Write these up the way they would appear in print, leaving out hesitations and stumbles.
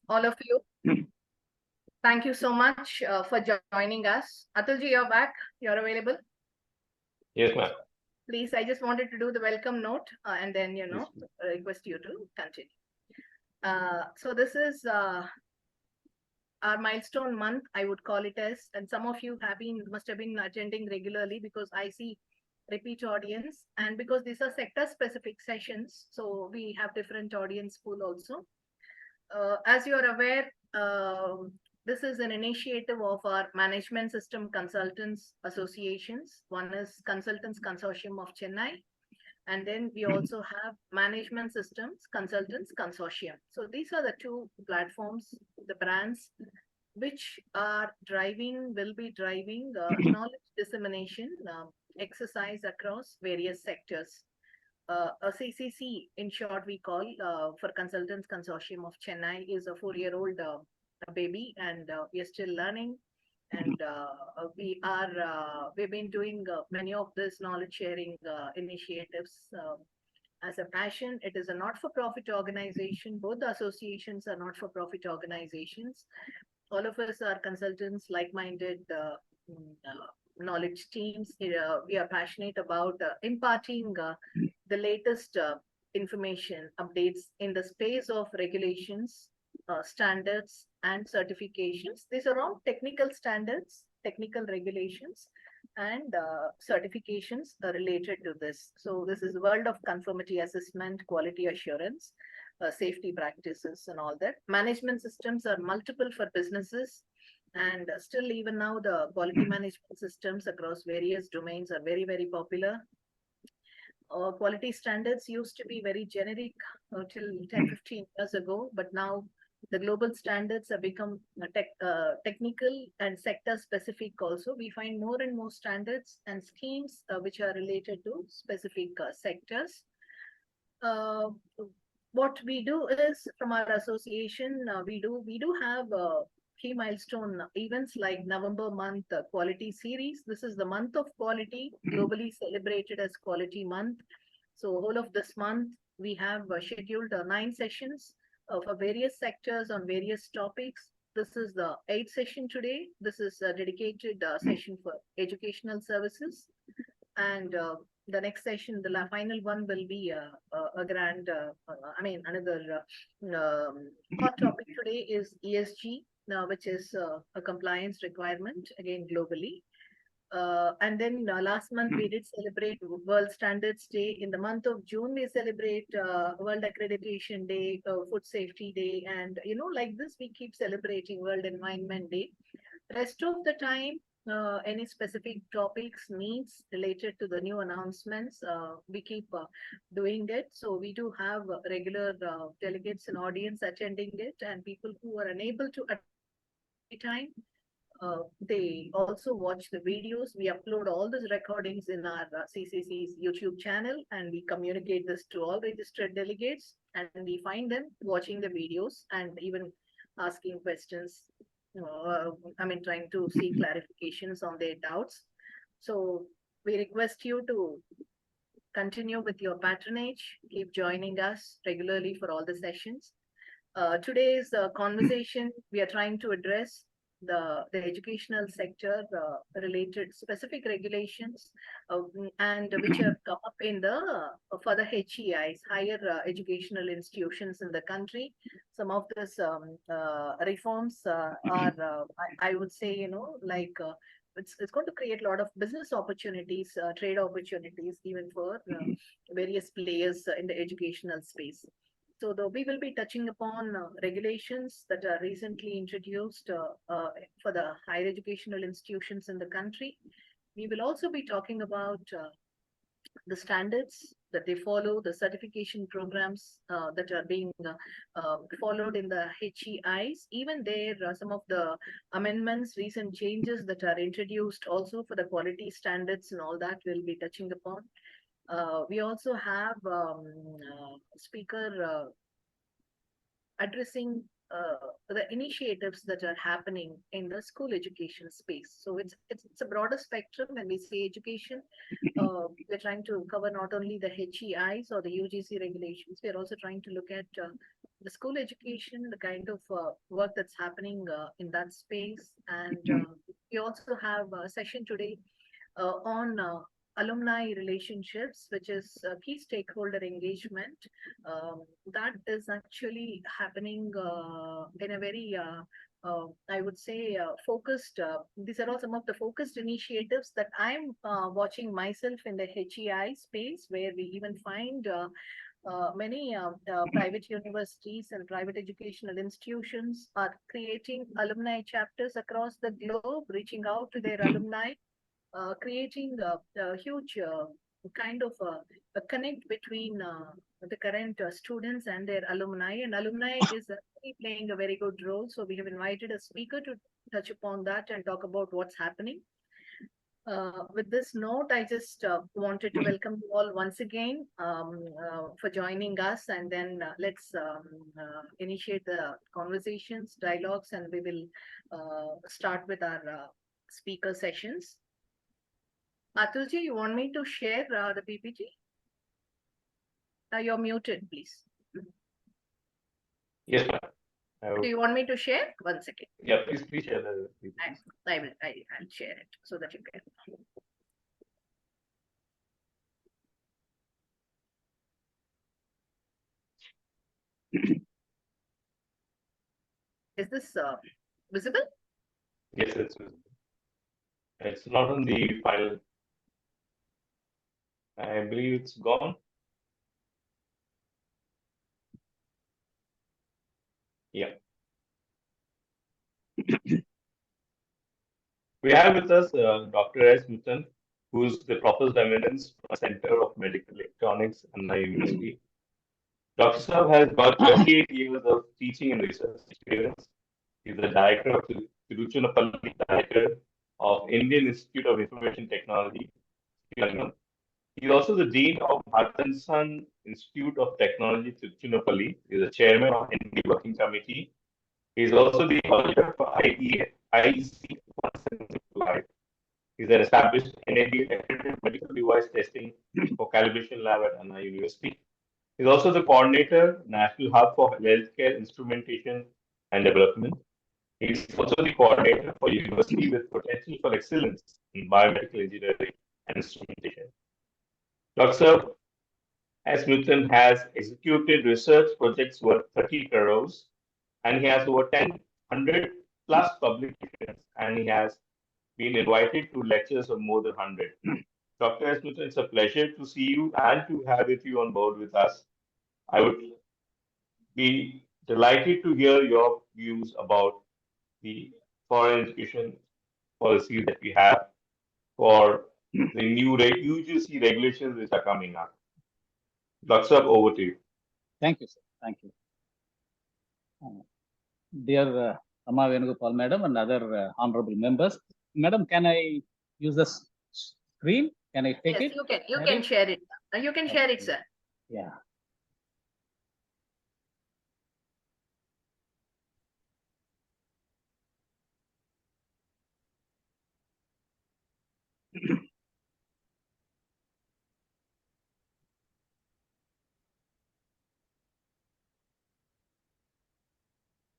all of you. Thank you so much for joining us. Atulji, you're back. You're available. Yes, ma'am. Please, I just wanted to do the welcome note and then, Yes, request you to continue. So this is our milestone month, I would call it as, and some of you must have been attending regularly because I see repeat audience, and because these are sector specific sessions, so we have different audience pool also. As you are aware, this is an initiative of our Management System Consultants Associations. One is Consultants Consortium of Chennai, and then we also have Management Systems Consultants Consortium. So these are the two platforms, the brands, which will be driving knowledge dissemination exercise across various sectors. A CCC, in short, we call for Consultants Consortium of Chennai, is a 4-year-old baby, and we are still learning. And we've been doing many of this knowledge sharing initiatives as a passion. It is a not-for-profit organization. Both the associations are not-for-profit organizations. All of us are consultants, like-minded knowledge teams. We are passionate about imparting the latest information updates in the space of regulations, standards, and certifications. These are all technical standards, technical regulations, and certifications related to this. So this is world of conformity assessment, quality assurance, safety practices, and all that. Management systems are multiple for businesses, and still even now the quality management systems across various domains are very, very popular. Quality standards used to be very generic till 10-15 years ago, but now the global standards have become technical and sector specific also. We find more and more standards and schemes which are related to specific sectors. What we do is, from our association, we do have key milestone events like November month quality series. This is the month of quality, globally celebrated as Quality Month. So whole of this month, we have scheduled 9 sessions for various sectors on various topics. This is the 8th session today. This is a dedicated session for educational services. And the next session, the final one, will be another hot topic today is ESG, which is a compliance requirement, again, globally. And then last month, we did celebrate World Standards Day. In the month of June, we celebrate World Accreditation Day, Food Safety Day. And, like this, we keep celebrating World Environment Day. Rest of the time, any specific topics, needs related to the new announcements, we keep doing it. So we do have regular delegates and audience attending it, and people who are unable to attend time, they also watch the videos. We upload all these recordings in our CCC's YouTube channel, and we communicate this to all registered delegates, and we find them watching the videos and even asking questions, trying to seek clarifications on their doubts. So we request you to continue with your patronage, keep joining us regularly for all the sessions. Today's conversation, we are trying to address the educational sector related specific regulations and which have come up for the HEIs, higher educational institutions in the country. Some of these reforms are, I would say, it's going to create a lot of business opportunities, trade opportunities, even for various players in the educational space. So we will be touching upon regulations that are recently introduced for the higher educational institutions in the country. We will also be talking about the standards that they follow, the certification programs that are being followed in the HEIs. Even there, some of the amendments, recent changes that are introduced also for the quality standards and all that we'll be touching upon. We also have speaker addressing the initiatives that are happening in the school education space. So it's a broader spectrum. When we say education, we're trying to cover not only the HEIs or the UGC regulations. We're also trying to look at the school education, the kind of work that's happening in that space. And we also have a session today on alumni relationships, which is key stakeholder engagement. That is actually happening in a very I would say focused. These are all some of the focused initiatives that I'm watching myself in the HEI space, where we even find many private universities and private educational institutions are creating alumni chapters across the globe, reaching out to their alumni, creating a huge kind of a connect between the current students and their alumni. And alumni is really playing a very good role. So we have invited a speaker to touch upon that and talk about what's happening. With this note, I just wanted to welcome you all once again for joining us, and then let's initiate the conversations, dialogues, and we will start with our speaker sessions. Atulji, you want me to share the PPT? You're muted, please. Yes, ma'am. Do you want me to share? One second. Yeah, please share the PPT. I'll share it so that you can. Is this visible? Yes, it's visible. It's not on the file. I believe it's gone. Yeah. We have with us Dr. S. Muthan, who is the Professor Emeritus from Center of Medical Electronics at my university. Dr. Saab has got 38 years of teaching and research experience. He's the director of Tiruchirappalli, director of Indian Institute of Information Technology. He's also the dean of Marthansan Institute of Technology, Tiruchirappalli. He's the chairman of ND Working Committee. He's also the auditor for IEC 1725. He's an established NAB accredited medical device testing for calibration lab at Anna University. He's also the coordinator, National Hub for Healthcare Instrumentation and Development. He's also the coordinator for University with Potential for Excellence in Biomedical Engineering and Instrumentation. Dr. S. Muthan has executed research projects worth 30 crores, and he has over 100 plus publications, and he has been invited to lectures of more than 100. Dr. S. Muthan, it's a pleasure to see you and to have you on board with us. I would be delighted to hear your views about the foreign education policy that we have for the new UGC regulations which are coming up. Dr. Over to you. Thank you, sir. Thank you. Dear Amma Venugopal Madam and other honorable members, Madam, can I use the screen? Can I take it? Yes, you can share it. You can share it, sir. Yeah.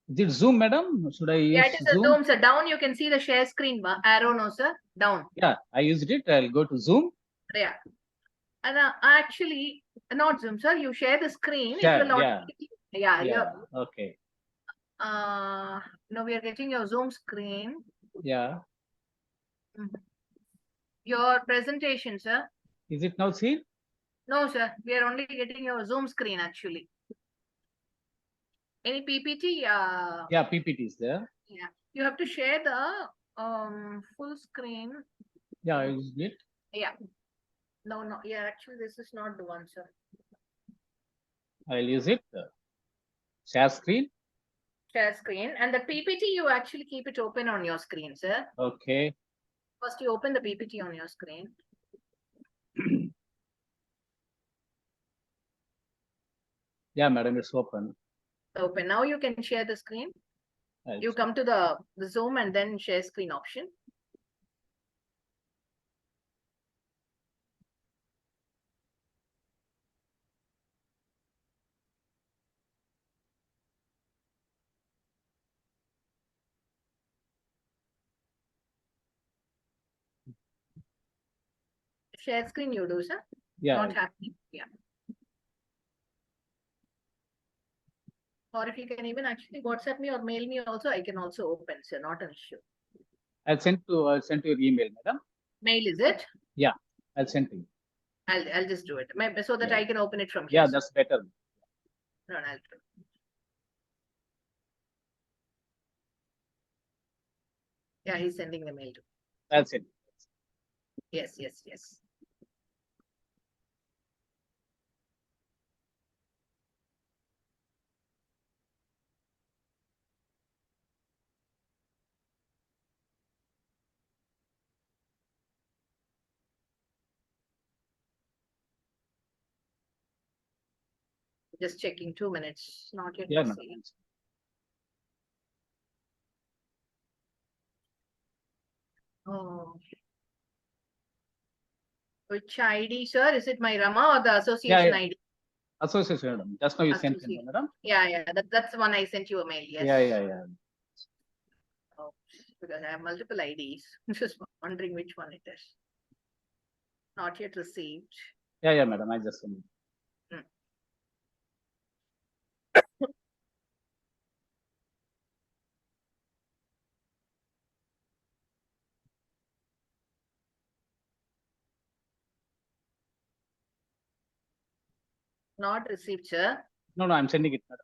Is it Zoom, Madam? Should I use Yeah, it is Zoom? a Zoom, sir. Down, you can see the share screen arrow, no, sir. Down. Yeah, I used it. I'll go to Zoom. Yeah. And actually, not Zoom, sir. You share the screen. Share, it will yeah. Yeah. Okay. No, we are getting your Zoom screen. Yeah. Your presentation, sir. Is it now seen? No, sir. We are only getting your Zoom screen, actually. Any PPT? Yeah, PPT is there. Yeah. You have to share the full screen. Yeah, I used it. Yeah. No. Yeah, actually, this is not the one, sir. I'll use it. Share screen. Share screen. And the PPT, you actually keep it open on your screen, sir. Okay. First, you open the PPT on your screen. Yeah, madam, it's open. Open. Now you can share the screen. You come to the Zoom and then share screen option. Share screen you do, sir? Yeah. Not happening. Yeah. Or if you can even actually WhatsApp me or mail me also, I can also open, sir. Not an issue. I'll send to your email, madam. Mail, is it? Yeah, I'll send to you. I'll just do it. So that Yeah. I can open it from here. Yeah, sir. that's better. No, I'll do it. Yeah, he's sending the mail to. I'll send. Yes, yes, yes. Just checking 2 minutes. Not yet Yeah, received. madam. Oh. Which ID, sir? Is it my Rama or the association Yeah. ID? Association, madam. Just now you sent Association. it, madam. Yeah. That's the one I sent you a mail. Yes. Yeah. Oh, because I have multiple IDs. Just wondering which one it is. Not yet received. Yeah, madam. I just sent it. Not received, sir. No, I'm sending it, madam.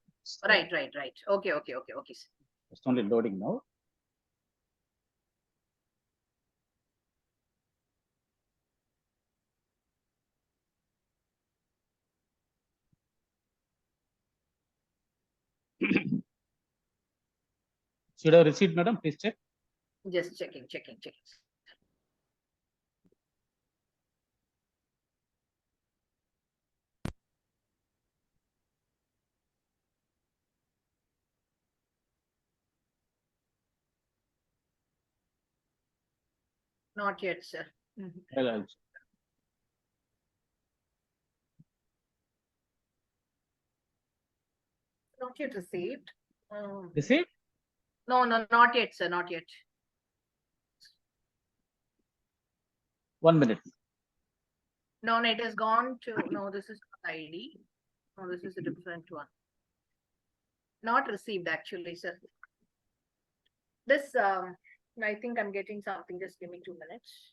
Right. Okay. Sir. It's only loading now. Should I receive, madam? Please check. Just checking. Not yet, sir. Well, I'll check. Not yet received. Received? No, not yet, sir. Not yet. 1 minute. No, it has gone to. No, this is not ID. No, this is a different one. Not received, actually, sir. This, I think I'm getting something. Just give me 2 minutes.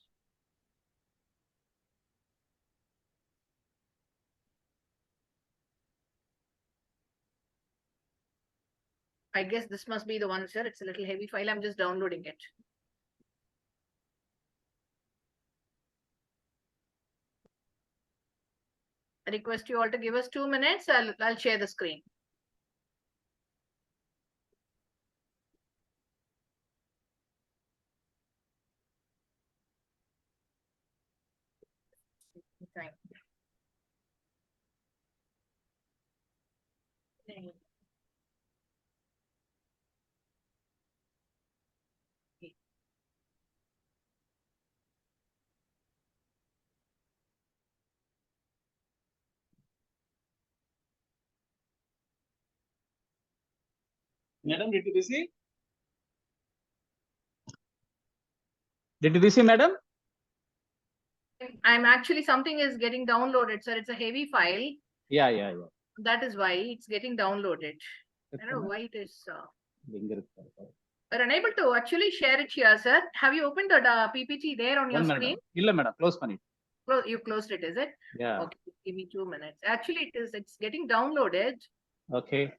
I guess this must be the one, sir. It's a little heavy file. I'm just downloading it. I request you all to give us 2 minutes. I'll share the screen. Thank you. Madam, did you receive? Did you receive, madam? I'm actually, something is getting downloaded, sir. It's a heavy file. Yeah. That is why it's getting downloaded. I don't know why it is. We're unable to actually share it here, sir. Have you opened the PPT there on your screen? Illa, madam. Close pani. You closed it, is it? Yeah. Okay, give me 2 minutes. Actually, it's getting downloaded. Okay.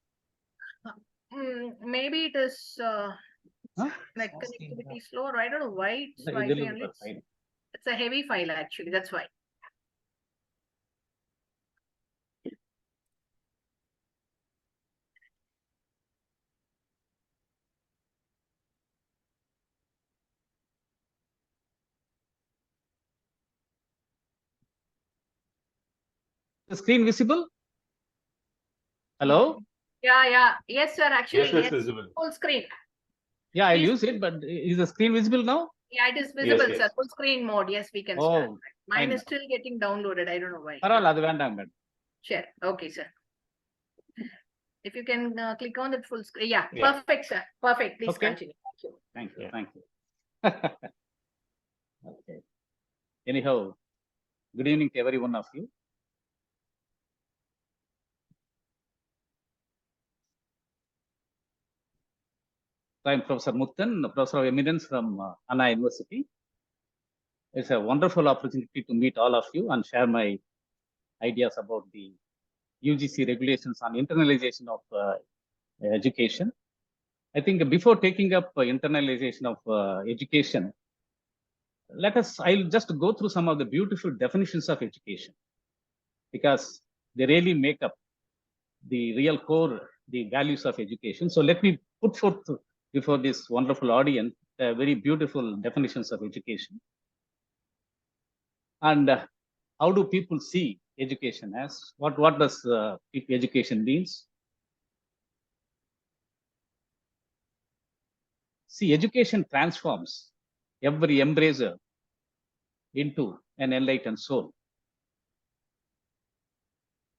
Maybe it is net connectivity slow, or I don't know why it's Wi-Fi only. It's a heavy file, actually. That's why. The screen visible? Hello? Yeah. Yes, sir. Actually, Yes, it's visible. Full screen. Yeah, I'll Please. use it, but is the screen visible now? Yeah, it is visible, Yes. sir. Full screen mode. Yes, we can start. Mine is still getting downloaded. I don't know why. Madam. Share. Okay, sir. If you can click on the full screen. Yeah, Yeah. perfect, sir. Perfect. Please Okay. continue. Thank you. Thank you. Okay. Anyhow, Good evening to every one of you. I am Professor Muthan, Professor of Eminence from Anna University. It's a wonderful opportunity to meet all of you and share my ideas about the UGC regulations on internalization of education. I think before taking up internalization of education, I'll just go through some of the beautiful definitions of education, because they really make up the real core, the values of education. So let me put forth before this wonderful audience very beautiful definitions of education. And how do people see education as? What does education means? See, education transforms every embracer into an enlightened soul.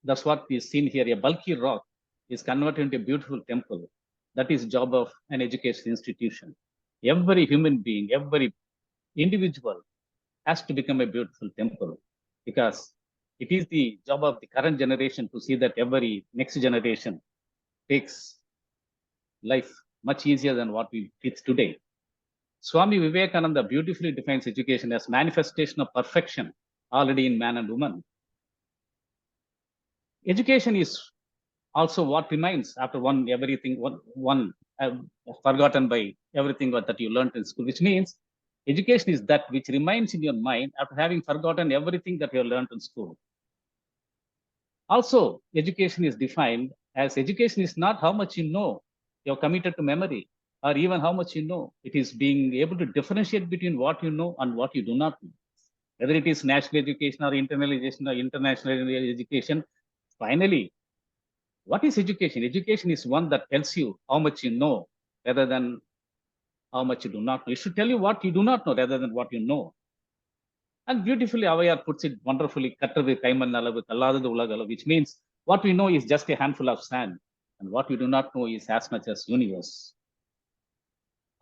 That's what is seen here. A bulky rock is converted into a beautiful temple. That is job of an education institution. Every human being, every individual has to become a beautiful temple, because it is the job of the current generation to see that every next generation takes life much easier than what we did today. Swami Vivekananda beautifully defines education as manifestation of perfection already in man and woman. Education is also what remains after one forgotten by everything that you learned in school, which means education is that which remains in your mind after having forgotten everything that you learned in school. Also, education is defined as education is not how much you know, you're committed to memory, or even how much you know. It is being able to differentiate between what you know and what you do not know. Whether it is national education or internalization or international education, finally, what is education? Education is one that tells you how much you know rather than how much you do not know. It should tell you what you do not know rather than what you know. And beautifully, Avayar puts it wonderfully, which means what we know is just a handful of sand, and what we do not know is as much as universe.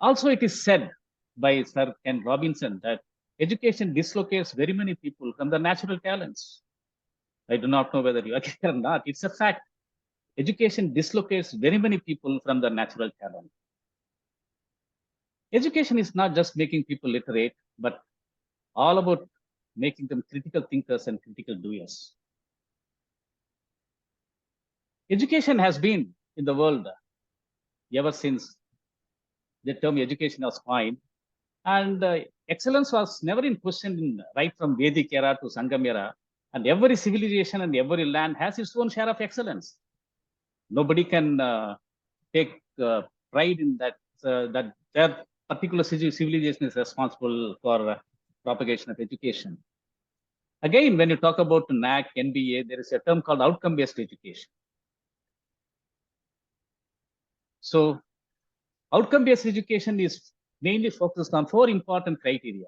Also, it is said by Sir Ken Robinson that education dislocates very many people from their natural talents. I do not know whether you agree or not. It's a fact. Education dislocates very many people from their natural talent. Education is not just making people literate, but all about making them critical thinkers and critical doers. Education has been in the world ever since the term education was coined, and excellence was never in question right from Vedic era to Sangam era, and every civilization and every land has its own share of excellence. Nobody can take pride in that that their particular civilization is responsible for propagation of education. Again, when you talk about NAC, NBA, there is a term called outcome-based education. So outcome-based education is mainly focused on 4 important criteria,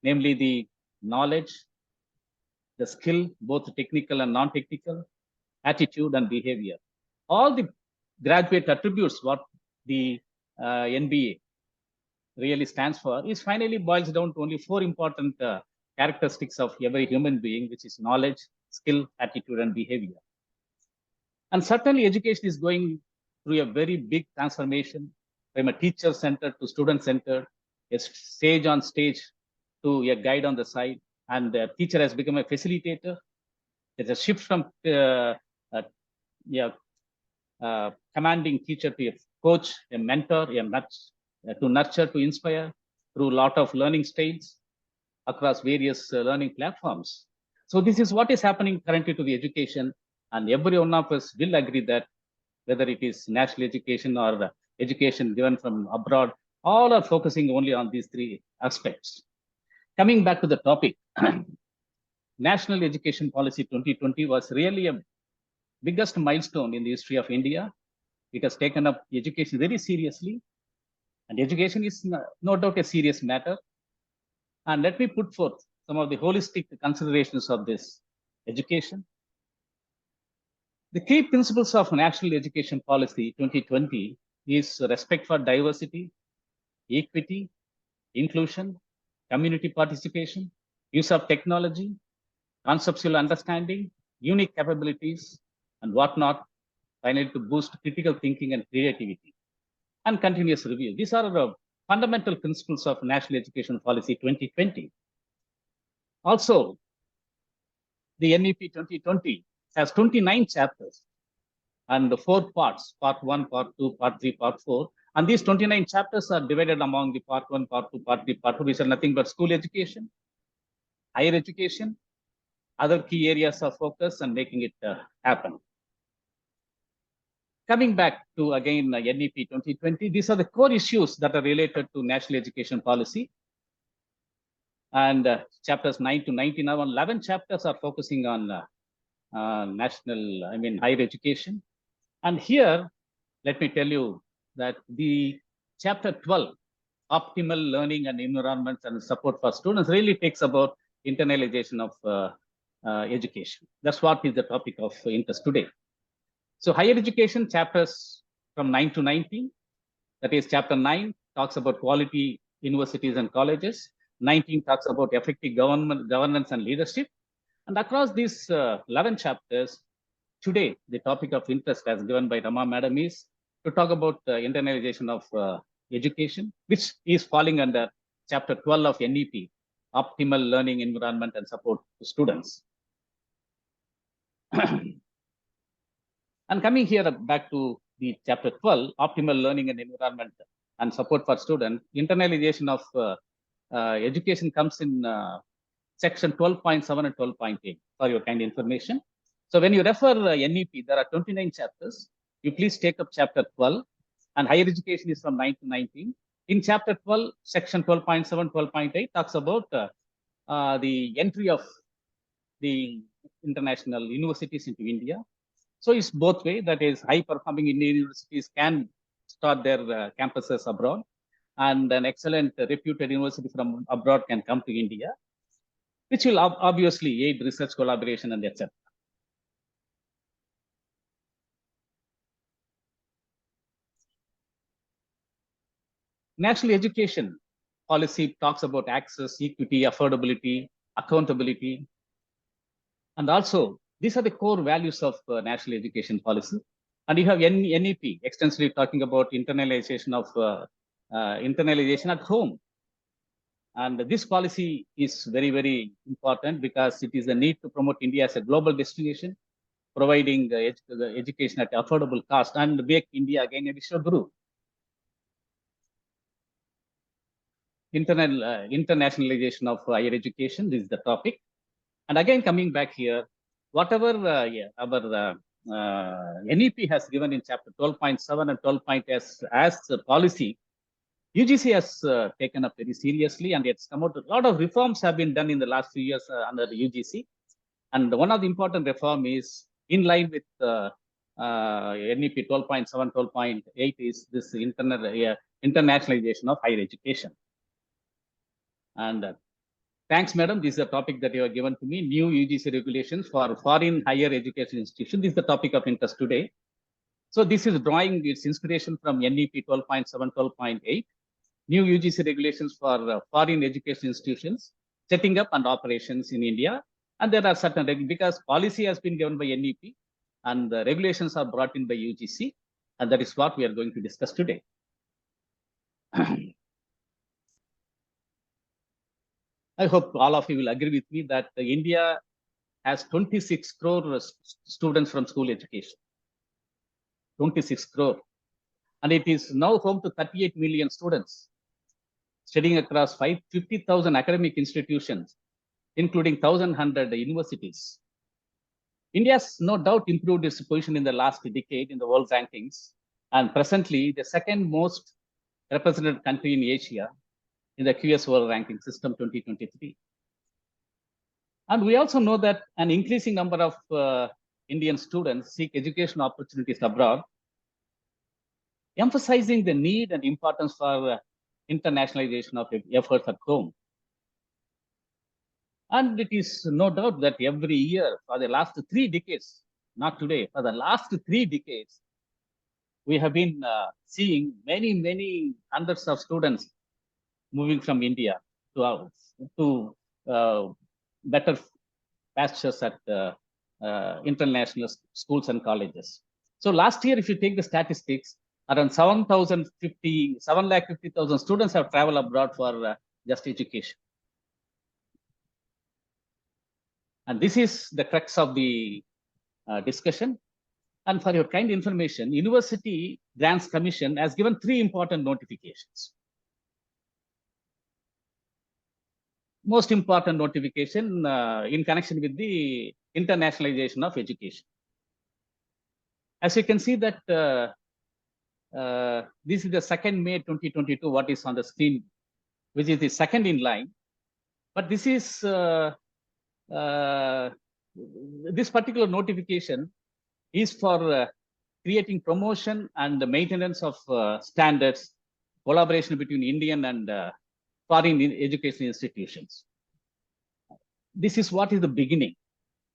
namely the knowledge, the skill, both technical and non-technical, attitude and behavior. All the graduate attributes what the NBA really stands for is finally boils down to only 4 important characteristics of every human being, which is knowledge, skill, attitude, and behavior. And certainly education is going through a very big transformation from a teacher-centered to student-centered, a sage on stage to a guide on the side, and the teacher has become a facilitator. There's a shift from commanding teacher to a coach, a mentor, to nurture, to inspire through a lot of learning styles across various learning platforms. So this is what is happening currently to the education, and every one of us will agree that whether it is national education or education given from abroad, all are focusing only on these 3 aspects. Coming back to the topic, National Education Policy 2020 was really a biggest milestone in the history of India. It has taken up education very seriously, and education is no doubt a serious matter. And let me put forth some of the holistic considerations of this education. The key principles of National Education Policy 2020 is respect for diversity, equity, inclusion, community participation, use of technology, conceptual understanding, unique capabilities, and whatnot, finally to boost critical thinking and creativity, and continuous review. These are the fundamental principles of National Education Policy 2020. Also, the NEP 2020 has 29 chapters and the 4 parts, part 1, part 2, part 3, part 4. And these 29 chapters are divided among the part 1, part 2, part 3, part 4, which are nothing but school education, higher education, other key areas of focus, and making it happen. Coming back to, again, NEP 2020, these are the core issues that are related to national education policy. And chapters 9 to 19, now 11 chapters are focusing on higher education. And here, let me tell you that the chapter 12, optimal learning and environment and support for students, really takes about internalization of education. That's what is the topic of interest today. So higher education chapters from 9 to 19, that is chapter 9 talks about quality universities and colleges. 19 talks about effective governance and leadership. And across these 11 chapters, today, the topic of interest as given by Rama Madam is to talk about internalization of education, which is falling under chapter 12 of NEP, optimal learning environment and support to students. And coming here back to the chapter 12, optimal learning and environment and support for students, internalization of education comes in section 12.7 and 12.8 for your kind information. So when you refer NEP, there are 29 chapters. You please take up chapter 12, and higher education is from 9 to 19. In chapter 12, section 12.7, 12.8 talks about the entry of the international universities into India. So it's both way, that is high performing Indian universities can start their campuses abroad, and an excellent reputed university from abroad can come to India, which will obviously aid research collaboration and etc. National education policy talks about access, equity, affordability, accountability, and also these are the core values of national education policy. And you have NEP extensively talking about internalization at home. And this policy is very, very important because it is a need to promote India as a global destination, providing the education at affordable cost and make India again a Vishwaguru. Internationalization of higher education, this is the topic. And again, coming back here, whatever our NEP has given in chapter 12.7 and 12.8 as a policy, UGC has taken up very seriously, and it's come out. A lot of reforms have been done in the last few years under the UGC. And one of the important reform is in line with NEP 12.7, 12.8 is this internationalization of higher education. And thanks, madam. This is a topic that you have given to me. New UGC regulations for foreign higher education institutions. This is the topic of interest today. So this is drawing its inspiration from NEP 12.7, 12.8. New UGC regulations for foreign education institutions, setting up and operations in India. And there are certain, because policy has been given by NEP and the regulations are brought in by UGC. And that is what we are going to discuss today. I hope all of you will agree with me that India has 26 crore students from school education. 26 crore. And it is now home to 38 million students studying across 50,000 academic institutions, including 1,100 universities. India has no doubt improved its position in the last decade in the world rankings, and presently the second most represented country in Asia in the QS World Ranking System 2023. And we also know that an increasing number of Indian students seek education opportunities abroad, emphasizing the need and importance for internationalization of efforts at home. And it is no doubt that every year for the last 3 decades, not today, for the last 3 decades, we have been seeing many hundreds of students moving from India to better pastures at international schools and colleges. So last year, if you take the statistics, around 750,000 students have traveled abroad for just education. And this is the crux of the discussion. And for your kind information, University Grants Commission has given 3 important notifications. Most important notification in connection with the internationalization of education. As you can see that this is the 2nd May 2022, what is on the screen, which is the second in line. But this is this particular notification is for creating promotion and the maintenance of standards, collaboration between Indian and foreign education institutions. This is what is the beginning.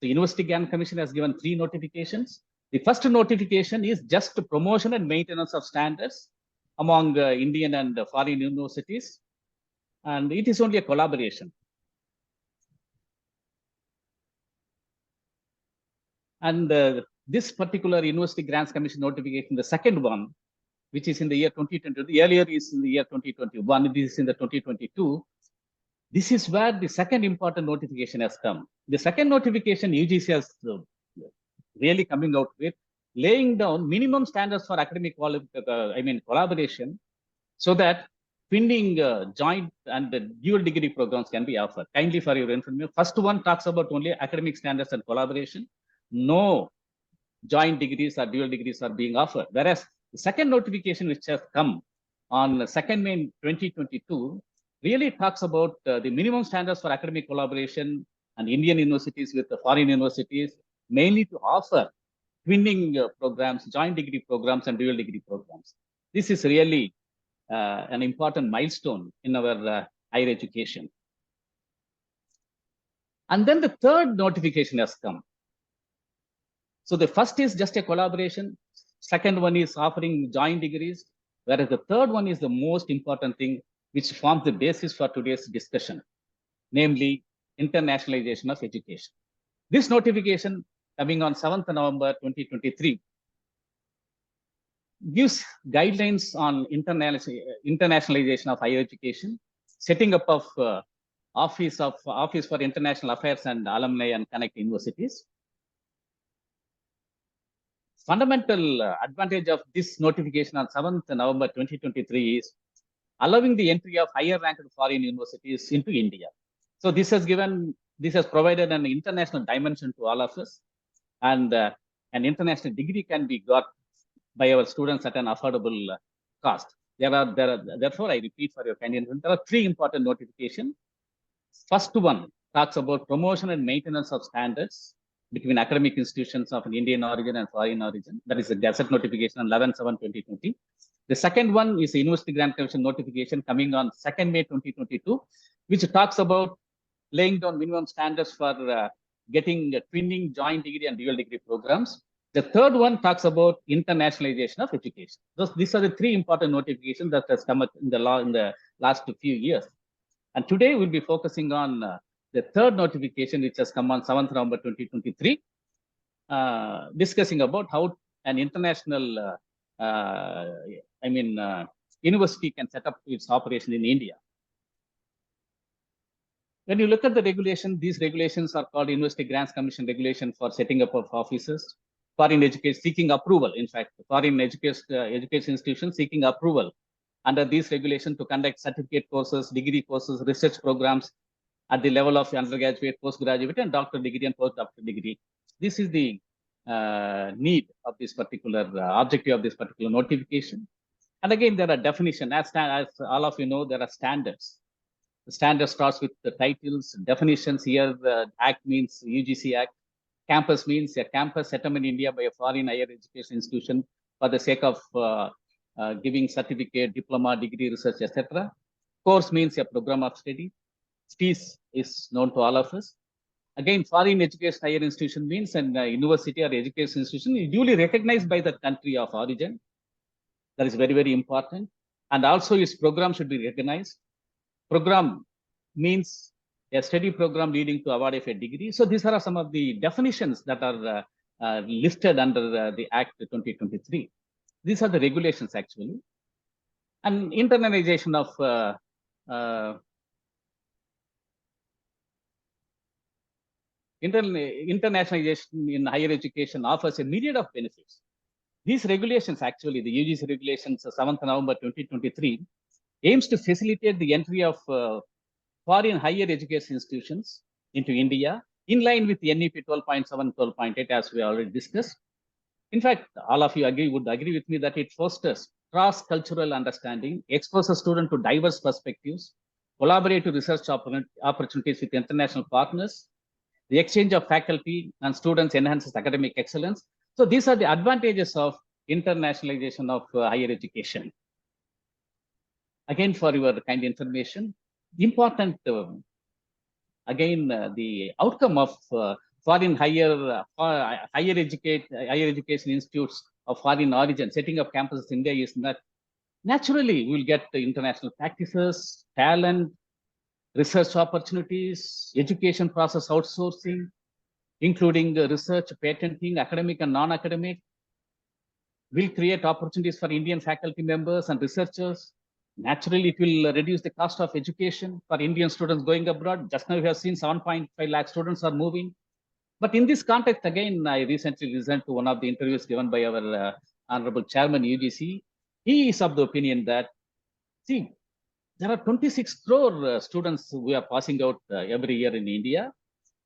The University Grants Commission has given 3 notifications. The first notification is just promotion and maintenance of standards among Indian and foreign universities. And it is only a collaboration. And this particular University Grants Commission notification, the second one, which is in the year 2020, the earlier is in the year 2021, this is in the 2022. This is where the second important notification has come. The second notification UGC has really coming out with, laying down minimum standards for academic collaboration, so that twinning joint and the dual degree programs can be offered. Kindly for your information, first one talks about only academic standards and collaboration. No joint degrees or dual degrees are being offered. Whereas the second notification, which has come on 2nd May 2022, really talks about the minimum standards for academic collaboration and Indian universities with the foreign universities, mainly to offer twinning programs, joint degree programs, and dual degree programs. This is really an important milestone in our higher education. And then the third notification has come. So the first is just a collaboration. Second one is offering joint degrees, whereas the third one is the most important thing, which forms the basis for today's discussion, namely internationalization of education. This notification coming on 7th November 2023 gives guidelines on internationalization of higher education, setting up of Office for International Affairs and Alumni and Connect Universities. Fundamental advantage of this notification on 7th November 2023 is allowing the entry of higher ranked foreign universities into India. So this has provided an international dimension to all of us, and an international degree can be got by our students at an affordable cost. Therefore, I repeat for your convenience, there are 3 important notifications. First one talks about promotion and maintenance of standards between academic institutions of an Indian origin and foreign origin. That is a Gazette notification on 11/7/2020. The second one is a University Grants Commission notification coming on 2nd May 2022, which talks about laying down minimum standards for getting twinning, joint degree, and dual degree programs. The third one talks about internationalization of education. These are the 3 important notifications that has come in the law in the last few years. And today we'll be focusing on the third notification, which has come on 7th November 2023, discussing about how an international university can set up its operation in India. When you look at the regulation, these regulations are called University Grants Commission Regulation for setting up of offices, foreign education seeking approval. In fact, foreign education institutions seeking approval under these regulations to conduct certificate courses, degree courses, research programs at the level of undergraduate, postgraduate, and doctoral degree and postdoctoral degree. This is the need of this particular objective of this particular notification. And again, there are definitions. As all of you know, there are standards. The standard starts with the titles, definitions. Here, the Act means UGC Act. Campus means a campus set up in India by a foreign higher education institution for the sake of giving certificate, diploma, degree, research, etc. Course means a program of study. STEES is known to all of us. Again, foreign education higher institution means an university or education institution is duly recognized by the country of origin. That is very, very important. And also its program should be recognized. Program means a study program leading to award of a degree. So these are some of the definitions that are listed under the Act 2023. These are the regulations actually. And internalization of internationalization in higher education offers a myriad of benefits. These regulations, actually, the UGC regulations, 7th November 2023, aims to facilitate the entry of foreign higher education institutions into India in line with the NEP 12.7, 12.8, as we already discussed. In fact, all of you would agree with me that it fosters cross-cultural understanding, exposes students to diverse perspectives, collaborative research opportunities with international partners. The exchange of faculty and students enhances academic excellence. So these are the advantages of internationalization of higher education. Again, for your kind information, important, the outcome of foreign higher education institutes of foreign origin setting up campuses in India is that naturally we will get the international practices, talent, research opportunities, education process outsourcing, including research, patenting, academic and non-academic, will create opportunities for Indian faculty members and researchers. Naturally, it will reduce the cost of education for Indian students going abroad. Just now we have seen 7.5 lakh students are moving. But in this context, again, I recently listened to one of the interviews given by our Honorable Chairman UGC. He is of the opinion that, see, there are 26 crore students who are passing out every year in India.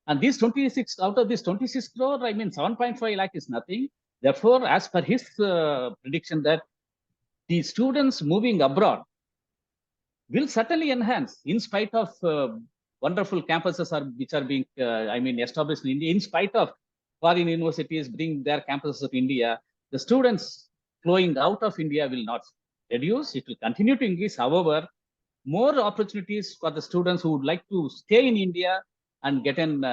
And these 26, out of these 26 crore, I mean, 7.5 lakh is nothing. Therefore, as per his prediction that the students moving abroad will certainly enhance in spite of wonderful campuses which are being, established in India, in spite of foreign universities bring their campuses of India, the students flowing out of India will not reduce. It will continue to increase. However, more opportunities for the students who would like to stay in India and get an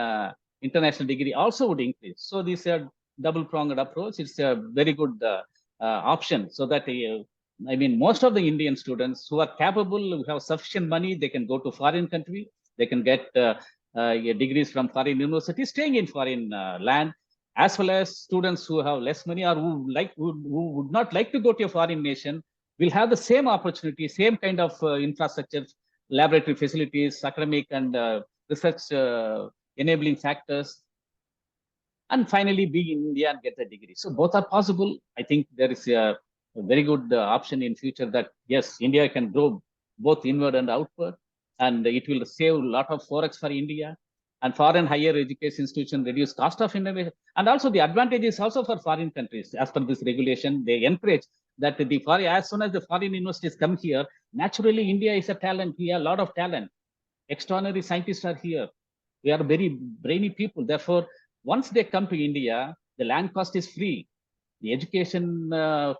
international degree also would increase. So this is a double-pronged approach. It's a very good option so that most of the Indian students who are capable, who have sufficient money, they can go to foreign country, they can get degrees from foreign universities, staying in foreign land, as well as students who have less money or who would not like to go to a foreign nation will have the same opportunity, same kind of infrastructure, laboratory facilities, academic and research enabling factors, and finally be in India and get a degree. So both are possible. I think there is a very good option in future that yes, India can grow both inward and outward, and it will save a lot of forex for India, and foreign higher education institution reduce cost of innovation, and also the advantages also for foreign countries. As per this regulation, they encourage that as soon as the foreign universities come here, naturally India is a talent. We have a lot of talent. Extraordinary scientists are here. We are very brainy people. Therefore, once they come to India, the land cost is free. The education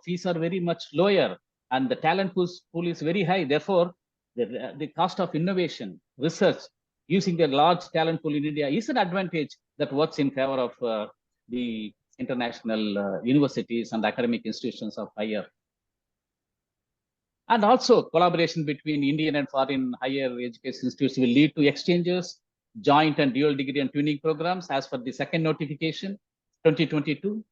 fees are very much lower, and the talent pool is very high. Therefore, the cost of innovation, research, using the large talent pool in India is an advantage that works in favor of the international universities and academic institutions of higher. And also, collaboration between Indian and foreign higher education institutes will lead to exchanges, joint and dual degree and tuning programs as per the second notification, 2022.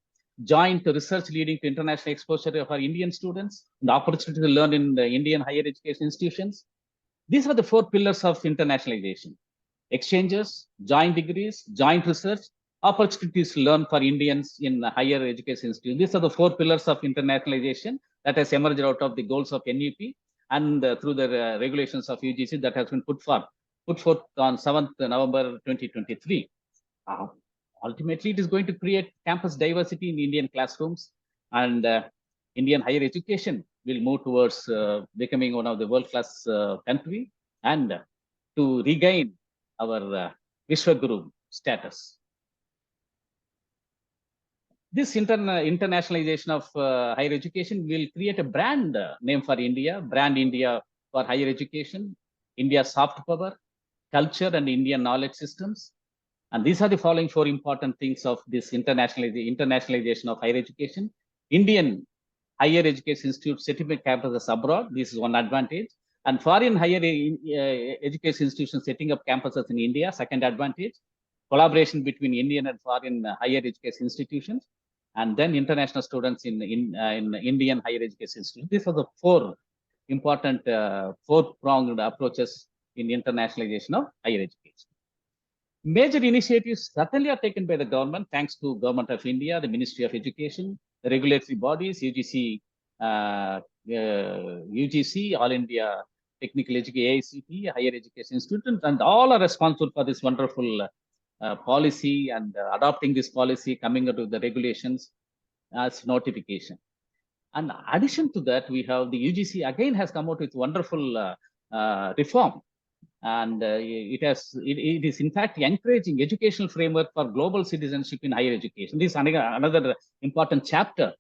Joint research leading to international exposure of our Indian students, the opportunity to learn in the Indian higher education institutions. These are the 4 pillars of internationalization: exchanges, joint degrees, joint research, opportunities to learn for Indians in higher education institutions. These are the 4 pillars of internationalization that has emerged out of the goals of NEP and through the regulations of UGC that has been put forth on 7th November 2023. Ultimately, it is going to create campus diversity in Indian classrooms, and Indian higher education will move towards becoming one of the world-class country and to regain our Vishwaguru status. This internationalization of higher education will create a brand name for India, brand India for higher education, India's soft power, culture, and Indian knowledge systems. And these are the following 4 important things of this internationalization of higher education. Indian higher education institute certificate campuses abroad. This is one advantage. And foreign higher education institutions setting up campuses in India, second advantage. Collaboration between Indian and foreign higher education institutions, and then international students in Indian higher education institutions. These are the four important four-pronged approaches in internationalization of higher education. Major initiatives certainly are taken by the government, thanks to Government of India, the Ministry of Education, the regulatory bodies, UGC, All India Technical Education, AICT, Higher Education Institute, and all are responsible for this wonderful policy and adopting this policy, coming out with the regulations as notification. And addition to that, we have the UGC again has come out with wonderful reform. And it is in fact encouraging educational framework for global citizenship in higher education. This is another important chapter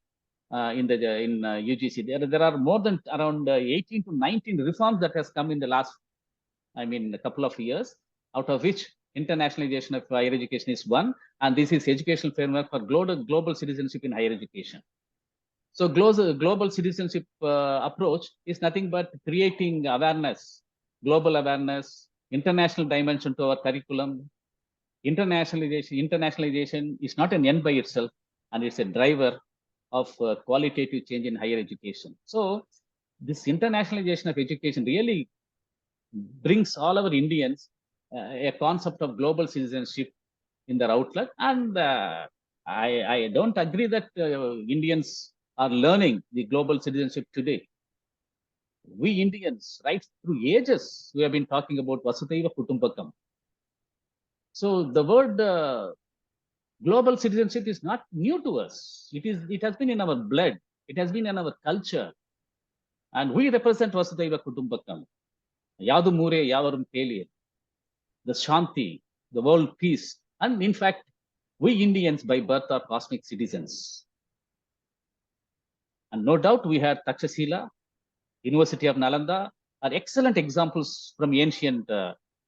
in UGC. There are more than around 18 to 19 reforms that has come in the last, a couple of years, out of which internationalization of higher education is one, and this is educational framework for global citizenship in higher education. So global citizenship approach is nothing but creating awareness, global awareness, international dimension to our curriculum. Internationalization is not an end by itself, and it's a driver of qualitative change in higher education. So this internationalization of education really brings all our Indians a concept of global citizenship in their outlook. And I don't agree that Indians are learning the global citizenship today. We Indians, right through ages, we have been talking about Vasudhaiva Kutumbakam. So the word global citizenship is not new to us. It has been in our blood. It has been in our culture. And we represent Vasudhaiva Kutumbakam. Yadu Mure Yavarum Kelir. The Shanti, the world peace. And in fact, we Indians by birth are cosmic citizens. And no doubt we had Takshashila, University of Nalanda, are excellent examples from ancient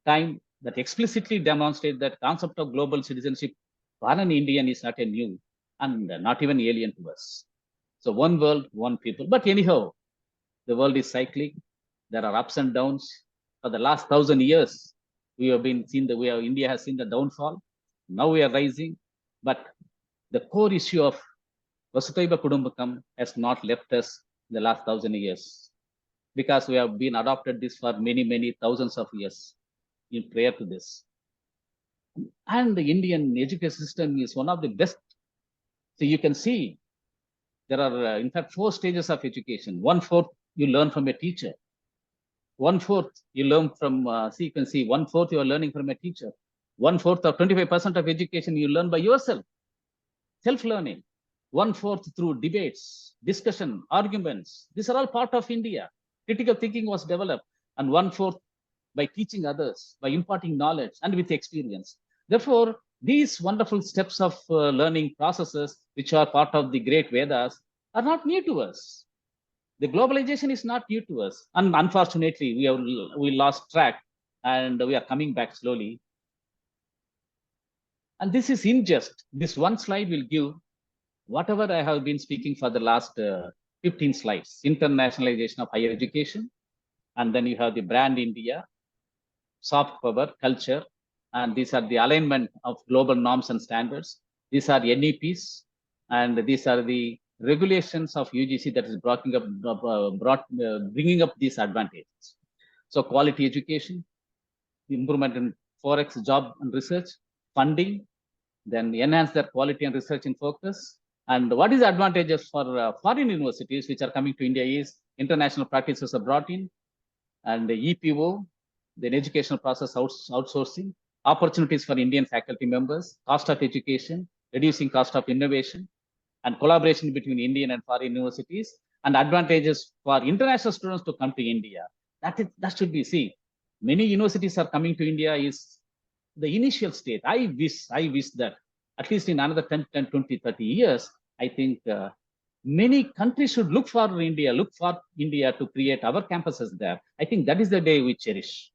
time that explicitly demonstrate that concept of global citizenship for an Indian is not a new and not even alien to us. So one world, one people. But anyhow, the world is cyclic. There are ups and downs. For the last 1,000 years, we have been seen India has seen the downfall. Now we are rising. But the core issue of Vasudhaiva Kutumbakam has not left us in the last 1,000 years, because we have been adopted this for many, many thousands of years in prior to this. And the Indian education system is one of the best. So you can see there are, in fact, 4 stages of education. 1/4 you learn from a teacher. 1/4 you learn from, you can see 1/4 you are learning from a teacher. 1/4 or 25% of education you learn by yourself, self-learning. 1/4 through debates, discussion, arguments. These are all part of India. Critical thinking was developed, and 1/4 by teaching others, by imparting knowledge and with experience. Therefore, these wonderful steps of learning processes, which are part of the great Vedas, are not new to us. The globalization is not new to us. And unfortunately, we lost track and we are coming back slowly. And this is unjust. This one slide will give whatever I have been speaking for the last 15 slides. Internationalization of higher education. And then you have the brand India, soft power, culture, and these are the alignment of global norms and standards. These are NEPs, and these are the regulations of UGC that is bringing up these advantages. So quality education, improvement in forex, job and research, funding, then enhance their quality and research in focus. And what is the advantages for foreign universities which are coming to India is international practices are brought in, and the EPO, then educational process outsourcing, opportunities for Indian faculty members, cost of education, reducing cost of innovation, and collaboration between Indian and foreign universities, and advantages for international students to come to India. That should be seen. Many universities are coming to India is the initial state. I wish that at least in another 10, 20, 30 years, I think many countries should look for India to create our campuses there. I think that is the day we cherish.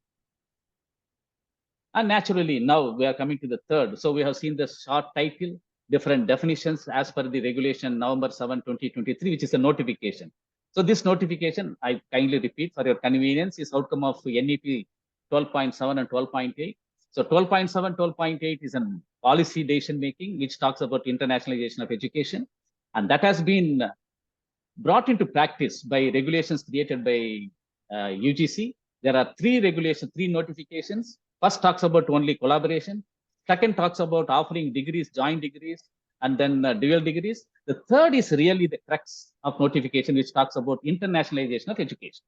And naturally, now we are coming to the third. So we have seen the short title, different definitions as per the regulation November 7, 2023, which is a notification. So this notification, I kindly repeat for your convenience, is outcome of NEP 12.7 and 12.8. So 12.7, 12.8 is a policy decision making, which talks about internationalization of education. And that has been brought into practice by regulations created by UGC. There are three notifications. First talks about only collaboration. Second talks about offering degrees, joint degrees, and then dual degrees. The third is really the crux of notification, which talks about internationalization of education.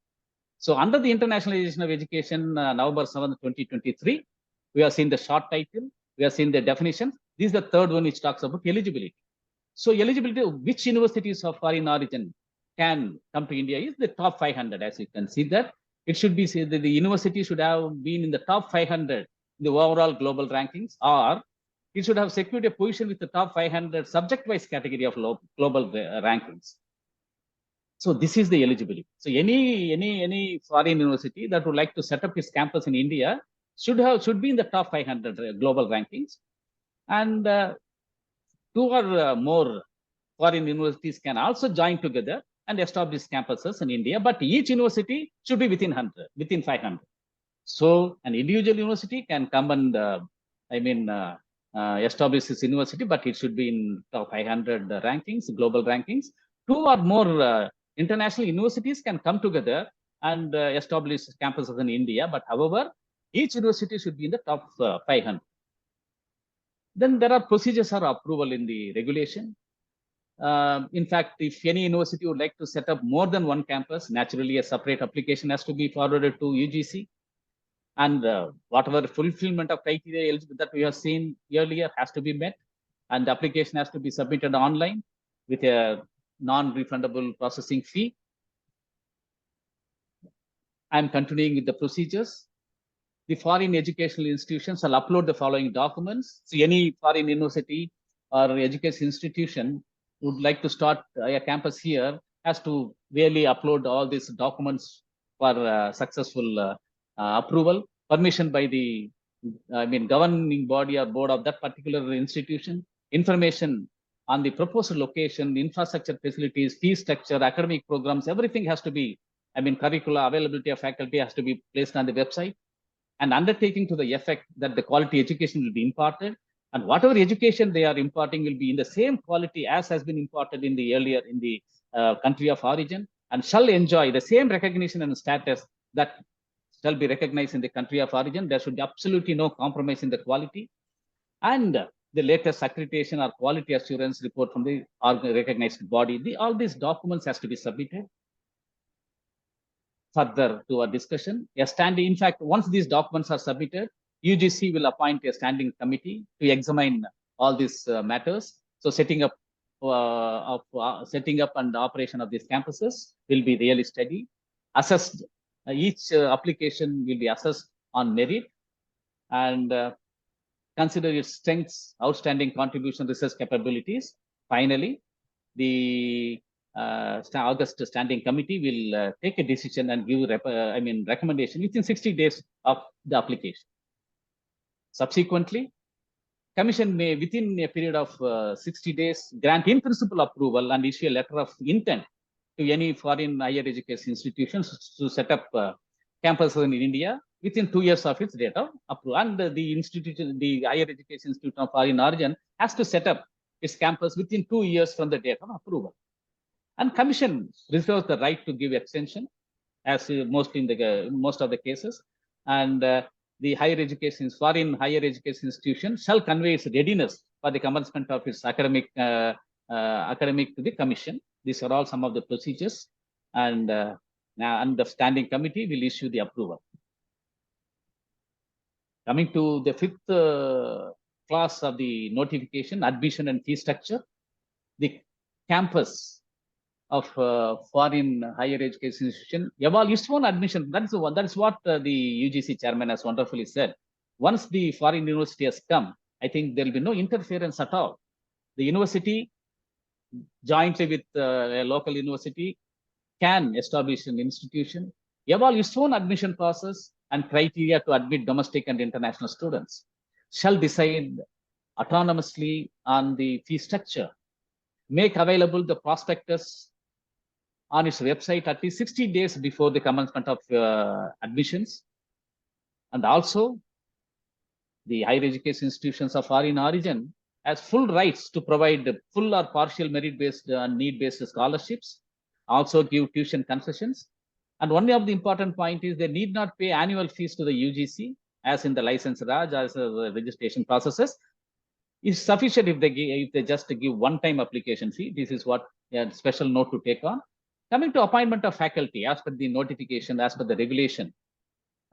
So under the internationalization of education, November 7th, 2023, we have seen the short title, we have seen the definition. This is the third one, which talks about eligibility. So eligibility, which universities of foreign origin can come to India is the top 500. As you can see that, it should be said that the university should have been in the top 500 in the overall global rankings, or it should have secured a position with the top 500 subject-wise category of global rankings. So this is the eligibility. So any foreign university that would like to set up its campus in India should be in the top 500 global rankings, and two or more foreign universities can also join together and establish campuses in India, but each university should be within 500. So an individual university can come and establish this university, but it should be in top 500 rankings, global rankings. Two or more international universities can come together and establish campuses in India, but however, each university should be in the top 500. Then there are procedures for approval in the regulation. In fact, if any university would like to set up more than one campus, naturally a separate application has to be forwarded to UGC. And whatever fulfillment of criteria that we have seen earlier has to be met. And the application has to be submitted online with a non-refundable processing fee. I'm continuing with the procedures. The foreign educational institutions shall upload the following documents. So any foreign university or education institution would like to start a campus here has to really upload all these documents for successful approval, permission by the governing body or board of that particular institution, information on the proposed location, infrastructure facilities, fee structure, academic programs, everything has to be, curricula, availability of faculty has to be placed on the website, and undertaking to the effect that the quality education will be imparted, and whatever education they are imparting will be in the same quality as has been imparted in the country of origin, and shall enjoy the same recognition and status that shall be recognized in the country of origin. There should be absolutely no compromise in the quality, and the latest accreditation or quality assurance report from the recognized body. All these documents has to be submitted. Further to our discussion, in fact, once these documents are submitted, UGC will appoint a standing committee to examine all these matters. So setting up and operation of these campuses will be really steady. Assessed, each application will be assessed on merit and consider its strengths, outstanding contribution, research capabilities. Finally, the August Standing Committee will take a decision and give recommendation within 60 days of the application. Subsequently, Commission may, within a period of 60 days, grant in principle approval and issue a letter of intent to any foreign higher education institutions to set up campuses in India within 2 years of its date of approval. And the higher education institute of foreign origin has to set up its campus within 2 years from the date of approval. And Commission reserves the right to give extension, as most of the cases. And the foreign higher education institution shall convey its readiness for the commencement of its academic to the Commission. These are all some of the procedures, and the Standing Committee will issue the approval. Coming to the fifth class of the notification, admission and fee structure. The campus of foreign higher education institution evolve its own admission. That is what the UGC chairman has wonderfully said. Once the foreign university has come, I think there will be no interference at all. The university, jointly with a local university, can establish an institution, evolve its own admission process and criteria to admit domestic and international students, shall decide autonomously on the fee structure, make available the prospectus on its website at least 60 days before the commencement of admissions. And also, the higher education institutions of foreign origin has full rights to provide full or partial merit-based and need-based scholarships, also give tuition concessions. And one of the important point is they need not pay annual fees to the UGC, as in the license Raj, as the registration processes. It's sufficient if they just give one-time application fee. This is what a special note to take on. Coming to appointment of faculty, as per the notification, as per the regulation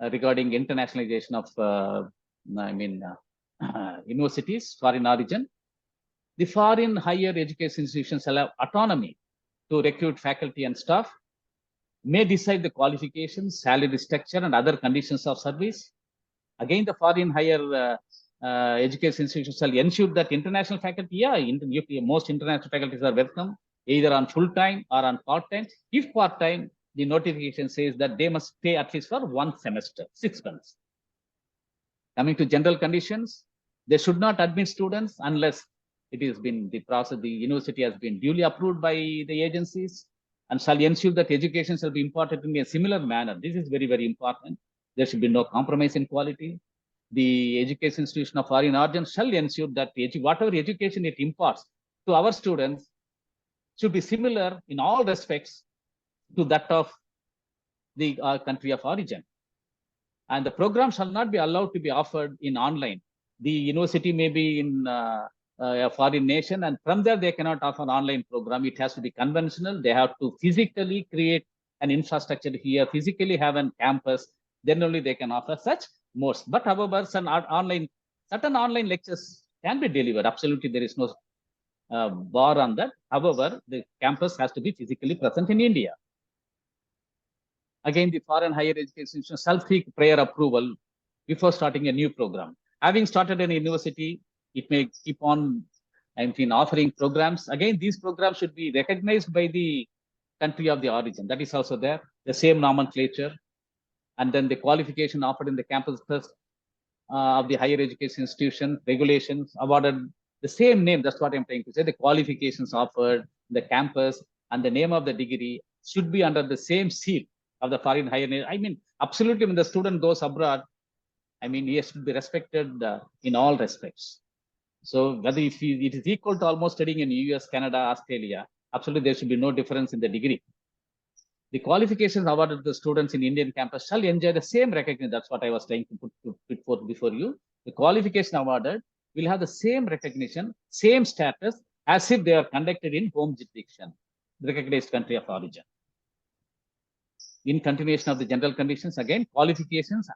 regarding internationalization of universities, foreign origin, the foreign higher education institutions allow autonomy to recruit faculty and staff, may decide the qualifications, salary structure, and other conditions of service. Again, the foreign higher education institutions shall ensure that international faculty, most international faculties are welcome, either on full-time or on part-time. If part-time, the notification says that they must stay at least for 1 semester, 6 months. Coming to general conditions, they should not admit students unless it has been the process, the university has been duly approved by the agencies, and shall ensure that education shall be imparted in a similar manner. This is very, very important. There should be no compromise in quality. The education institution of foreign origin shall ensure that whatever education it imparts to our students should be similar in all respects to that of the country of origin. And the program shall not be allowed to be offered in online. The university may be in a foreign nation, and from there they cannot offer an online program. It has to be conventional. They have to physically create an infrastructure here, physically have a campus, then only they can offer such modes. But however, certain online lectures can be delivered. Absolutely, there is no bar on that. However, the campus has to be physically present in India. Again, the foreign higher education institution shall seek prior approval before starting a new program. Having started an university, it may keep on offering programs. Again, these programs should be recognized by the country of the origin. That is also there, the same nomenclature. And then the qualification offered in the campus of the higher education institution, regulations awarded the same name. That's what I'm trying to say. The qualifications offered, the campus, and the name of the degree should be under the same seal of the foreign higher. Absolutely, when the student goes abroad, he has to be respected in all respects. So whether it is equal to almost studying in US, Canada, Australia, absolutely there should be no difference in the degree. The qualifications awarded to the students in Indian campus shall enjoy the same recognition. That's what I was trying to put forth before you. The qualification awarded will have the same recognition, same status as if they are conducted in home jurisdiction, recognized country of origin. In continuation of the general conditions, again, qualifications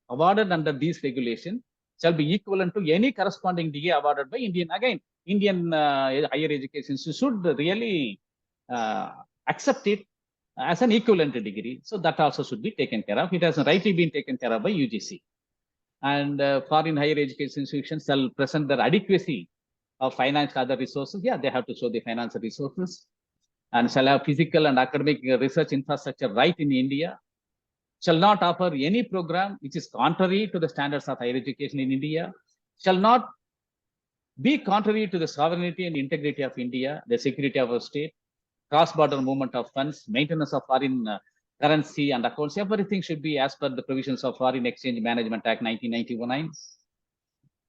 awarded under these regulations shall be equivalent to any corresponding degree awarded by Indian. Again, Indian higher education should really accept it as an equivalent degree. So that also should be taken care of. It has rightly been taken care of by UGC. And foreign higher education institutions shall present their adequacy of financial other resources. Yeah, they have to show the financial resources, and shall have physical and academic research infrastructure right in India, shall not offer any program which is contrary to the standards of higher education in India, shall not be contrary to the sovereignty and integrity of India, the security of our state, cross-border movement of funds, maintenance of foreign currency and accounts. Everything should be as per the provisions of Foreign Exchange Management Act 1999.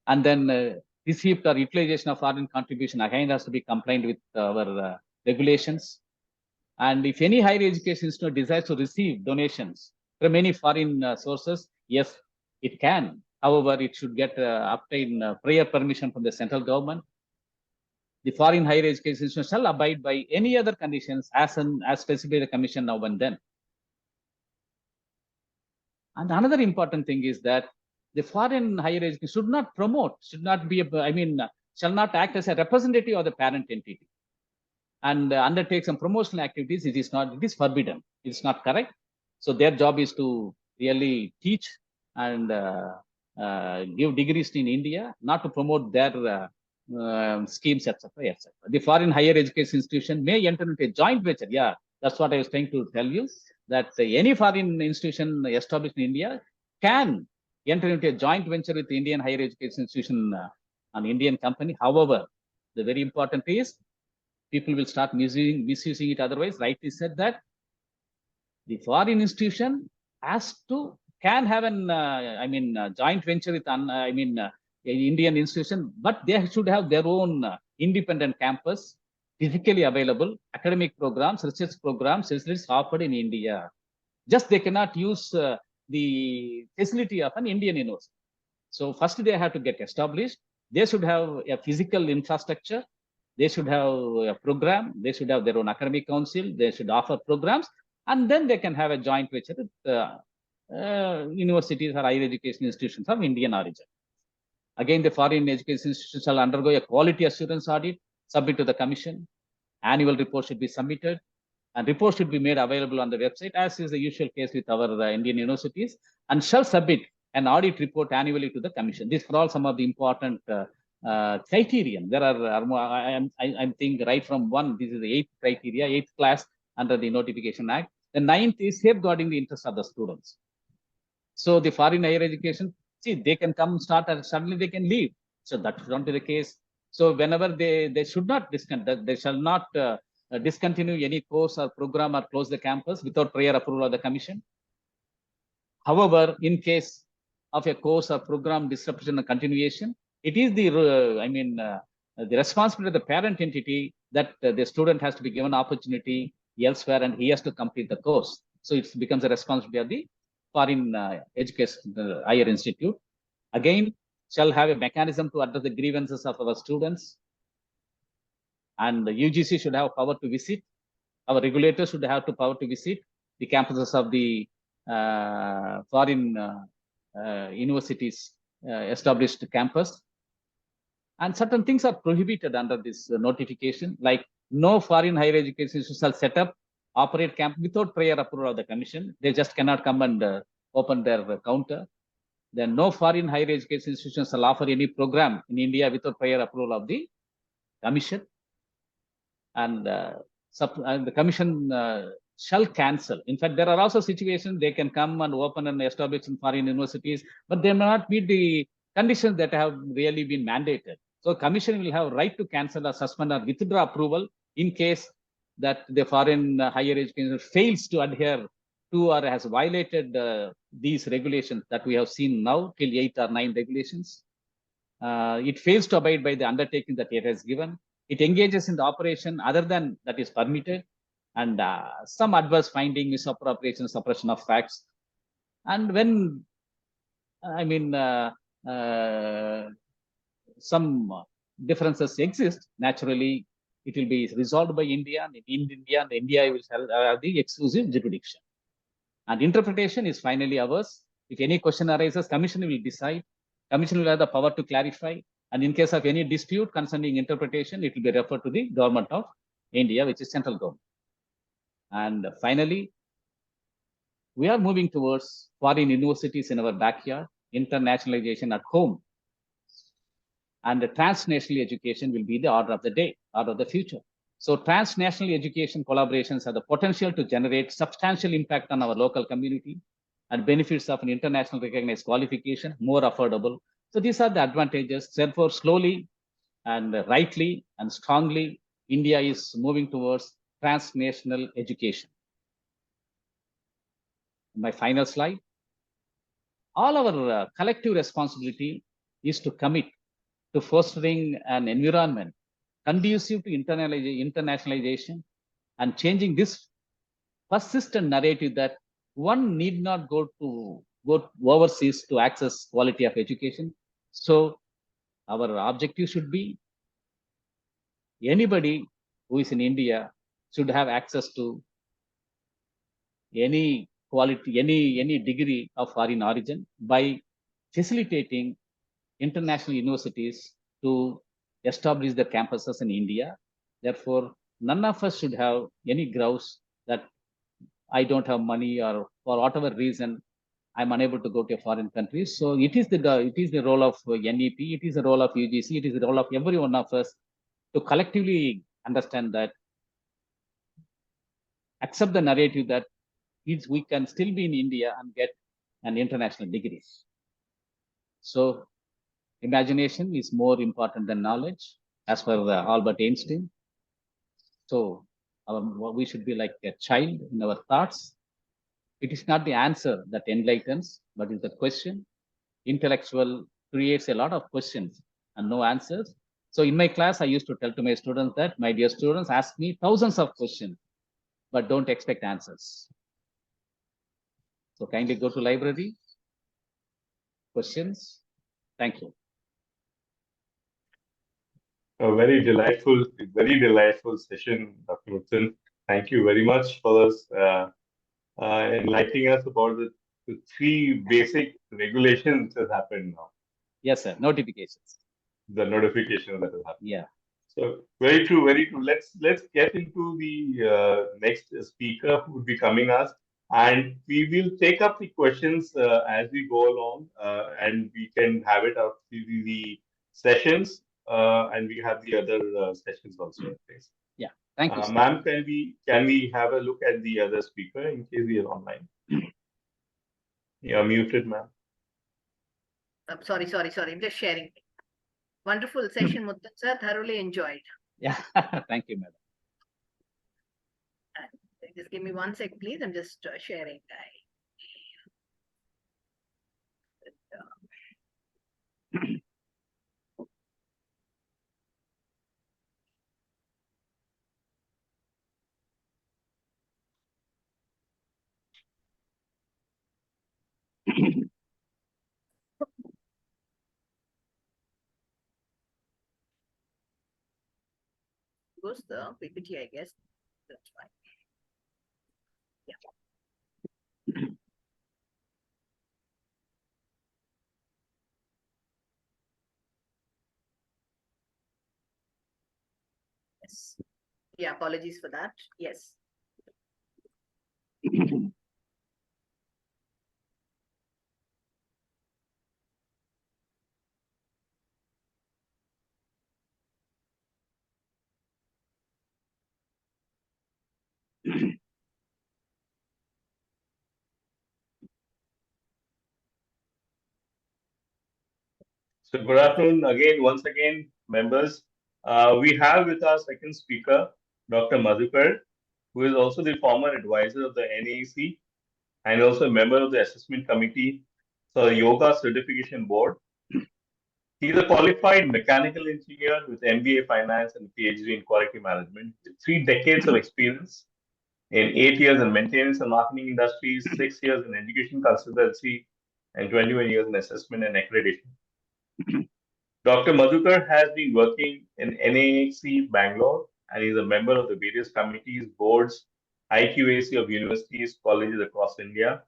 And then receipt or utilization of foreign contribution again has to be compliant with our regulations. And if any higher education institute desires to receive donations from any foreign sources, yes, it can. However, it should get obtain prior permission from the central government. The foreign higher education institution shall abide by any other conditions as specified by the commission now and then. And another important thing is that the foreign higher education should not promote, should not be, shall not act as a representative of the parent entity and undertake some promotional activities. It is forbidden. It's not correct. So their job is to really teach and give degrees in India, not to promote their schemes, etc., etc. The foreign higher education institution may enter into a joint venture. Yeah, that's what I was trying to tell you, that any foreign institution established in India can enter into a joint venture with the Indian higher education institution, an Indian company. However, the very important is people will start misusing it. Otherwise, rightly said that the foreign institution can have an joint venture with Indian institution, but they should have their own independent campus physically available, academic programs, research programs, facilities offered in India. Just they cannot use the facility of an Indian university. So first they have to get established. They should have a physical infrastructure. They should have a program. They should have their own academic council. They should offer programs, and then they can have a joint venture with universities or higher education institutions of Indian origin. Again, the foreign education institutions shall undergo a quality assurance audit, submit to the commission. Annual report should be submitted, and reports should be made available on the website, as is the usual case with our Indian universities, and shall submit an audit report annually to the commission. These are all some of the important criterion. There are, I'm thinking right from one, this is the 8th criteria, 8th class under the Notification Act. The 9th is safeguarding the interests of the students. So the foreign higher education, see, they can come, start, and suddenly they can leave. So that should not be the case. So whenever they should not discontinue, they shall not discontinue any course or program or close the campus without prior approval of the commission. However, in case of a course or program disruption or continuation, it is the responsibility of the parent entity that the student has to be given opportunity elsewhere and he has to complete the course. So it becomes a responsibility of the foreign education higher institute. Again, shall have a mechanism to address the grievances of our students. And the UGC should have power to visit. Our regulators should have the power to visit the campuses of the foreign universities established campus. And certain things are prohibited under this notification, like no foreign higher education institution shall set up, operate camp without prior approval of the commission. They just cannot come and open their counter. Then no foreign higher education institution shall offer any program in India without prior approval of the commission. And the commission shall cancel. In fact, there are also situations they can come and open and establish in foreign universities, but they may not meet the conditions that have really been mandated. So commission will have right to cancel or suspend or withdraw approval in case that the foreign higher education fails to adhere to or has violated these regulations that we have seen now till 8 or 9 regulations. It fails to abide by the undertaking that it has given. It engages in the operation other than that is permitted, and some adverse finding, misappropriation, suppression of facts. And when, some differences exist, naturally, it will be resolved by India, and in India, and India will have the exclusive jurisdiction. And interpretation is finally ours. If any question arises, commission will decide. Commission will have the power to clarify. And in case of any dispute concerning interpretation, it will be referred to the government of India, which is central government. And finally, we are moving towards foreign universities in our backyard, internationalization at home. And the transnational education will be the order of the day, order of the future. So transnational education collaborations have the potential to generate substantial impact on our local community and benefits of an international recognized qualification, more affordable. So these are the advantages. Therefore, slowly and rightly and strongly, India is moving towards transnational education. My final slide. All our collective responsibility is to commit to fostering an environment conducive to internationalization and changing this persistent narrative that one need not go overseas to access quality of education. So our objective should be anybody who is in India should have access to any quality, any degree of foreign origin by facilitating international universities to establish their campuses in India. Therefore, none of us should have any grouse that I don't have money or for whatever reason I'm unable to go to a foreign country. So it is the role of NEP, it is the role of UGC, it is the role of every one of us to collectively understand that, accept the narrative that we can still be in India and get an international degree. So imagination is more important than knowledge, as per Albert Einstein. So we should be like a child in our thoughts. It is not the answer that enlightens, but it's the question. Intellectual creates a lot of questions and no answers. So in my class, I used to tell to my students that, my dear students, ask me thousands of questions, but don't expect answers. So kindly go to library. Questions. Thank you. A very delightful session, Dr. Muthan. Thank you very much for this, enlightening us about the three basic regulations that happened now. Yes, sir. Notifications. The notification that has happened. Yeah. So very true, very true. Let's get into the next speaker who would be coming us, and we will take up the questions as we go along, and we can have it up the sessions, and we have the other sessions also in place. Yeah. Thank you, sir. Ma'am, can we have a look at the other speaker in case we are online? You're muted, ma'am. Sorry. I'm just sharing. Wonderful session, Muthan sir. Thoroughly enjoyed. Yeah. Thank you, madam. Just give me 1 sec, please. I'm just sharing. Goes the PPT, I guess. That's fine. Yeah. Yes. Yeah, apologies for that. Yes. So good afternoon again, once again, members. We have with our second speaker, Dr. Madhukar, who is also the former advisor of the NAEC and also a member of the assessment committee for the Yoga Certification Board. He is a qualified mechanical engineer with MBA Finance and PhD in Quality Management, with 3 decades of experience in 8 years in maintenance and marketing industries, 6 years in education consultancy, and 21 years in assessment and accreditation. Dr. Madhukar has been working in NAC Bangalore and is a member of the various committees, boards, IQAC of universities, colleges across India.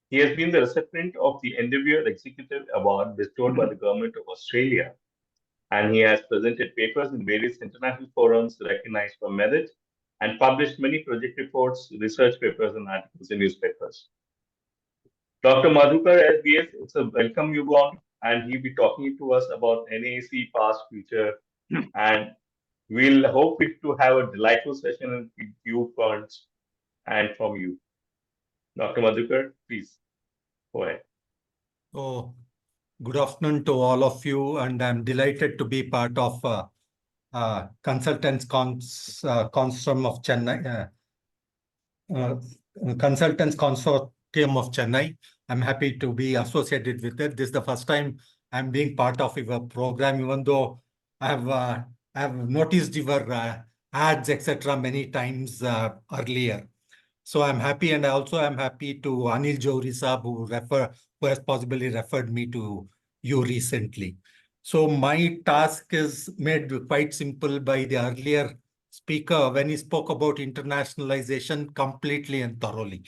He has been the recipient of the Endeavour Executive Award bestowed by the Government of Australia, and he has presented papers in various international forums recognized for merit and published many project reports, research papers, and articles in newspapers. Dr. Madhukar SBS, it's a welcome you on, and he'll be talking to us about NAC past, future, and we'll hope to have a delightful session and viewpoints and from you. Dr. Madhukar, please go ahead. Oh, good afternoon to all of you, and I'm delighted to be part of Consultants Consortium of Chennai. Consultants Consortium of Chennai. I'm happy to be associated with it. This is the first time I'm being part of your program, even though I have noticed your ads, etc., many times earlier. So I'm happy, and also I'm happy to Anil Johri Saab, who has possibly referred me to you recently. So my task is made quite simple by the earlier speaker when he spoke about internationalization completely and thoroughly.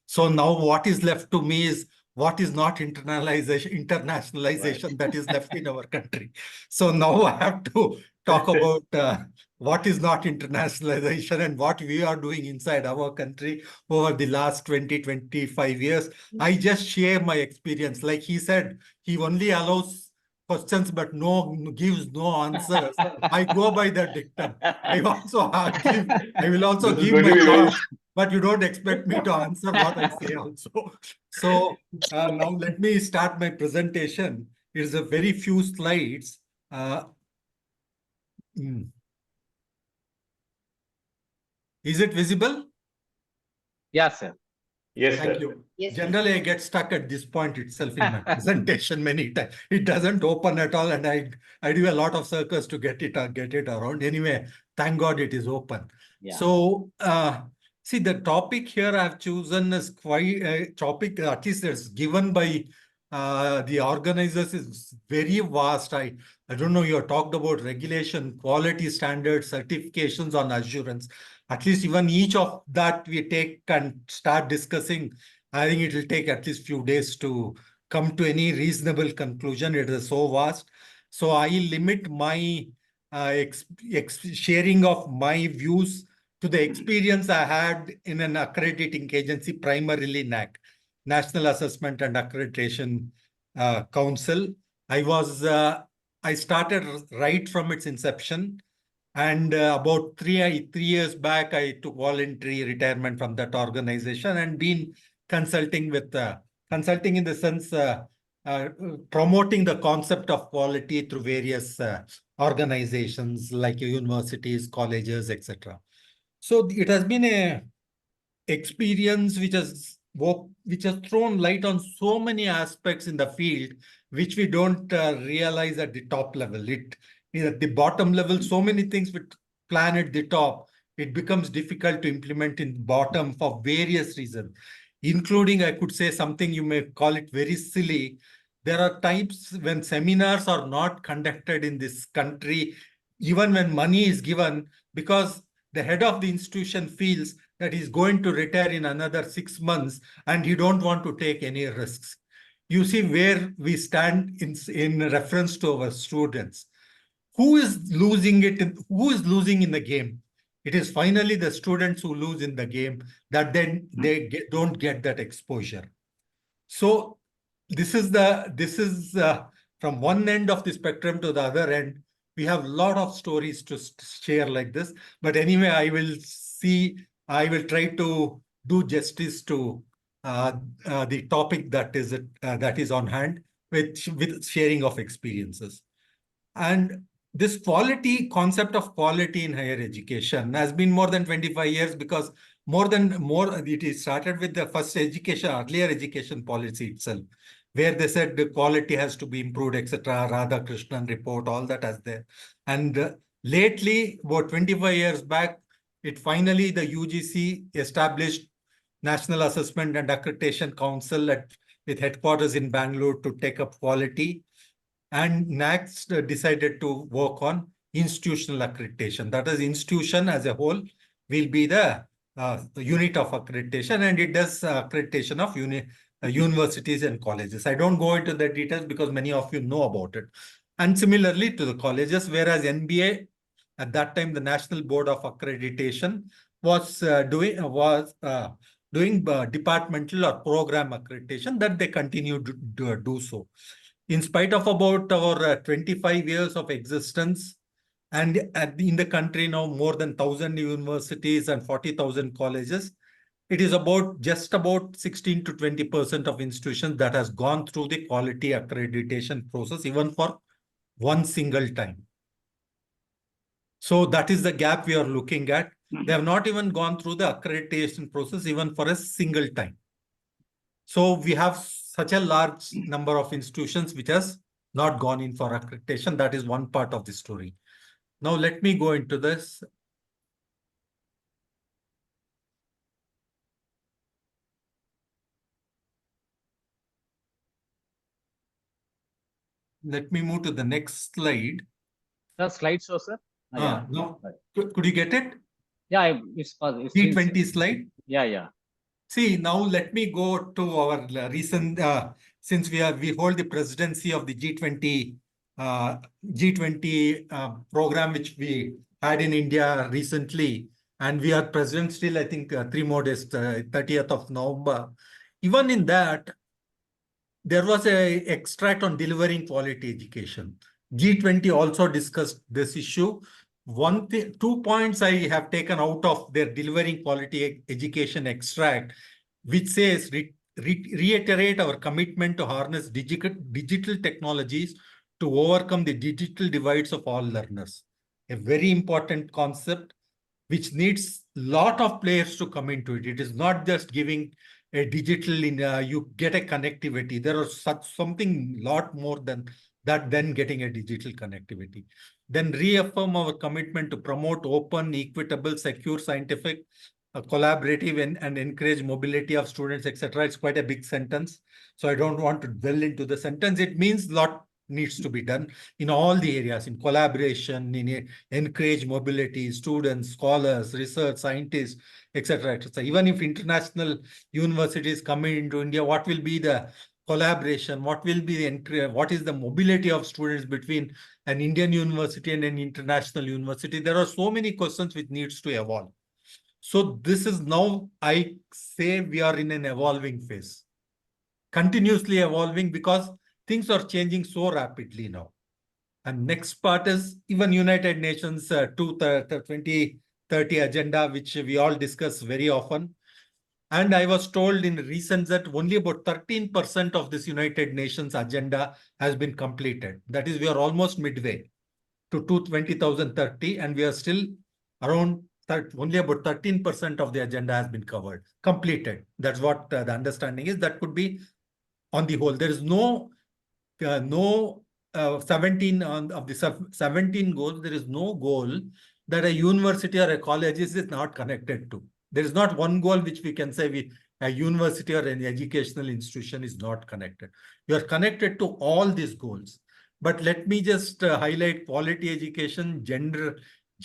So now what is left to me is what is not internationalization right. That is left in our country. So now I have to talk about what is not internationalization and what we are doing inside our country over the last 20-25 years. I just share my experience. Like he said, he only allows questions but gives no answers. I go by the dictum. I will also give my thoughts, but you don't expect me to answer what I say also. So now let me start my presentation. It is a very few slides. Is it visible? Yes, sir. Yes, Thank sir. you. Yes, Generally, I get stuck at this point itself in my presentation many times. It doesn't open at all, and I do a lot of circles to get it around. Anyway, thank God it is open. Yeah. So, see, the topic here I've chosen is quite a topic, at least that's given by the organizers, is very vast. I don't know, you talked about regulation, quality standards, certifications on assurance. At least even each of that we take and start discussing, I think it will take at least few days to come to any reasonable conclusion. It is so vast. So I limit my sharing of my views to the experience I had in an accrediting agency, primarily NAC, National Assessment and Accreditation Council. I started right from its inception. And about three years back, I took voluntary retirement from that organization and been consulting consulting in the sense promoting the concept of quality through various organizations like universities, colleges, etc. So it has been a experience which has thrown light on so many aspects in the field which we don't realize at the top level. At the bottom level, so many things we plan at the top, it becomes difficult to implement in bottom for various reasons, including, I could say something you may call it very silly. There are times when seminars are not conducted in this country, even when money is given, because the head of the institution feels that he's going to retire in another 6 months and he don't want to take any risks. You see where we stand in reference to our students. Who is losing it? Who is losing in the game? It is finally the students who lose in the game, that then don't get that exposure. So this is from one end of the spectrum to the other end. We have a lot of stories to share like this. But anyway, I will try to do justice to the topic that is on hand with sharing of experiences. And this concept of quality in higher education has been more than 25 years, because it is started with the first earlier education policy itself, where they said the quality has to be improved, etc. Radhakrishnan report, all that has there. And lately, about 25 years back, the UGC established National Assessment and Accreditation Council with headquarters in Bangalore to take up quality. And NACS decided to work on institutional accreditation. That is, institution as a whole will be the unit of accreditation, and it does accreditation of universities and colleges. I don't go into the details because many of you know about it. And similarly to the colleges, whereas NBA, at that time, the National Board of Accreditation was doing departmental or program accreditation, that they continue to do so. In spite of about our 25 years of existence, and in the country now more than 1,000 universities and 40,000 colleges, it is just about 16 to 20% of institutions that has gone through the quality accreditation process, even for one single time. So that is the gap we are looking at. They have not even gone through the accreditation process even for a single time. So we have such a large number of institutions which has not gone in for accreditation. That is one part of the story. Now let me go into this. Let me move to the next slide. The slideshow, sir. Yeah. No. Could you get it? Yeah, it's T20 slide. Yeah. See, now let me go to our recent, since we hold the presidency of the G20 program, which we had in India recently, and we are president still, I think, 3 more days, 30th of November. Even in that, there was an extract on delivering quality education. G20 also discussed this issue. 2 points I have taken out of their delivering quality education extract, which says, reiterate our commitment to harness digital technologies to overcome the digital divides of all learners. A very important concept which needs lot of players to come into it. It is not just giving a digital, you get a connectivity. There are something lot more than that, than getting a digital connectivity. Then reaffirm our commitment to promote open, equitable, secure, scientific, collaborative, and encourage mobility of students, etc. It's quite a big sentence, so I don't want to dwell into the sentence. It means lot needs to be done in all the areas, in collaboration, in encourage mobility, students, scholars, research, scientists, etc., etc. Even if international universities come into India, what will be the collaboration? What will be the what is the mobility of students between an Indian university and an international university? There are so many questions which needs to evolve. So this is now, I say, we are in an evolving phase, continuously evolving, because things are changing so rapidly now. And next part is even United Nations 2030 agenda, which we all discuss very often. And I was told in recent that only about 13% of this United Nations agenda has been completed. That is, we are almost midway to 2030, and we are still around only about 13% of the agenda has been covered, completed. That's what the understanding is. That could be on the whole. There is no 17 of the 17 goals, there is no goal that a university or a college is not connected to. There is not one goal which we can say a university or an educational institution is not connected. You are connected to all these goals. But let me just highlight quality education, gender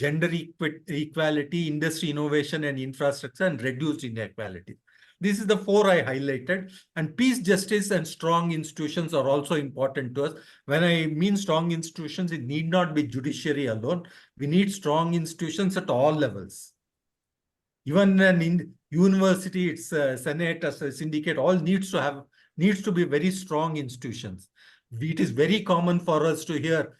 equality, industry innovation and infrastructure, and reduced inequality. This is the 4 I highlighted. And peace, justice, and strong institutions are also important to us. When I mean strong institutions, it need not be judiciary alone. We need strong institutions at all levels. Even in university, it's Senate, as a syndicate, all needs to be very strong institutions. It is very common for us to hear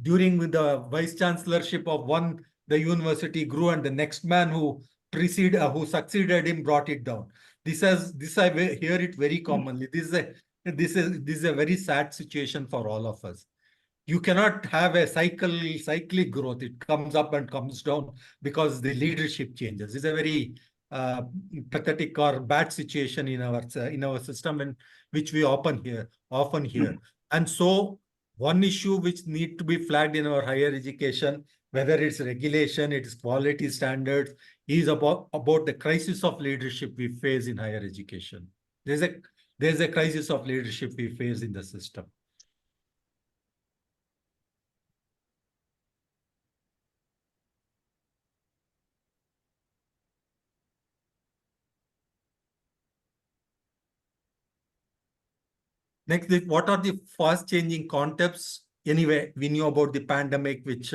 during the vice chancellorship of one, the university grew, and the next man who succeeded him brought it down. This I hear it very commonly. This is a very sad situation for all of us. You cannot have a cyclic growth. It comes up and comes down because the leadership changes. It's a very pathetic or bad situation in our system, and which we often hear. And so one issue which need to be flagged in our higher education, whether it's regulation, it is quality standards, is about the crisis of leadership we face in higher education. There's a crisis of leadership we face in the system. Next, what are the fast-changing concepts? Anyway, we knew about the pandemic, which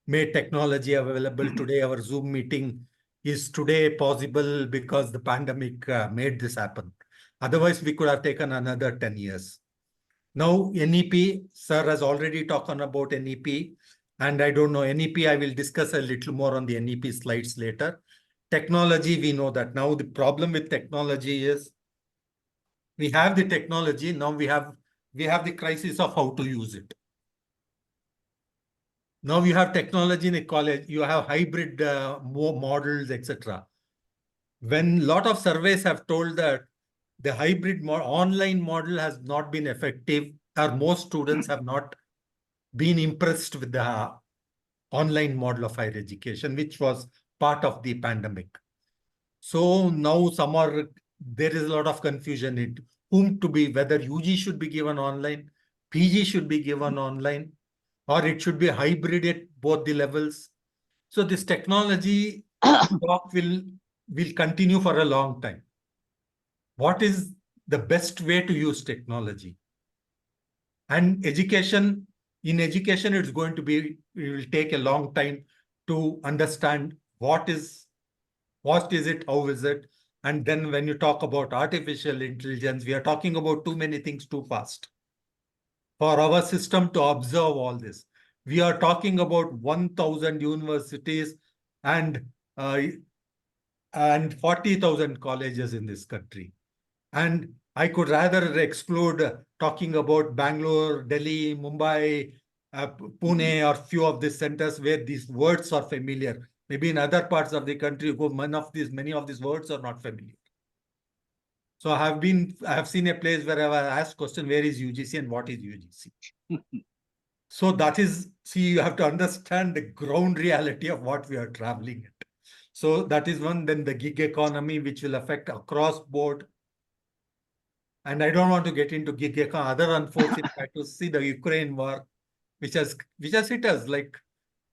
made technology available today. Our Zoom meeting is today possible because the pandemic made this happen. Otherwise, we could have taken another 10 years. Now, NEP, sir has already talked about NEP. And I don't know, NEP, I will discuss a little more on the NEP slides later. Technology, we know that. Now, the problem with technology is we have the technology. Now we have the crisis of how to use it. Now you have technology in a college. You have hybrid models, etc. When a lot of surveys have told that the hybrid online model has not been effective, or most students have not been impressed with the online model of higher education, which was part of the pandemic. So now there is a lot of confusion in whom to be, whether UG should be given online, PG should be given online, or it should be hybrid at both the levels. So this technology talk will continue for a long time. What is the best way to use technology? And in education, it will take a long time to understand what is it, how is it? And then when you talk about artificial intelligence, we are talking about too many things too fast for our system to observe all this. We are talking about 1,000 universities and 40,000 colleges in this country. And I could rather exclude talking about Bangalore, Delhi, Mumbai, Pune, or few of these centers where these words are familiar. Maybe in other parts of the country, many of these words are not familiar. So I have seen a place where I was asked question, where is UGC and what is UGC? So that is, see, you have to understand the ground reality of what we are traveling at. So that is one. Then the gig economy, which will affect across board. And I don't want to get into gig economy. Other unfortunate fact to see the Ukraine war, which has hit us, like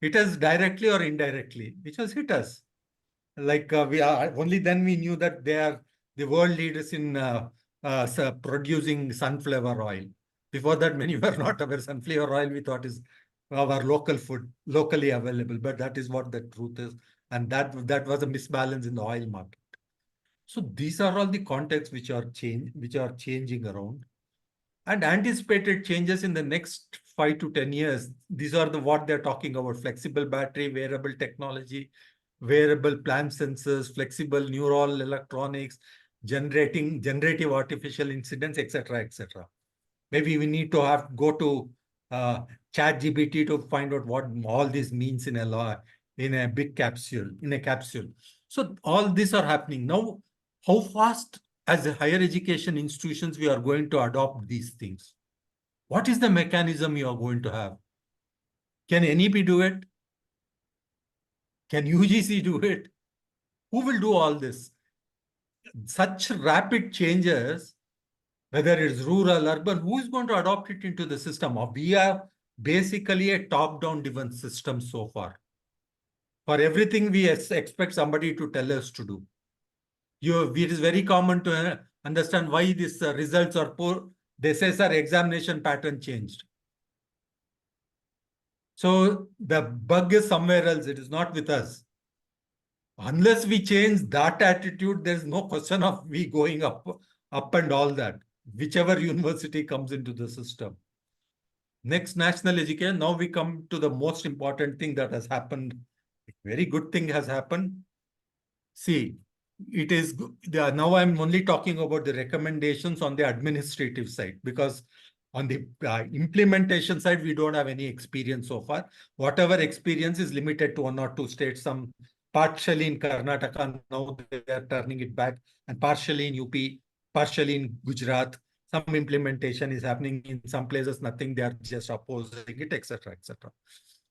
hit us directly or indirectly, which has hit us. Like we are only then we knew that they are the world leaders in producing sunflower oil. Before that, many were not aware. Sunflower oil we thought is our local food, locally available, but that is what the truth is, and that was a misbalance in the oil market. So these are all the contexts which are changing around, and anticipated changes in the next 5 to 10 years. These are what they're talking about: flexible battery, wearable technology, wearable plant sensors, flexible neural electronics, generative artificial incidents, etc., etc. Maybe we need to go to chat GPT to find out what all this means in a big capsule, in a capsule. So all these are happening now. How fast as a higher education institutions we are going to adopt these things? What is the mechanism you are going to have? Can NEP do it? Can UGC do it? Who will do all this? Such rapid changes, whether it's rural, urban, who is going to adopt it into the system? We are basically a top-down driven system so far. For everything, we expect somebody to tell us to do. It is very common to understand why these results are poor. They say, sir, examination pattern changed. So the bug is somewhere else. It is not with us. Unless we change that attitude, there's no question of we going up and all that, whichever university comes into the system. Next, national education. Now we come to the most important thing that has happened. A very good thing has happened. See, it is now I'm only talking about the recommendations on the administrative side, because on the implementation side, we don't have any experience so far. Whatever experience is limited to 1 or 2 states, some partially in Karnataka, now they are turning it back, and partially in UP, partially in Gujarat. Some implementation is happening in some places, nothing, they are just opposing it, etc., etc.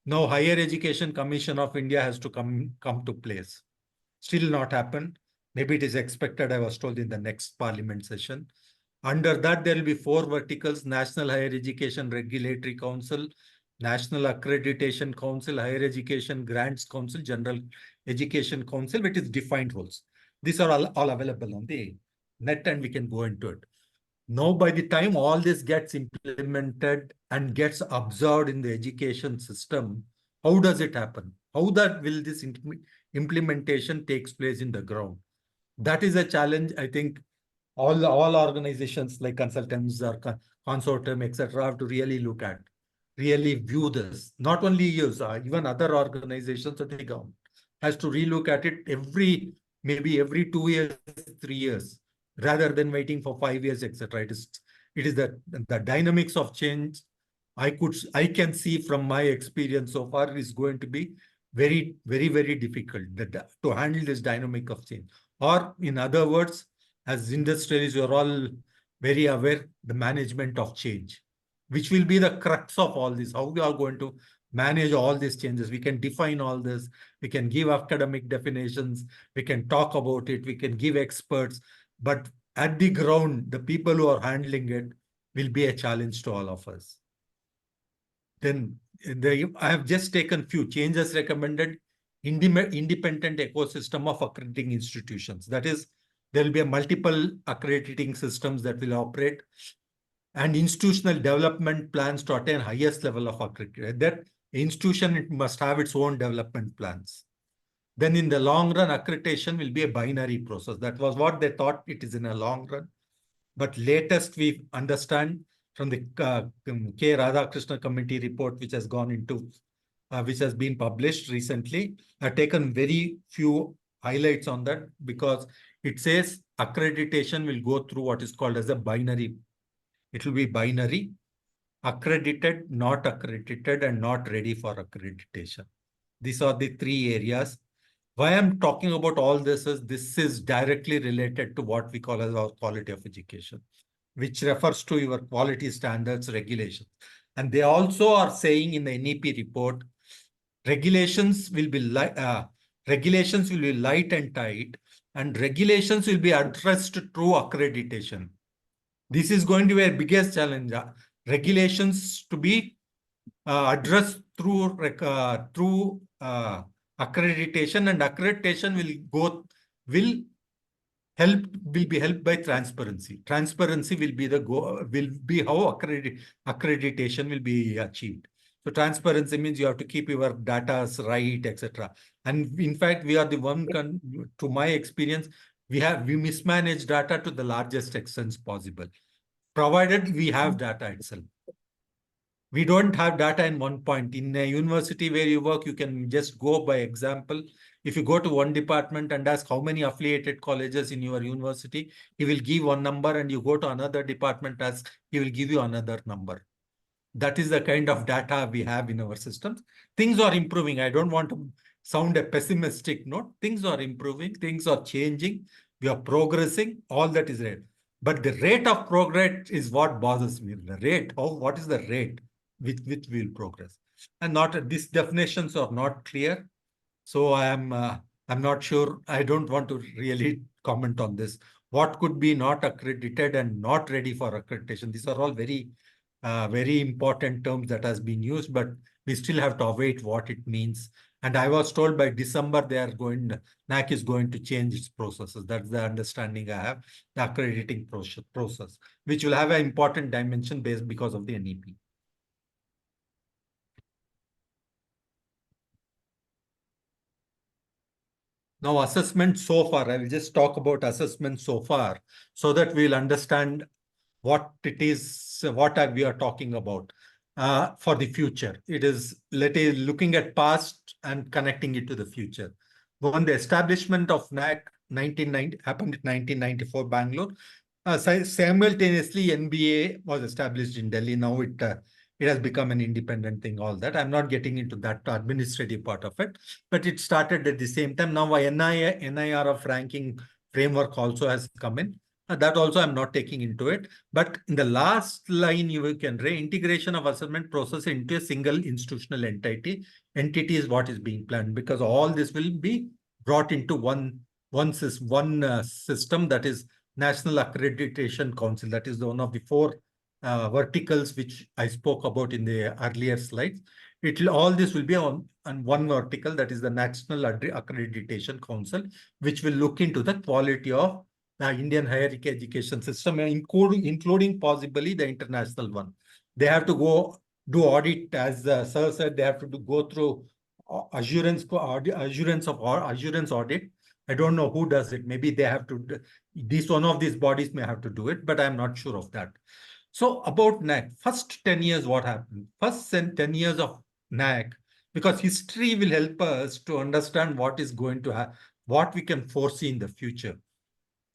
Now, Higher Education Commission of India has to come to place. Still not happened. Maybe it is expected, I was told, in the next parliament session. Under that, there will be 4 verticals: National Higher Education Regulatory Council, National Accreditation Council, Higher Education Grants Council, General Education Council, which is defined roles. These are all available on the net and we can go into it. Now, by the time all this gets implemented and gets absorbed in the education system, how does it happen? How will this implementation takes place in the ground? That is a challenge. I think all organizations like consultants or consortium, etc., have to really look at, really view this. Not only use, even other organizations at the government has to relook at it maybe every 2 years, 3 years, rather than waiting for 5 years, etc. It is the dynamics of change. I can see from my experience so far is going to be very, very, very difficult to handle this dynamic of change. Or in other words, as industrialists, you're all very aware, the management of change, which will be the crux of all this. How we are going to manage all these changes. We can define all this. We can give academic definitions. We can talk about it. We can give experts. But at the ground, the people who are handling it will be a challenge to all of us. Then I have just taken few changes recommended. Independent ecosystem of accrediting institutions. That is, there will be a multiple accrediting systems that will operate, and institutional development plans to attain highest level of accreditation. That institution, it must have its own development plans. Then in the long run, accreditation will be a binary process. That was what they thought it is in a long run. But latest we understand from the K. Radhakrishna Committee report, which has gone into, which has been published recently, I've taken very few highlights on that, because it says accreditation will go through what is called as a binary. It will be binary: accredited, not accredited, and not ready for accreditation. These are the 3 areas. Why I'm talking about all this is directly related to what we call as our quality of education, which refers to your quality standards, regulations. And they also are saying in the NEP report, regulations will be light and tight, and regulations will be addressed through accreditation. This is going to be a biggest challenge. Regulations to be addressed through accreditation, and accreditation will be helped by transparency. Transparency will be how accreditation will be achieved. So transparency means you have to keep your data right, etc. And in fact, we are the one, to my experience, we mismanage data to the largest extent possible, provided we have data itself. We don't have data in one point. In a university where you work, you can just go by example. If you go to one department and ask how many affiliated colleges in your university, he will give one number, and you go to another department, ask, he will give you another number. That is the kind of data we have in our systems. Things are improving. I don't want to sound a pessimistic note. Things are improving. Things are changing. We are progressing. All that is right. But the rate of progress is what bothers me. The rate. What is the rate with which we will progress? And these definitions are not clear. So I'm not sure. I don't want to really comment on this. What could be not accredited and not ready for accreditation? These are all very important terms that has been used, but we still have to await what it means. And I was told by December NAC is going to change its processes. That's the understanding I have. The accrediting process, which will have an important dimension based because of the NEP. Now, assessment so far, I will just talk about assessment so far so that we'll understand what it is, what we are talking about for the future. It is looking at past and connecting it to the future. When the establishment of NAC happened in 1994, Bangalore, simultaneously NBA was established in Delhi. Now it has become an independent thing, all that. I'm not getting into that administrative part of it, but it started at the same time. Now NIRF ranking framework also has come in. That also I'm not taking into it. But in the last line, you can reintegration of assessment process into a single institutional entity. Entity is what is being planned, because all this will be brought into one system, that is National Accreditation Council. That is one of the four verticals which I spoke about in the earlier slides. All this will be on one vertical, that is the National Accreditation Council, which will look into the quality of the Indian higher education system, including possibly the international one. They have to go do audit, as Sir said. They have to go through assurance audit. I don't know who does it. Maybe they have to. One of these bodies may have to do it, but I'm not sure of that. So about NAC, first 10 years, what happened? First 10 years of NAC, because history will help us to understand what is going to happen, what we can foresee in the future.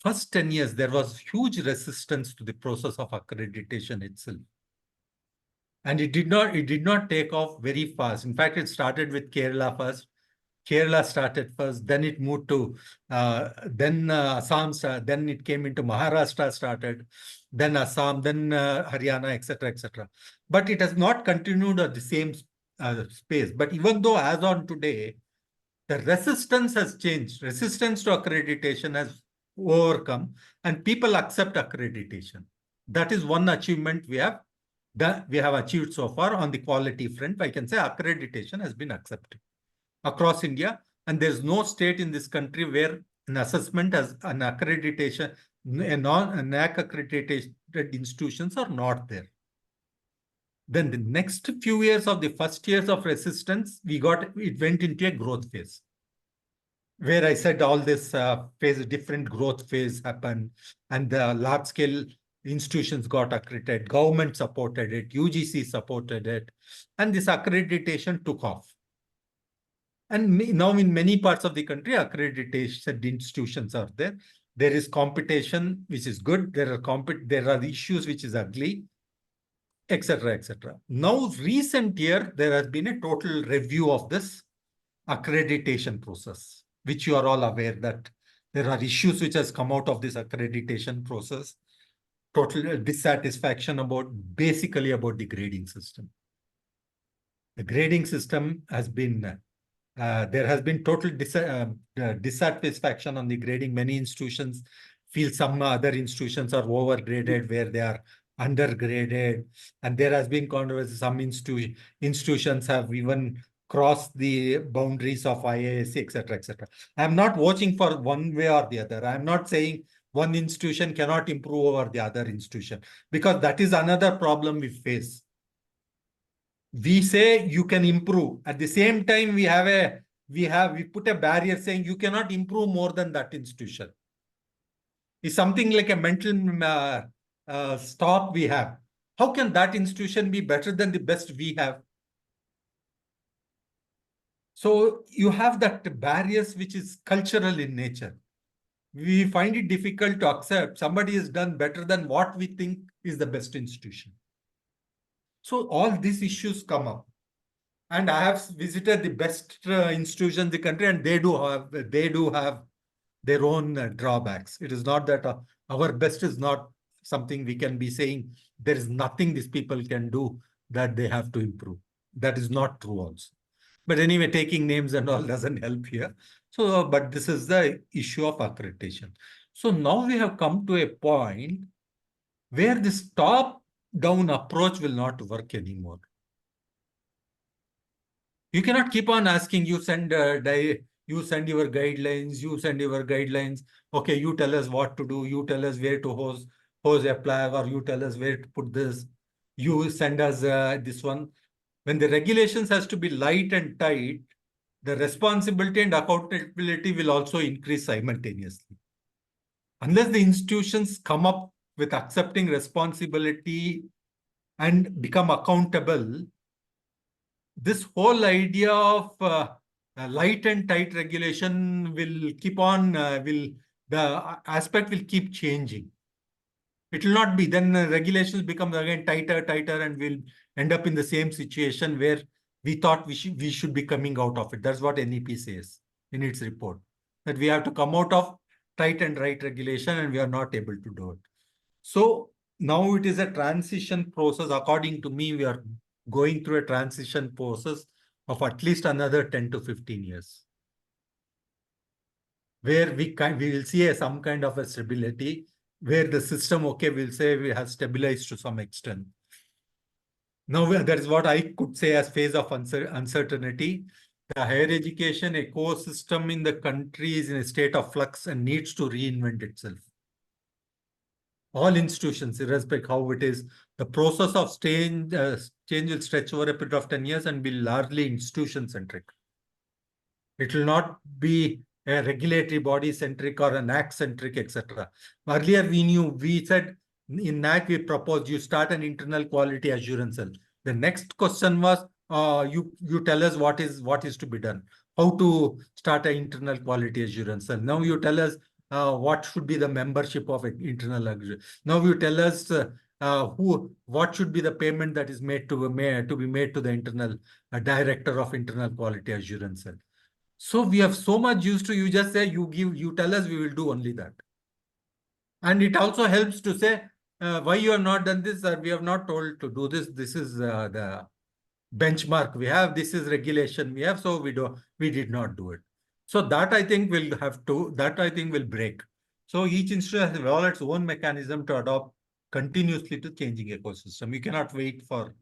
First 10 years, there was huge resistance to the process of accreditation itself. And it did not take off very fast. In fact, it started with Kerala first. Kerala started first, then it moved to, then Assam, then it came into Maharashtra started, then Assam, then Haryana, etc., etc. But it has not continued at the same space. But even though as on today, the resistance has changed. Resistance to accreditation has overcome, and people accept accreditation. That is one achievement we have achieved so far on the quality front. I can say accreditation has been accepted across India, and there's no state in this country where an assessment as an accreditation, NAC accredited institutions are not there. Then the next few years of the first years of resistance, it went into a growth phase, where I said all this different growth phase happened, and the large scale institutions got accredited, government supported it, UGC supported it, and this accreditation took off. And now in many parts of the country, accreditation institutions are there. There is competition, which is good. There are issues which is ugly, etc., etc. Now, recent year, there has been a total review of this accreditation process. which you are all aware that there are issues which has come out of this accreditation process. Total dissatisfaction basically about the grading system. The grading system has been, there has been total dissatisfaction on the grading. Many institutions feel some other institutions are overgraded where they are undergraded. And there has been controversy. Some institutions have even crossed the boundaries of IASC, etc., etc. I'm not watching for one way or the other. I'm not saying one institution cannot improve over the other institution, because that is another problem we face. We say you can improve. At the same time, we put a barrier saying you cannot improve more than that institution. It's something like a mental stop we have. How can that institution be better than the best we have? So you have that barriers which is cultural in nature. We find it difficult to accept somebody has done better than what we think is the best institution. So all these issues come up. And I have visited the best institutions in the country, and they do have their own drawbacks. It is not that our best is not something we can be saying there is nothing these people can do that they have to improve. That is not true also. But anyway, taking names and all doesn't help here. So, but this is the issue of accreditation. So now we have come to a point where this top-down approach will not work anymore. You cannot keep on asking, you send your guidelines. Okay, you tell us what to do. You tell us where to hose a flag, or you tell us where to put this. You send us this one. When the regulations has to be light and tight, the responsibility and accountability will also increase simultaneously. Unless the institutions come up with accepting responsibility and become accountable, this whole idea of light and tight regulation will keep on, the aspect will keep changing. It will not be, then regulations become again tighter, and we'll end up in the same situation where we thought we should be coming out of it. That's what NEP says in its report, that we have to come out of tight and right regulation, and we are not able to do it. So now it is a transition process. According to me, we are going through a transition process of at least another 10 to 15 years, where we will see some kind of a stability, where the system, okay, we'll say we have stabilized to some extent. Now, that is what I could say as phase of uncertainty. The higher education ecosystem in the country is in a state of flux and needs to reinvent itself. All institutions, irrespective how it is, the process of change will stretch over a period of 10 years and be largely institution-centric. It will not be a regulatory body-centric or an act-centric, etc. Earlier, we said in NAC, we proposed you start an internal quality assurance cell. The next question was, you tell us what is to be done, how to start an internal quality assurance cell. Now you tell us what should be the membership of an internal assurance. Now you tell us what should be the payment that is made to be made to the internal director of internal quality assurance cell. So we have so much used to, you just say, you tell us, we will do only that. And it also helps to say why you have not done this, or we have not told to do this. This is the benchmark we have. This is regulation we have. So we did not do it. So that I think will break. So each institution has all its own mechanism to adopt continuously to changing ecosystem. You cannot wait for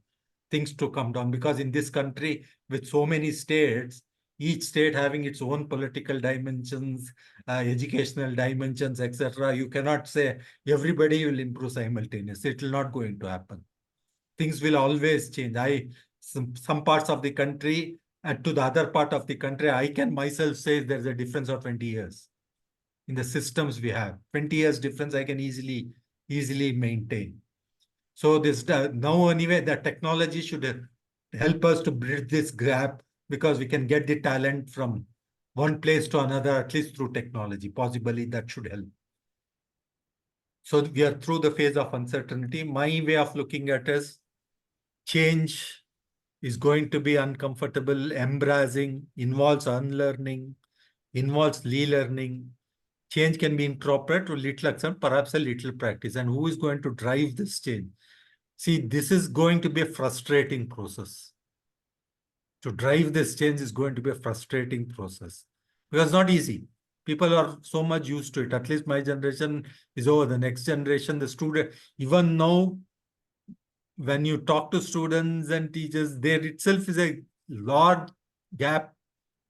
things to come down, because in this country with so many states, each state having its own political dimensions, educational dimensions, etc. You cannot say everybody will improve simultaneously. It will not going to happen. Things will always change. Some parts of the country and to the other part of the country, I can myself say there's a difference of 20 years in the systems we have. 20 years difference I can easily maintain. So this now anyway, the technology should help us to bridge this gap, because we can get the talent from one place to another, at least through technology. Possibly that should help. So we are through the phase of uncertainty. My way of looking at is change is going to be uncomfortable, embracing, involves unlearning, involves learning. Change can be incorporated to little extent, perhaps a little practice. And who is going to drive this change? See, this is going to be a frustrating process. To drive this change is going to be a frustrating process because it's not easy. People are so much used to it. At least my generation is over. The next generation, the student, even now, when you talk to students and teachers, there itself is a large gap,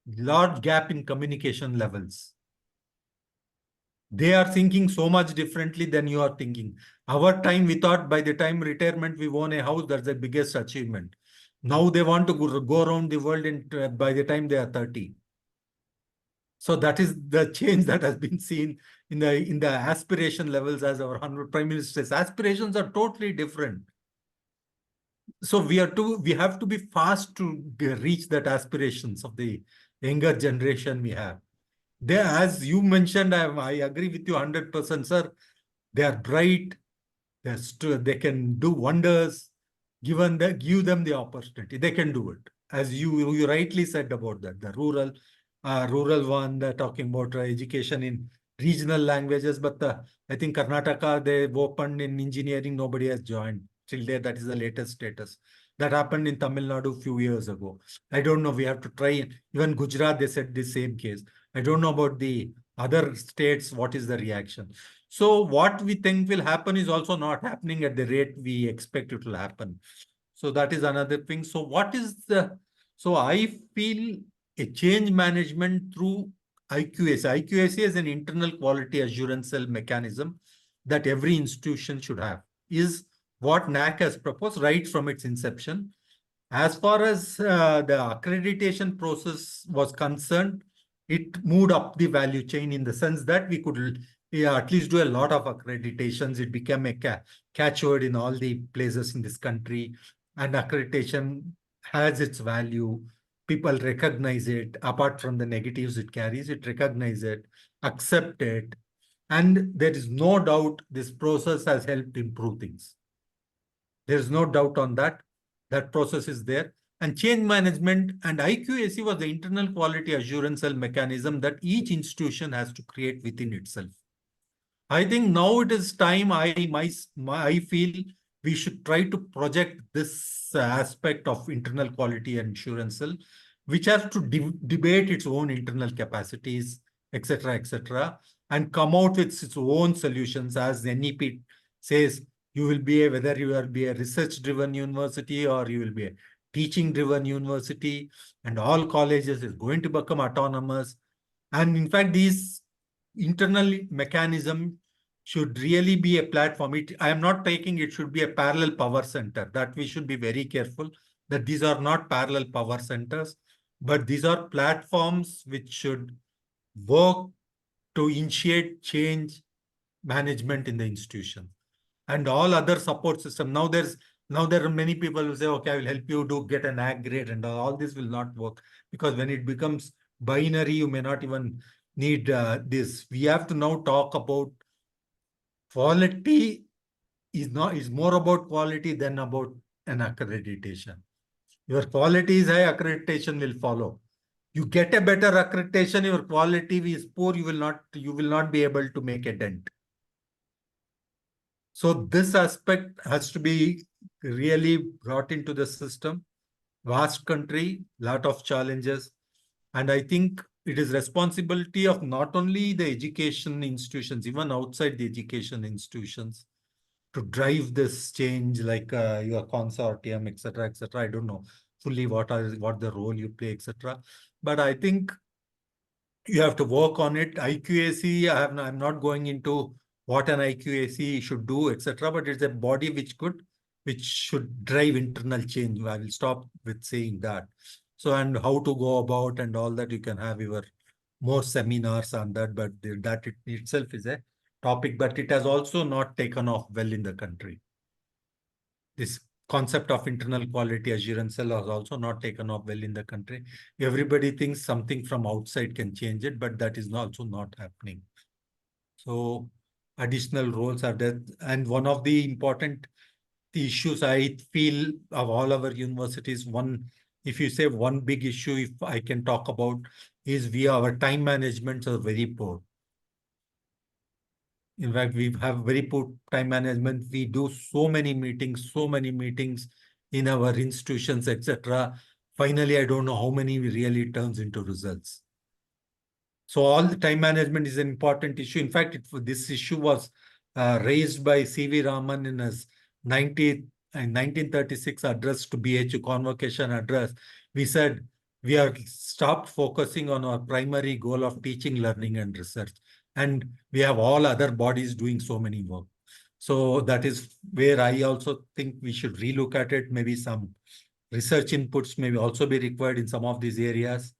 in communication levels. They are thinking so much differently than you are thinking. Our time, we thought by the time retirement, we own a house, that's the biggest achievement. Now they want to go around the world by the time they are 30. So that is the change that has been seen in the aspiration levels, as our Honorable Prime Minister says. Aspirations are totally different. So we have to be fast to reach that aspirations of the younger generation we have. They, as you mentioned, I agree with you 100%, sir. They are bright. They can do wonders. Give them the opportunity. They can do it. As you rightly said about that, the rural one, they're talking about education in regional languages. But I think Karnataka, they've opened in engineering. Nobody has joined. Till there, that is the latest status. That happened in Tamil Nadu a few years ago. I don't know. We have to try. Even Gujarat, they said the same case. I don't know about the other states. What is the reaction? So what we think will happen is also not happening at the rate we expect it will happen. So that is another thing. So so I feel a change management through IQAC. IQAC is an internal quality assurance cell mechanism that every institution should have, is what NAC has proposed right from its inception. As far as the accreditation process was concerned, it moved up the value chain in the sense that we could at least do a lot of accreditations. It became a catchword in all the places in this country, and accreditation has its value. People recognize it. Apart from the negatives it carries, it recognize it, accept it. And there is no doubt this process has helped improve things. There is no doubt on that. That process is there. And change management and IQAC was the internal quality assurance mechanism that each institution has to create within itself. I think now it is time. I feel we should try to project this aspect of internal quality assurance cell, which has to debate its own internal capacities, etc., and come out with its own solutions. As NEP says, you will be whether you will be a research-driven university or you will be a teaching-driven university, and all colleges is going to become autonomous. And in fact, these internal mechanism should really be a platform. I am not taking it should be a parallel power center. That we should be very careful that these are not parallel power centers, but these are platforms which should work to initiate change management in the institution and all other support system. Now there are many people who say, okay, I will help you to get an A grade, and all this will not work, because when it becomes binary, you may not even need this. We have to now talk about quality is more about quality than about an accreditation. Your quality is high, accreditation will follow. You get a better accreditation, your quality is poor, you will not be able to make a dent. So this aspect has to be really brought into the system. Vast country, lot of challenges. And I think it is responsibility of not only the education institutions, even outside the education institutions, to drive this change, like your consortium, etc., etc. I don't know fully what the role you play, etc. But I think you have to work on it. IQAC, I'm not going into what an IQAC should do, etc. But it's a body which should drive internal change. I will stop with saying that. So, and how to go about and all that, you can have your more seminars on that, but that it itself is a topic, but it has also not taken off well in the country. This concept of internal quality assurance cell has also not taken off well in the country. Everybody thinks something from outside can change it, but that is also not happening. So additional roles are there. And one of the important issues I feel of all our universities, one if you say one big issue, if I can talk about, is our time management are very poor. In fact, we have very poor time management. We do so many meetings in our institutions, etc. Finally, I don't know how many really turns into results. So all the time management is an important issue. In fact, this issue was raised by C.V. Raman in his 1936 address to BHU convocation address. We said we are stopped focusing on our primary goal of teaching, learning, and research. And we have all other bodies doing so many work. So that is where I also think we should relook at it. Maybe some research inputs may also be required in some of these areas.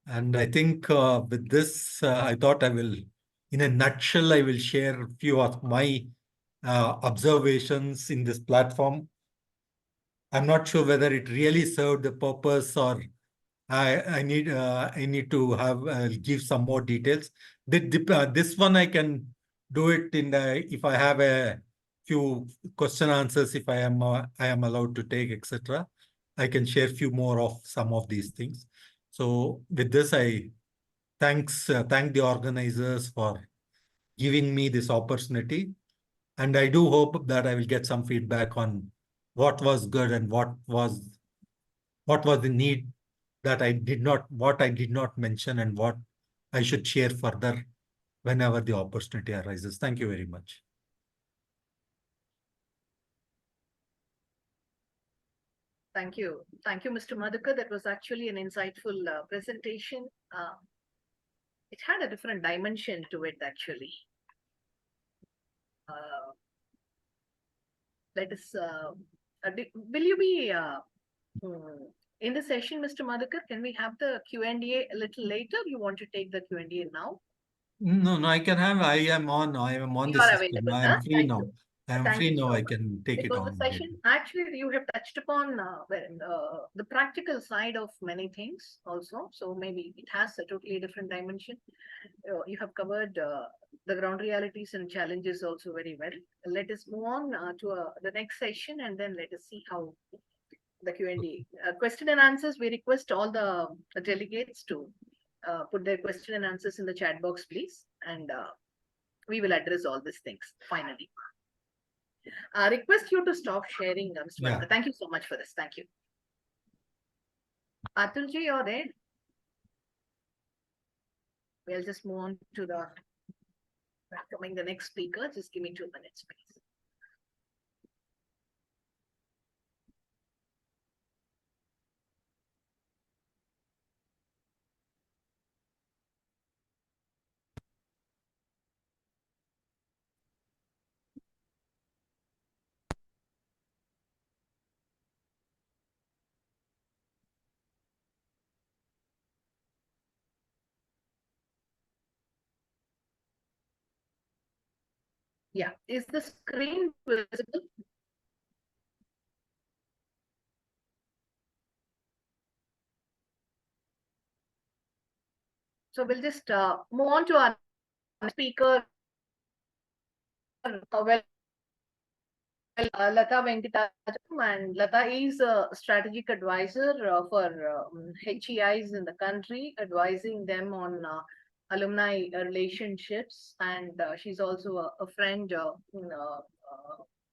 And I think with this, I thought I will, in a nutshell, I will share a few of my observations in this platform. I'm not sure whether it really served the purpose, or I need to have give some more details. This one I can do it in the, if I have a few question answers, if I am allowed to take, etc. I can share few more of some of these things. So with this, I thank the organizers for giving me this opportunity, and I do hope that I will get some feedback on what was good and what was the need that I did not mention, and what I should share further whenever the opportunity arises. Thank you very much. Thank you. Thank you, Mr. Madhukar. That was actually an insightful presentation. It had a different dimension to it, actually. Let us, will you be in the session, Mr. Madhukar? Can we have the Q&A a little later? You want to take the Q&A now? No, I can have, I am on You the are system. available, I am free Thank now. you. I am Thank free you now. so I much. can take it Because on. the session, actually, you have touched upon the practical side of many things also. So maybe it has a totally different dimension. You have covered the ground realities and challenges also very well. Let us move on to the next session, and then let us see how the Q&A. Question and answers, we request all the delegates to put their question and answers in the chat box, please. And we will address all these things finally. Request you to stop sharing, Mr. Yeah. Madhukar. Thank you so much for this. Thank you. Atulji, you're there. We'll just move on to the coming the next speaker. Just give me 2 minutes, please. Yeah, is the screen visible? So we'll just move on to our speaker. Lata Venkatajam, and Lata is a strategic advisor for HEIs in the country, advising them on alumni relationships, and she's also a friend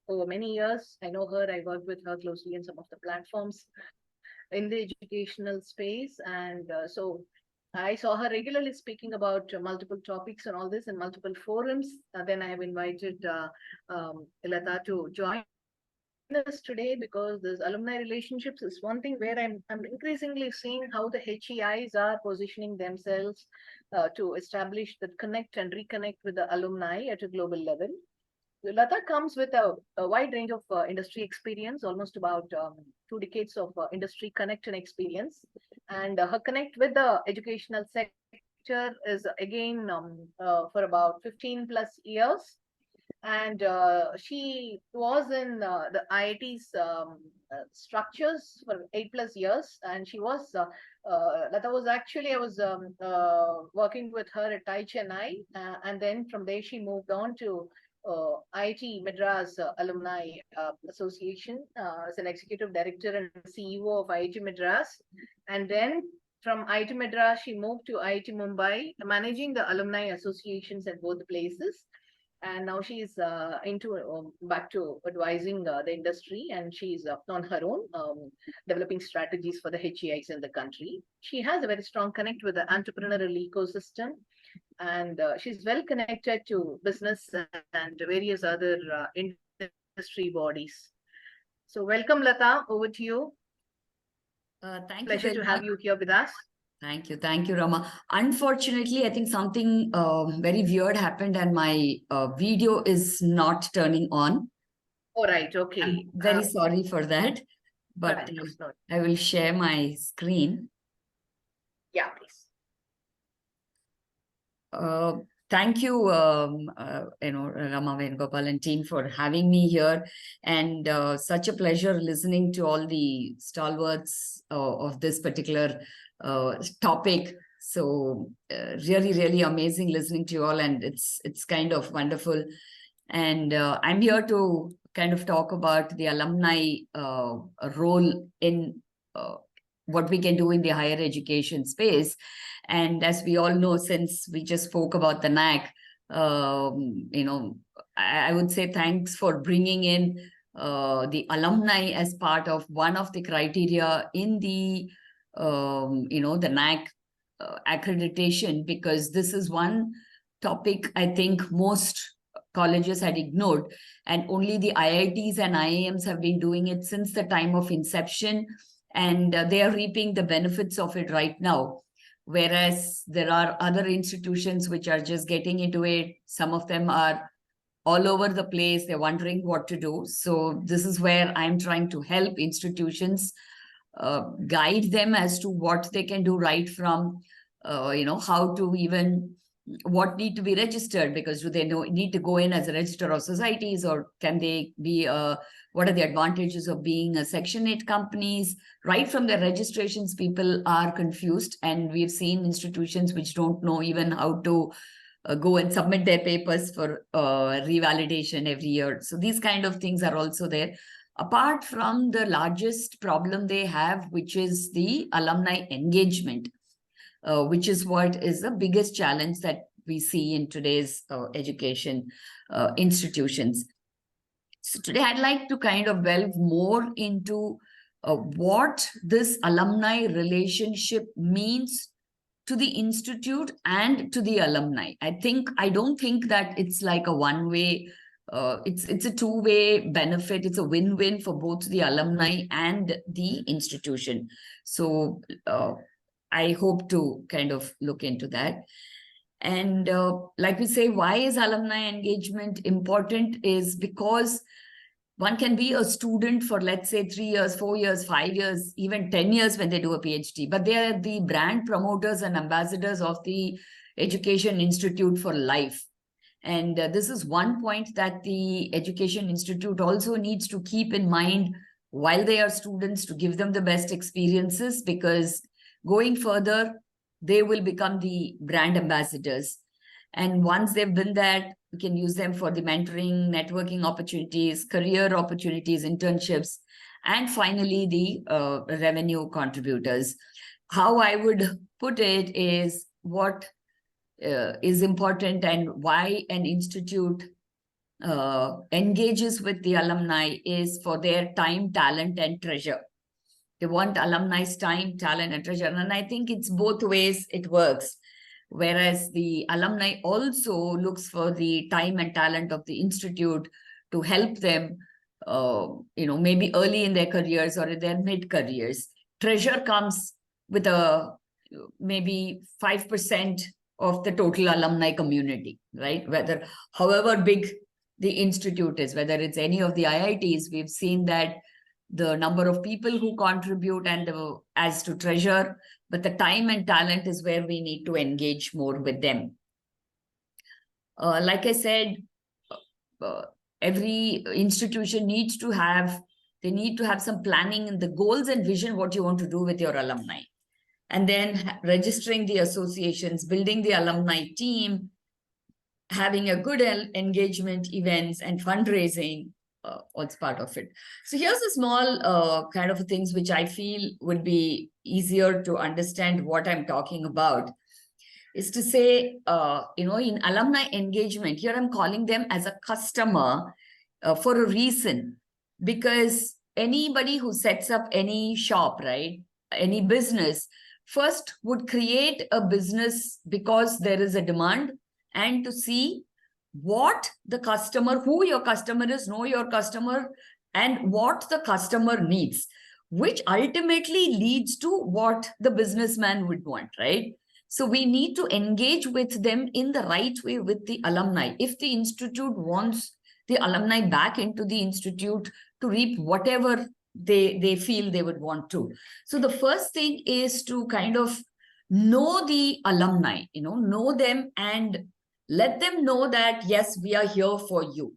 over many years. I know her, I worked with her closely in some of the platforms in the educational space, and so I saw her regularly speaking about multiple topics and all this in multiple forums. Then I have invited Lata to join us today, because this alumni relationships is one thing where I'm increasingly seeing how the HEIs are positioning themselves to establish that connect and reconnect with the alumni at a global level. Lata comes with a wide range of industry experience, almost about 2 decades of industry connect and experience. And her connect with the educational sector is again for about 15 plus years. And she was in the IIT's structures for 8 plus years. And she was, Lata was actually, I was working with her at TAI Chennai. And then from there, she moved on to IIT Madras Alumni Association as an executive director and CEO of IIT Madras. And then from IIT Madras, she moved to IIT Mumbai, managing the alumni associations at both places. And now she's into back to advising the industry, and she's on her own developing strategies for the HEIs in the country. She has a very strong connect with the entrepreneurial ecosystem, and she's well connected to business and various other industry bodies. So welcome, Lata. Over to you. Thank Pleasure you to very have much. you here with us. Thank you, Rama. Unfortunately, I think something very weird happened and my video is not turning on. All right. Okay. I'm very sorry for that, but right, no. I will share my screen. Yeah, please. Thank you, Rama Venugopal and team for having me here, and such a pleasure listening to all the stalwarts of this particular topic. So really, really amazing listening to you all, and it's kind of wonderful. And I'm here to kind of talk about the alumni role in what we can do in the higher education space. And as we all know, since we just spoke about the NAC, I would say thanks for bringing in the alumni as part of one of the criteria in the, the NAC accreditation, because this is one topic I think most colleges had ignored, and only the IITs and IIMs have been doing it since the time of inception, and they are reaping the benefits of it right now. Whereas there are other institutions which are just getting into it. Some of them are all over the place. They're wondering what to do. So this is where I'm trying to help institutions, guide them as to what they can do, right from, how to even what need to be registered, because do they need to go in as a register of societies, or can they be what are the advantages of being a Section 8 companies? Right from the registrations, people are confused, and we've seen institutions which don't know even how to go and submit their papers for revalidation every year. So these kind of things are also there. Apart from the largest problem they have, which is the alumni engagement, which is what is the biggest challenge that we see in today's education institutions. So today I'd like to kind of delve more into what this alumni relationship means to the institute and to the alumni. I don't think that it's like a one-way, it's a two-way benefit. It's a win-win for both the alumni and the institution. So I hope to kind of look into that. And like we say, why is alumni engagement important is because one can be a student for, let's say, 3 years, 4 years, 5 years, even 10 years when they do a PhD, but they are the brand promoters and ambassadors of the Education Institute for life. And this is one point that the Education Institute also needs to keep in mind while they are students, to give them the best experiences, because going further, they will become the brand ambassadors. And once they've been that, we can use them for the mentoring, networking opportunities, career opportunities, internships, and finally the revenue contributors. How I would put it is what is important and why an institute engages with the alumni is for their time, talent, and treasure. They want alumni's time, talent, and treasure. And I think it's both ways it works. Whereas the alumni also looks for the time and talent of the institute to help them, maybe early in their careers or in their mid-careers. Treasure comes with a maybe 5% of the total alumni community, right? However big the institute is, whether it's any of the IITs, we've seen that the number of people who contribute and as to treasure, but the time and talent is where we need to engage more with them. Like I said, every institution needs to have some planning in the goals and vision, what you want to do with your alumni. And then registering the associations, building the alumni team, having a good engagement events and fundraising, what's part of it. So here's a small kind of things which I feel would be easier to understand what I'm talking about, is to say, in alumni engagement, here I'm calling them as a customer for a reason, because anybody who sets up any shop, right, any business, first would create a business because there is a demand, and to see what the customer, who your customer is, know your customer, and what the customer needs, which ultimately leads to what the businessman would want, right? So we need to engage with them in the right way with the alumni. If the institute wants the alumni back into the institute to reap whatever they feel they would want to. So the first thing is to kind of know the alumni, know them and let them know that, yes, we are here for you.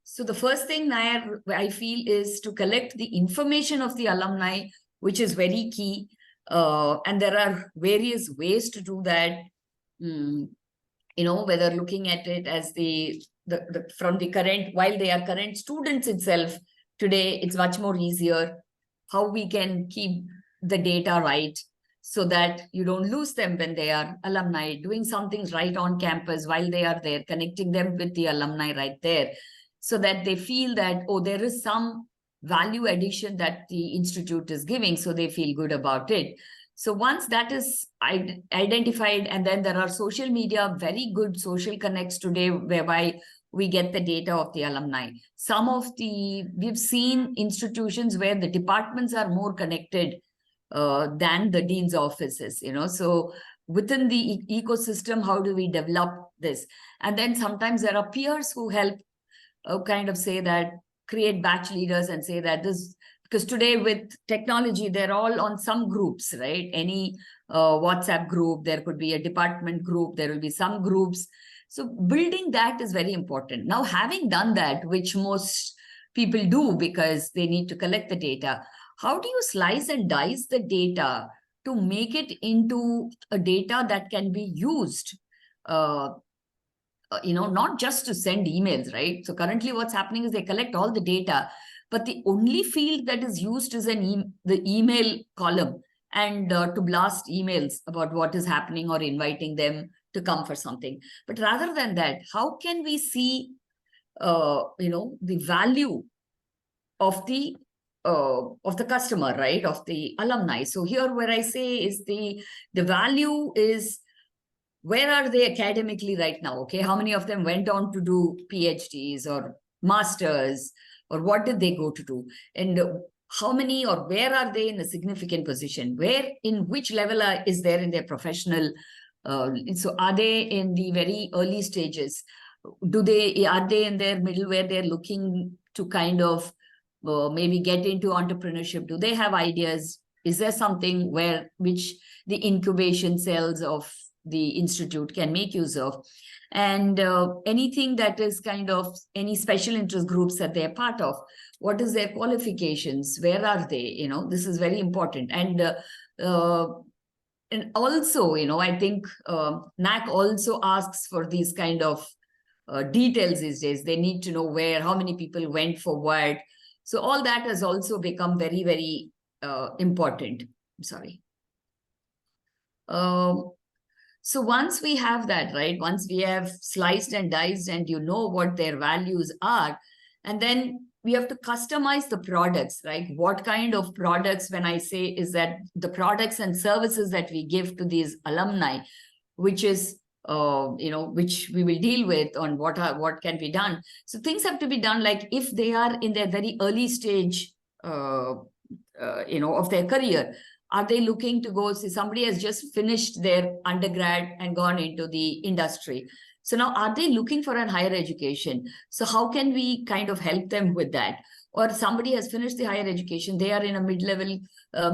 So the first thing I feel is to collect the information of the alumni, which is very key. And there are various ways to do that. Whether looking at it as from the current, while they are current students itself, today it's much more easier how we can keep the data right, so that you don't lose them when they are alumni, doing something right on campus while they are there, connecting them with the alumni right there, so that they feel that, oh, there is some value addition that the institute is giving, so they feel good about it. So once that is identified, and then there are social media, very good social connects today, whereby we get the data of the alumni. We've seen institutions where the departments are more connected than the dean's offices, so within the ecosystem, how do we develop this? And then sometimes there are peers who help kind of say that, create batch leaders and say that this, because today with technology, they're all on some groups, right? Any WhatsApp group, there could be a department group, there will be some groups. So building that is very important. Now, having done that, which most people do because they need to collect the data, how do you slice and dice the data to make it into a data that can be used, not just to send emails, right? So currently what's happening is they collect all the data, but the only field that is used is the email column, and to blast emails about what is happening or inviting them to come for something. But rather than that, how can we see, the value of the customer, right, of the alumni? So here where I say is the value is, where are they academically right now? Okay, how many of them went on to do PhDs or masters, or what did they go to do? And how many, or where are they in a significant position? In which level is there in their professional? So are they in the very early stages? Are they in their middle, where they're looking to kind of maybe get into entrepreneurship? Do they have ideas? Is there something which the incubation cells of the institute can make use of? And anything that is kind of any special interest groups that they're part of, what is their qualifications? Where are they? This is very important. And also, I think NAC also asks for these kind of details these days. They need to know how many people went for what. So all that has also become very, very important. I'm sorry. So once we have that, right, once we have sliced and diced and what their values are, and then we have to customize the products, right? What kind of products, when I say, is that the products and services that we give to these alumni, which is, which we will deal with on what can be done. So things have to be done, like if they are in their very early stage, of their career, are they looking to go, see, somebody has just finished their undergrad and gone into the industry. So now, are they looking for a higher education? So how can we kind of help them with that? Or somebody has finished the higher education, they are in a mid-level,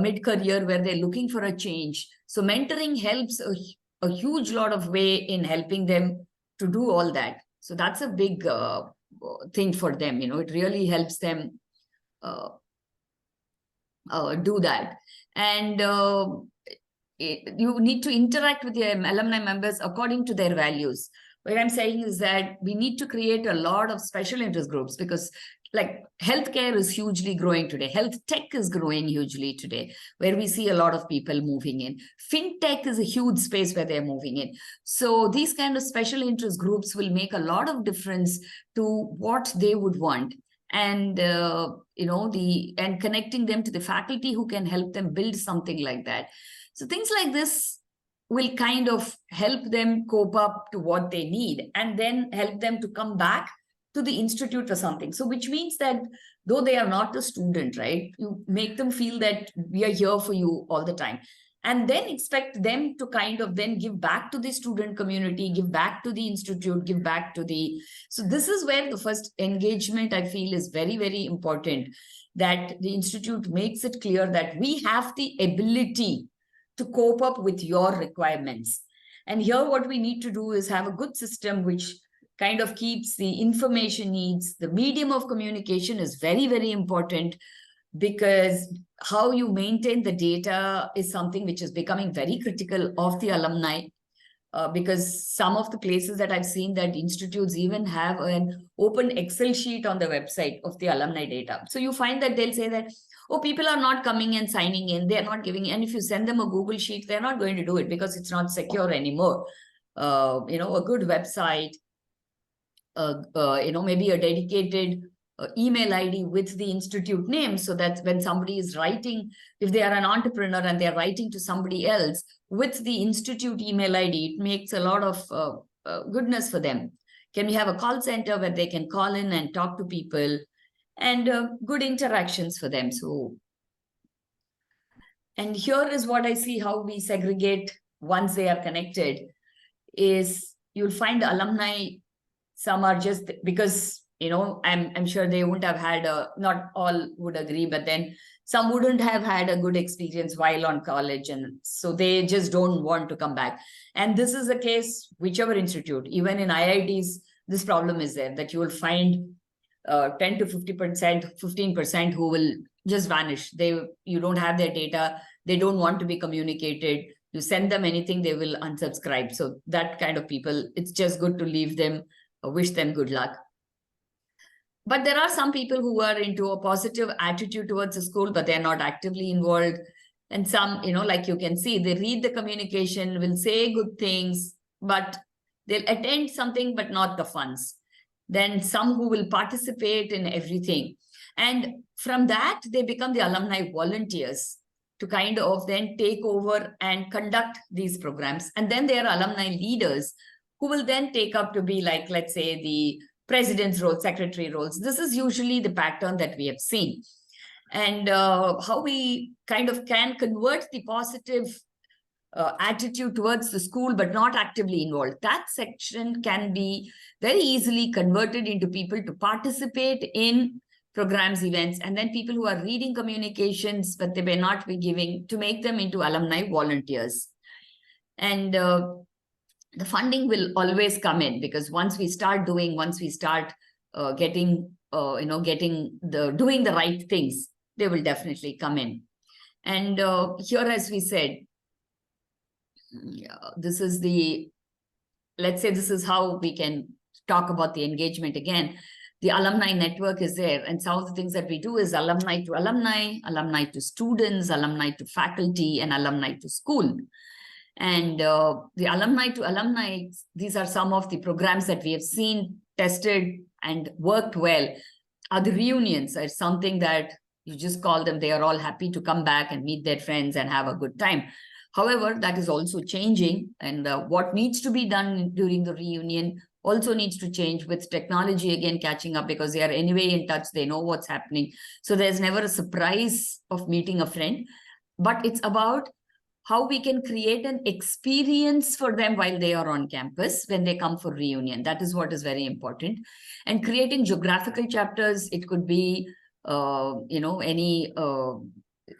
mid-career where they're looking for a change. So mentoring helps a huge lot of way in helping them to do all that. So that's a big thing for them. It really helps them do that. And you need to interact with your alumni members according to their values. What I'm saying is that we need to create a lot of special interest groups, because like healthcare is hugely growing today. Health tech is growing hugely today, where we see a lot of people moving in. Fintech is a huge space where they're moving in. So these kind of special interest groups will make a lot of difference to what they would want. And, and connecting them to the faculty who can help them build something like that. So things like this will kind of help them cope up to what they need, and then help them to come back to the institute for something. So which means that though they are not a student, right, you make them feel that we are here for you all the time, and then expect them to kind of then give back to the student community, give back to the institute, give back to the... So this is where the first engagement, I feel, is very, very important, that the institute makes it clear that we have the ability to cope up with your requirements. And here what we need to do is have a good system which kind of keeps the information needs. The medium of communication is very, very important, because how you maintain the data is something which is becoming very critical of the alumni. Because some of the places that I've seen, that institutes even have an open Excel sheet on the website of the alumni data. So you find that they'll say that, oh, people are not coming and signing in, they're not giving, and if you send them a Google sheet, they're not going to do it because it's not secure anymore. A good website, maybe a dedicated email ID with the institute name, so that when somebody is writing, if they are an entrepreneur and they're writing to somebody else with the institute email ID, it makes a lot of goodness for them. Can we have a call center where they can call in and talk to people, and good interactions for them? So, and here is what I see how we segregate once they are connected is you'll find alumni, some are just because, I'm sure they wouldn't have had not all would agree, but then some wouldn't have had a good experience while on college. And so they just don't want to come back. And this is the case, whichever institute, even in IITs, this problem is there, that you will find 10 to 50%, 15% who will just vanish. You don't have their data. They don't want to be communicated. You send them anything, they will unsubscribe. So that kind of people, it's just good to leave them, wish them good luck. But there are some people who are into a positive attitude towards the school, but they're not actively involved. And some, like you can see, they read the communication, will say good things, but they'll attend something, but not the funds. Then some who will participate in everything. And from that, they become the alumni volunteers to kind of then take over and conduct these programs. And then there are alumni leaders who will then take up to be like, let's say, the president's role, secretary roles. This is usually the pattern that we have seen. And how we kind of can convert the positive attitude towards the school, but not actively involved. That section can be very easily converted into people to participate in programs, events, and then people who are reading communications, but they may not be giving, to make them into alumni volunteers. And the funding will always come in, because once we start getting doing the right things, they will definitely come in. And here, as we said, this is let's say this is how we can talk about the engagement again. The alumni network is there, and some of the things that we do is alumni to alumni, alumni to students, alumni to faculty, and alumni to school. And the alumni to alumni, these are some of the programs that we have seen, tested, and worked well. Are the reunions are something that you just call them, they are all happy to come back and meet their friends and have a good time. However, that is also changing, and what needs to be done during the reunion also needs to change with technology again catching up, because they are anyway in touch, they know what's happening. So there's never a surprise of meeting a friend, but it's about how we can create an experience for them while they are on campus when they come for reunion. That is what is very important. And creating geographical chapters, it could be, any,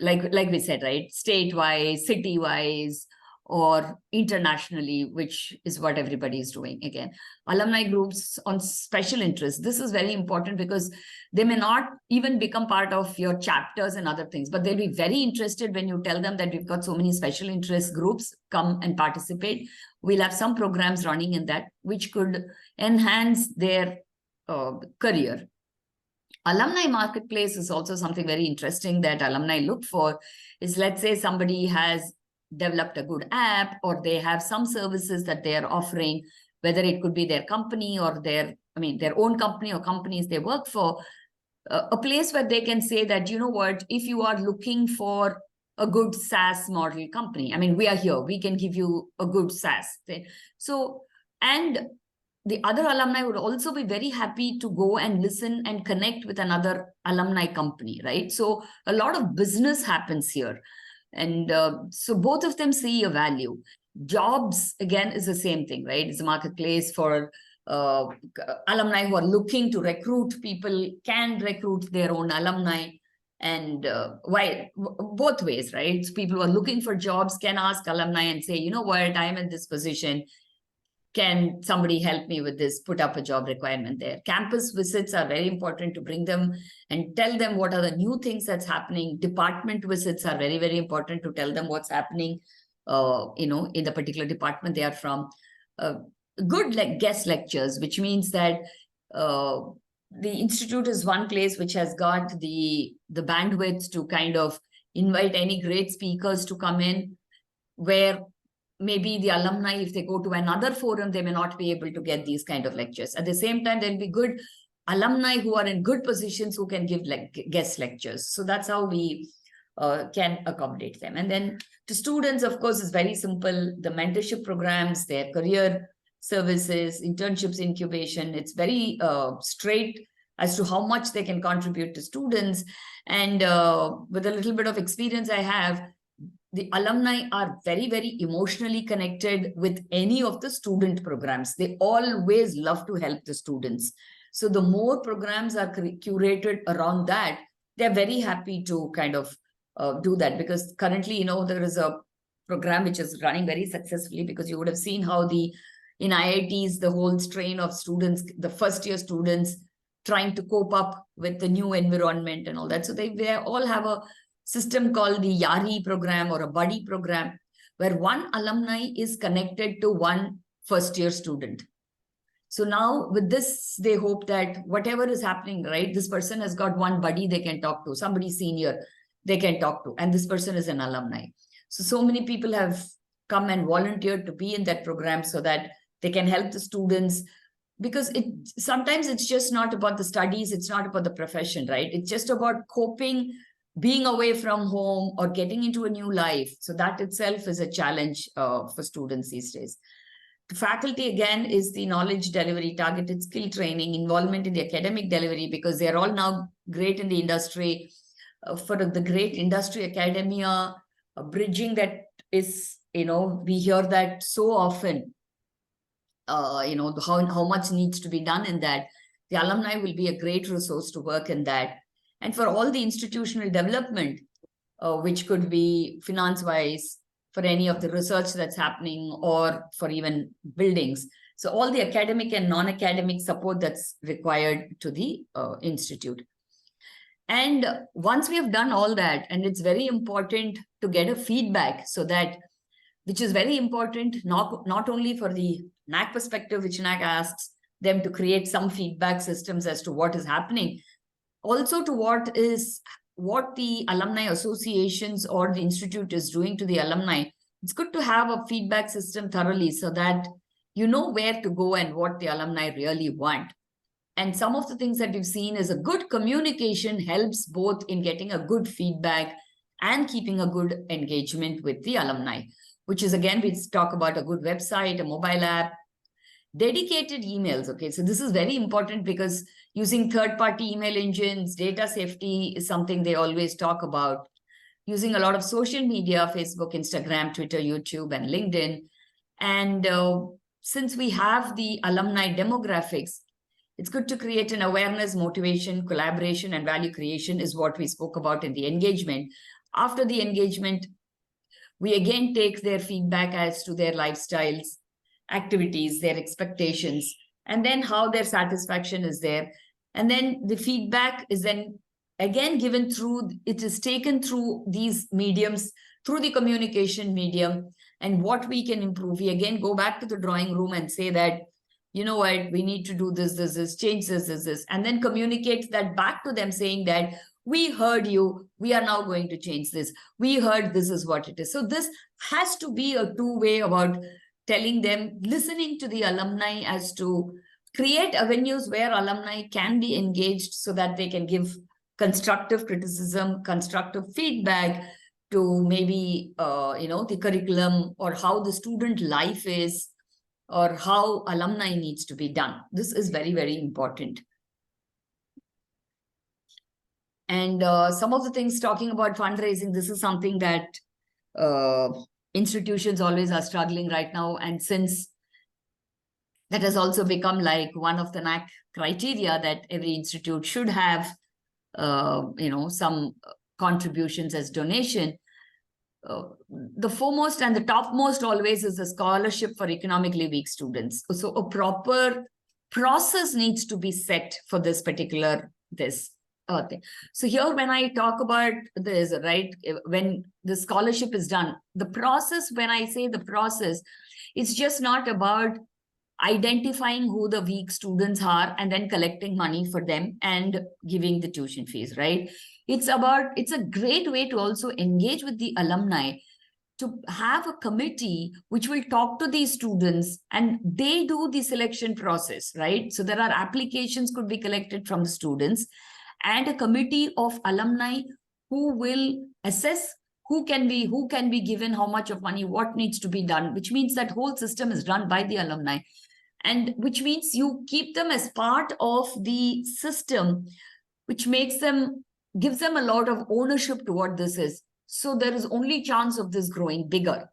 like we said, right, state-wise, city-wise, or internationally, which is what everybody is doing. Again, alumni groups on special interests. This is very important because they may not even become part of your chapters and other things, but they'll be very interested when you tell them that we've got so many special interest groups, come and participate. we'll have some programs running in that, which could enhance their career. Alumni marketplace is also something very interesting that alumni look for. Is, let's say somebody has developed a good app, or they have some services that they are offering, whether it could be their company or their own company or companies they work for, a place where they can say that, you know what, if you are looking for a good SaaS model company, I mean, we are here, we can give you a good SaaS thing. So, and the other alumni would also be very happy to go and listen and connect with another alumni company, right? So a lot of business happens here. And so both of them see a value. Jobs, again, is the same thing, right? It's a marketplace for alumni who are looking to recruit people, can recruit their own alumni. And both ways, right? So people who are looking for jobs can ask alumni and say, you know what, I'm in this position. Can somebody help me with this? Put up a job requirement there. Campus visits are very important to bring them and tell them what are the new things that's happening. Department visits are very, very important to tell them what's happening, in the particular department they are from. Good guest lectures, which means that the institute is one place which has got the bandwidth to kind of invite any great speakers to come in, where maybe the alumni, if they go to another forum, they may not be able to get these kind of lectures. At the same time, there'll be good alumni who are in good positions who can give guest lectures. So that's how we can accommodate them. And then to students, of course, is very simple. The mentorship programs, their career services, internships, incubation, it's very straight as to how much they can contribute to students. And with a little bit of experience I have, the alumni are very, very emotionally connected with any of the student programs. They always love to help the students. So the more programs are curated around that, they're very happy to kind of do that. Because currently, there is a program which is running very successfully, because you would have seen how in IITs, the whole strain of students, the first year students trying to cope up with the new environment and all that. So they all have a system called the YARI program or a buddy program, where one alumni is connected to one first-year student. So now with this, they hope that whatever is happening, right, this person has got one buddy they can talk to, somebody senior they can talk to, and this person is an alumni. So many people have come and volunteered to be in that program so that they can help the students, because sometimes it's just not about the studies, it's not about the profession, right? It's just about coping, being away from home or getting into a new life. So that itself is a challenge for students these days. The faculty, again, is the knowledge delivery, targeted skill training, involvement in the academic delivery, because they're all now great in the industry. For the great industry academia, bridging that is, we hear that so often, how much needs to be done in that. The alumni will be a great resource to work in that. And for all the institutional development, which could be finance-wise, for any of the research that's happening, or for even buildings. So all the academic and non-academic support that's required to the institute. And once we have done all that, and it's very important to get a feedback, so that, which is very important, not only for the NAC perspective, which NAC asks them to create some feedback systems as to what is happening, also to what the alumni associations or the institute is doing to the alumni. It's good to have a feedback system thoroughly, so that you know where to go and what the alumni really want. And some of the things that we've seen is a good communication helps both in getting a good feedback and keeping a good engagement with the alumni, which is, again, we talk about a good website, a mobile app, dedicated emails. Okay, so this is very important, because using third-party email engines, data safety is something they always talk about. Using a lot of social media, Facebook, Instagram, Twitter, YouTube, and LinkedIn. And since we have the alumni demographics, it's good to create an awareness, motivation, collaboration, and value creation is what we spoke about in the engagement. After the engagement, we again take their feedback as to their lifestyles, activities, their expectations, and then how their satisfaction is there. And then the feedback is then again given through, it is taken through these mediums, through the communication medium, and what we can improve. We again go back to the drawing room and say that, you know what, we need to do this, change this, and then communicate that back to them saying that we heard you, we are now going to change this. We heard this is what it is. So this has to be a two-way about telling them, listening to the alumni as to create avenues where alumni can be engaged so that they can give constructive criticism, constructive feedback to maybe, the curriculum or how the student life is, or how alumni needs to be done. This is very, very important. And some of the things talking about fundraising, this is something that institutions always are struggling right now. And since that has also become like one of the NAC criteria that every institute should have, some contributions as donation, the foremost and the topmost always is the scholarship for economically weak students. So a proper process needs to be set for this particular thing. So here, when I talk about this, right, when the scholarship is done, the process, when I say the process, it's just not about identifying who the weak students are and then collecting money for them and giving the tuition fees, right? It's a great way to also engage with the alumni, to have a committee which will talk to these students and they do the selection process, right? So there are applications could be collected from the students and a committee of alumni who will assess who can be given how much of money, what needs to be done, which means that whole system is run by the alumni. And which means you keep them as part of the system, which gives them a lot of ownership to what this is. So there is only chance of this growing bigger.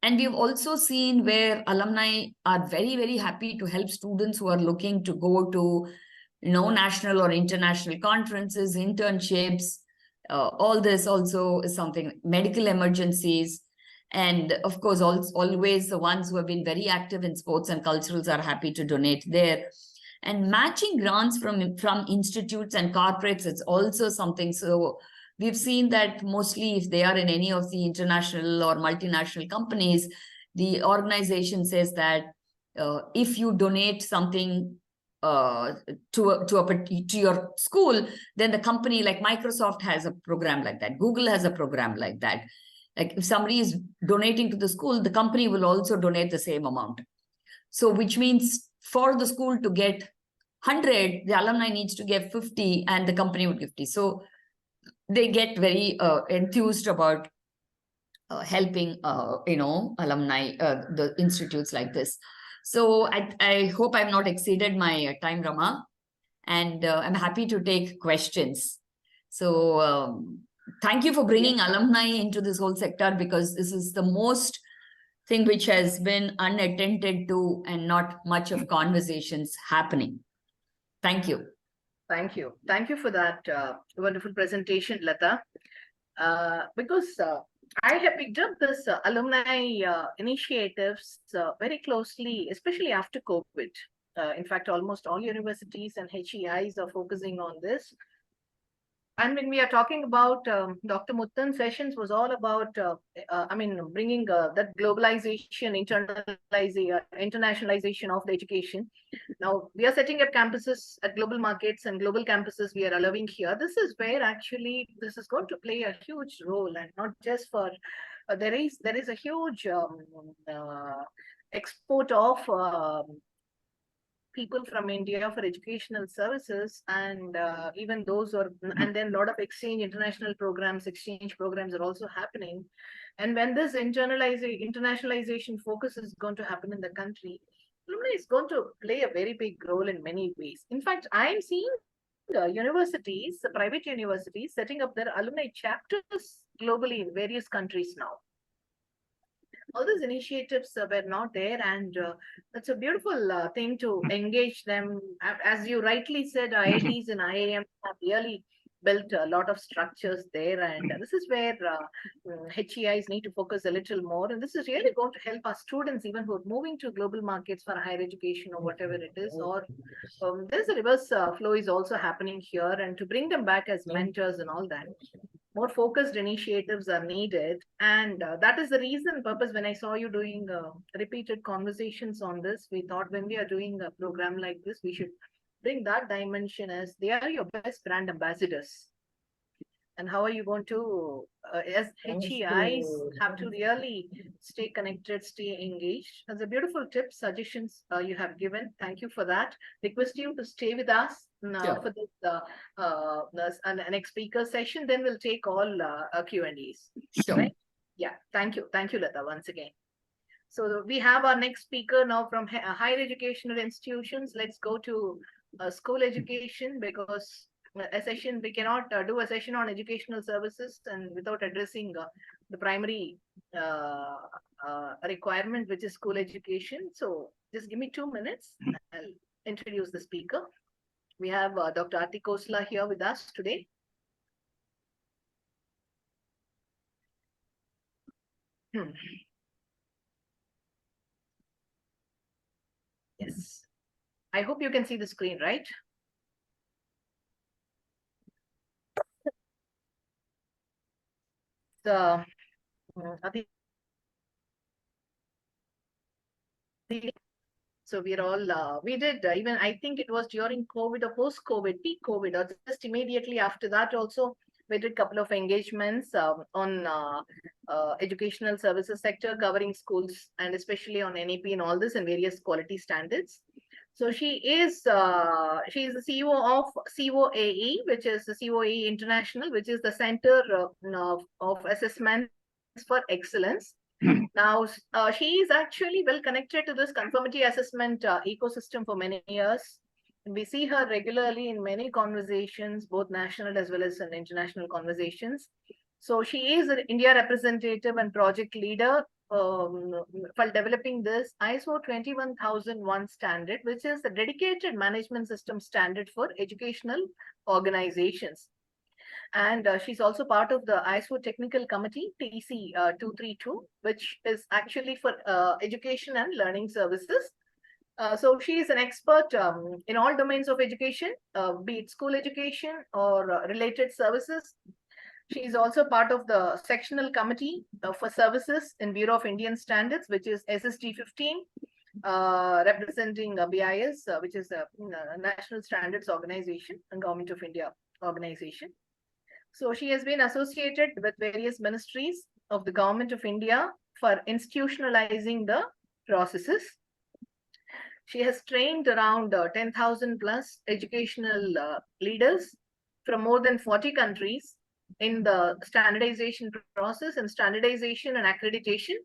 And we've also seen where alumni are very, very happy to help students who are looking to go to, national or international conferences, internships. All this also is something, medical emergencies. And of course, always the ones who have been very active in sports and culturals are happy to donate there. And matching grants from institutes and corporates, it's also something. So we've seen that mostly if they are in any of the international or multinational companies, the organization says that if you donate something to your school, then the company, like Microsoft has a program like that, Google has a program like that. Like if somebody is donating to the school, the company will also donate the same amount. So which means for the school to get 100, the alumni needs to get 50 and the company would give 50. So they get very enthused about helping, alumni, the institutes like this. So I hope I've not exceeded my time, Rama, and I'm happy to take questions. So thank you for bringing alumni into this whole sector, because this is the most thing which has been unattended to and not much of conversations happening. Thank you. Thank you. Thank you for that wonderful presentation, Lata. Because I have picked up this alumni initiatives very closely, especially after COVID. In fact, almost all universities and HEIs are focusing on this. And when we are talking about Dr. Muttan's sessions was all about, bringing that globalization, internationalization of the education. Now, we are setting up campuses at global markets and global campuses we are allowing here. This is where actually this is going to play a huge role, and not just for, there is a huge export of people from India for educational services, and even those are, and then a lot of international programs, exchange programs are also happening. And when this internationalization focus is going to happen in the country, alumni is going to play a very big role in many ways. In fact, I am seeing the universities, the private universities, setting up their alumni chapters globally in various countries now. All these initiatives were not there, and that's a beautiful thing to engage them. As you rightly said, IITs and IIMs have really built a lot of structures there, and this is where HEIs need to focus a little more. And this is really going to help our students, even who are moving to global markets for higher education or whatever it is, or there's a reverse flow is also happening here, and to bring them back as mentors and all that. more focused initiatives are needed. And that is the purpose when I saw you doing repeated conversations on this, we thought when we are doing a program like this, we should bring that dimension as they are your best brand ambassadors. And how are you going to, as HEIs, have to really stay connected, stay engaged? That's a beautiful tip, suggestions you have given. Thank you for that. Request you to stay with us for this next speaker session. Then we'll take all Q&As. Sure. Right? Yeah, thank you. Thank you, Lata, once again. So we have our next speaker now from higher educational institutions. Let's go to school education, because a session, we cannot do a session on educational services and without addressing the primary requirement, which is school education. So just give me 2 minutes. I'll introduce the speaker. We have Dr. Aarti Khosla here with us today. Yes. I hope you can see the screen, right? So, so we're all, we did, even I think it was during COVID or post-COVID, peak COVID, or just immediately after that also, we did a couple of engagements on educational services sector, covering schools and especially on NEP and all this and various quality standards. So she is the CEO of COAE, which is the COAE International, which is the Center of Assessments for Excellence. Now, she is actually well connected to this conformity assessment ecosystem for many years. We see her regularly in many conversations, both national as well as in international conversations. So she is an India representative and project leader for developing this ISO 21001 standard, which is a dedicated management system standard for educational organizations. And she's also part of the ISO Technical Committee, TC 232, which is actually for education and learning services. So she is an expert in all domains of education, be it school education or related services. She is also part of the sectional committee for services in Bureau of Indian Standards, which is SSD 15, representing BIS, which is a National Standards Organization and Government of India organization. So she has been associated with various ministries of the Government of India for institutionalizing the processes. She has trained around 10,000 plus educational leaders from more than 40 countries in the standardization process and standardization and accreditation,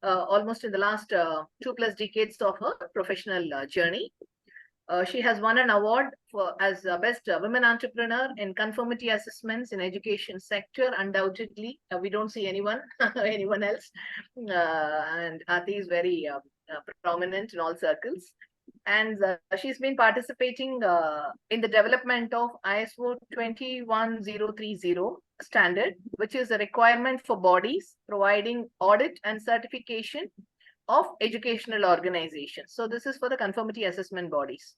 almost in the last 2+ decades of her professional journey. She has won an award as Best Women Entrepreneur in Conformity Assessments in Education Sector. Undoubtedly, we don't see anyone else. And Aarti is very prominent in all circles. And she's been participating in the development of ISO 21030 standard, which is a requirement for bodies providing audit and certification of educational organizations. So this is for the conformity assessment bodies.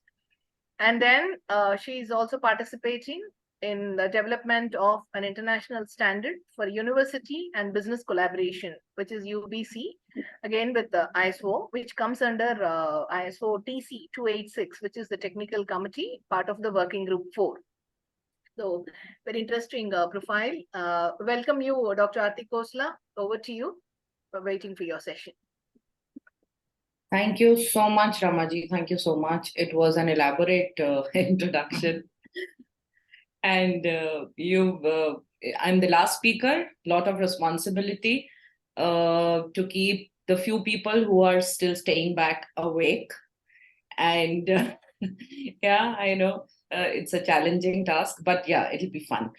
And then she is also participating in the development of an international standard for university and business collaboration, which is UBC, again with the ISO, which comes under ISO TC 286, which is the technical committee, part of the working group 4. So very interesting profile. Welcome you, Dr. Aarti Khosla. Over to you. We're waiting for your session. Thank you so much, Ramaji. Thank you so much. It was an elaborate introduction. And I'm the last speaker, lot of responsibility to keep the few people who are still staying back awake. And yeah, I know it's a challenging task, but yeah, it'll be fun.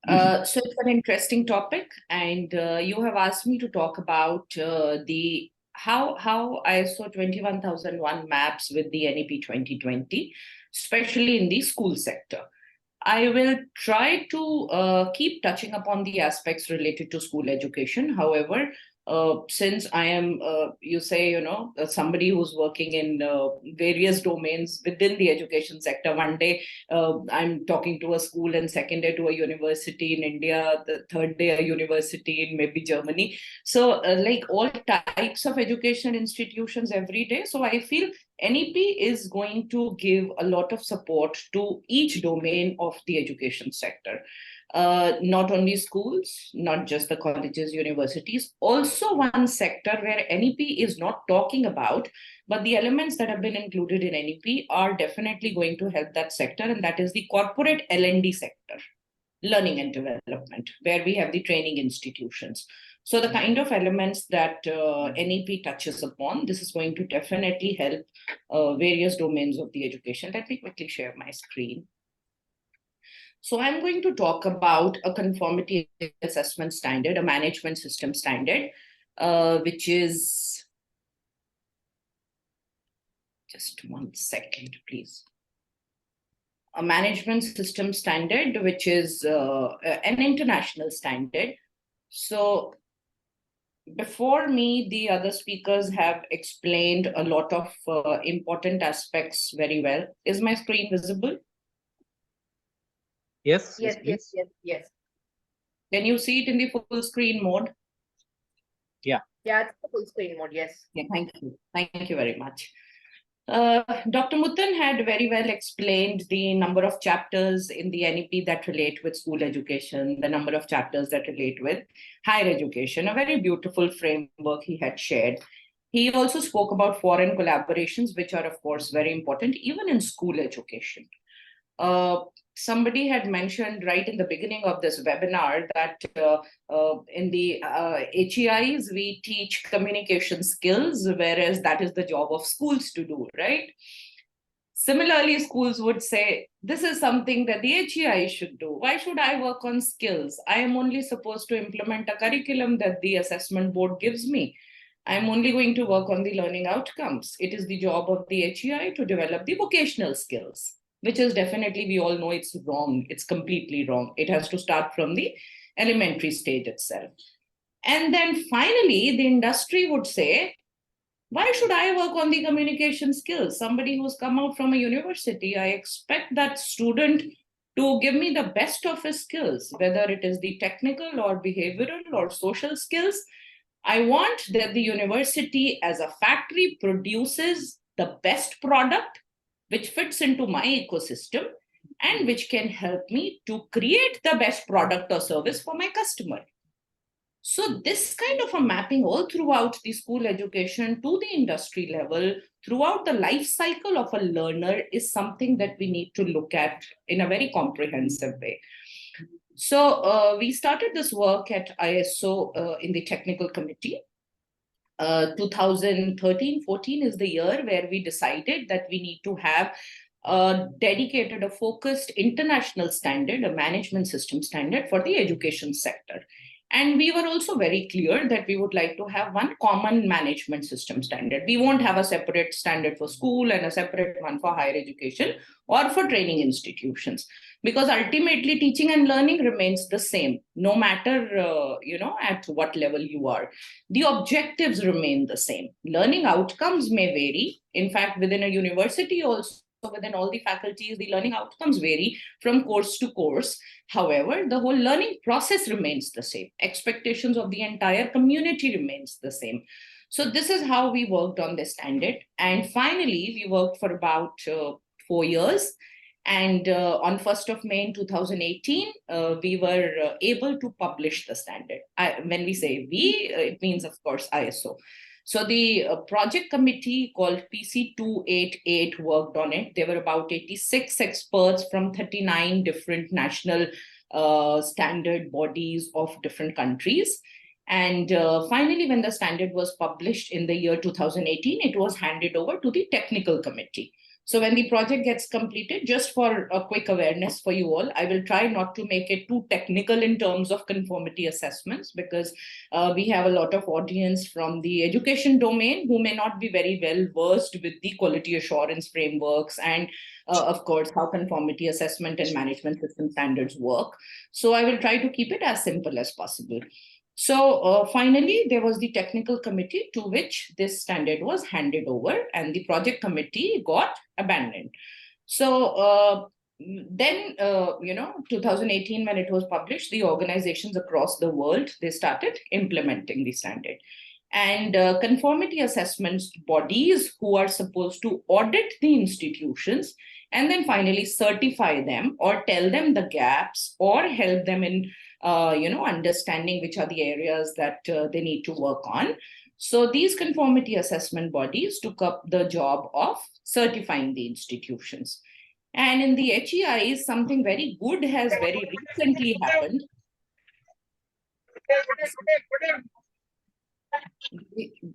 So it's an interesting topic. And you have asked me to talk about how ISO 21001 maps with the NEP 2020, especially in the school sector. I will try to keep touching upon the aspects related to school education. However, since I am, you say, somebody who's working in various domains within the education sector. One day, I'm talking to a school, and second day to a university in India, the third day a university in maybe Germany. So like all types of education institutions every day. So I feel NEP is going to give a lot of support to each domain of the education sector. Not only schools, not just the colleges, universities, also one sector where NEP is not talking about, but the elements that have been included in NEP are definitely going to help that sector, and that is the corporate L&D sector, learning and development, where we have the training institutions. So the kind of elements that NEP touches upon, this is going to definitely help various domains of the education. Let me quickly share my screen. So I'm going to talk about a conformity assessment standard, a management system standard, which is, just 1 second, please. A management system standard, which is an international standard. So before me, the other speakers have explained a lot of important aspects very well. Is my screen visible? Yes. Yes. Can you see it in the full screen mode? Yeah, it's the full screen mode, yes. Yeah, thank you. Thank you very much. Dr. Muthan had very well explained the number of chapters in the NEP that relate with school education, the number of chapters that relate with higher education, a very beautiful framework he had shared. He also spoke about foreign collaborations, which are, of course, very important, even in school education. Somebody had mentioned right in the beginning of this webinar that in the HEIs, we teach communication skills, whereas that is the job of schools to do, right? Similarly, schools would say, this is something that the HEI should do. Why should I work on skills? I am only supposed to implement a curriculum that the assessment board gives me. I'm only going to work on the learning outcomes. It is the job of the HEI to develop the vocational skills, which is definitely, we all know it's wrong. It's completely wrong. It has to start from the elementary stage itself. And then finally, the industry would say, why should I work on the communication skills? Somebody who's come out from a university, I expect that student to give me the best of his skills, whether it is the technical or behavioral or social skills. I want that the university as a factory produces the best product which fits into my ecosystem and which can help me to create the best product or service for my customer. So this kind of a mapping all throughout the school education to the industry level, throughout the life cycle of a learner, is something that we need to look at in a very comprehensive way. So we started this work at ISO in the technical committee. 2013-14 is the year where we decided that we need to have a dedicated, a focused international standard, a management system standard for the education sector. And we were also very clear that we would like to have one common management system standard. We won't have a separate standard for school and a separate one for higher education or for training institutions, because ultimately teaching and learning remains the same, no matter, at what level you are. The objectives remain the same. Learning outcomes may vary. In fact, within a university also, within all the faculties, the learning outcomes vary from course to course. However, the whole learning process remains the same. Expectations of the entire community remains the same. So this is how we worked on this standard. And finally, we worked for about 4 years. And on 1st of May in 2018, we were able to publish the standard. When we say we, it means, of course, ISO. So the project committee called PC288 worked on it. There were about 86 experts from 39 different national standard bodies of different countries. And finally, when the standard was published in the year 2018, it was handed over to the technical committee. So when the project gets completed, just for a quick awareness for you all, I will try not to make it too technical in terms of conformity assessments, because we have a lot of audience from the education domain who may not be very well versed with the quality assurance frameworks and of course, how conformity assessment and management system standards work. So I will try to keep it as simple as possible. So finally, there was the technical committee to which this standard was handed over, and the project committee got abandoned. So then, 2018, when it was published, the organizations across the world, they started implementing the standard. And conformity assessments bodies who are supposed to audit the institutions and then finally certify them or tell them the gaps or help them in understanding which are the areas that they need to work on. So these conformity assessment bodies took up the job of certifying the institutions. And in the HEIs, something very good has very recently happened.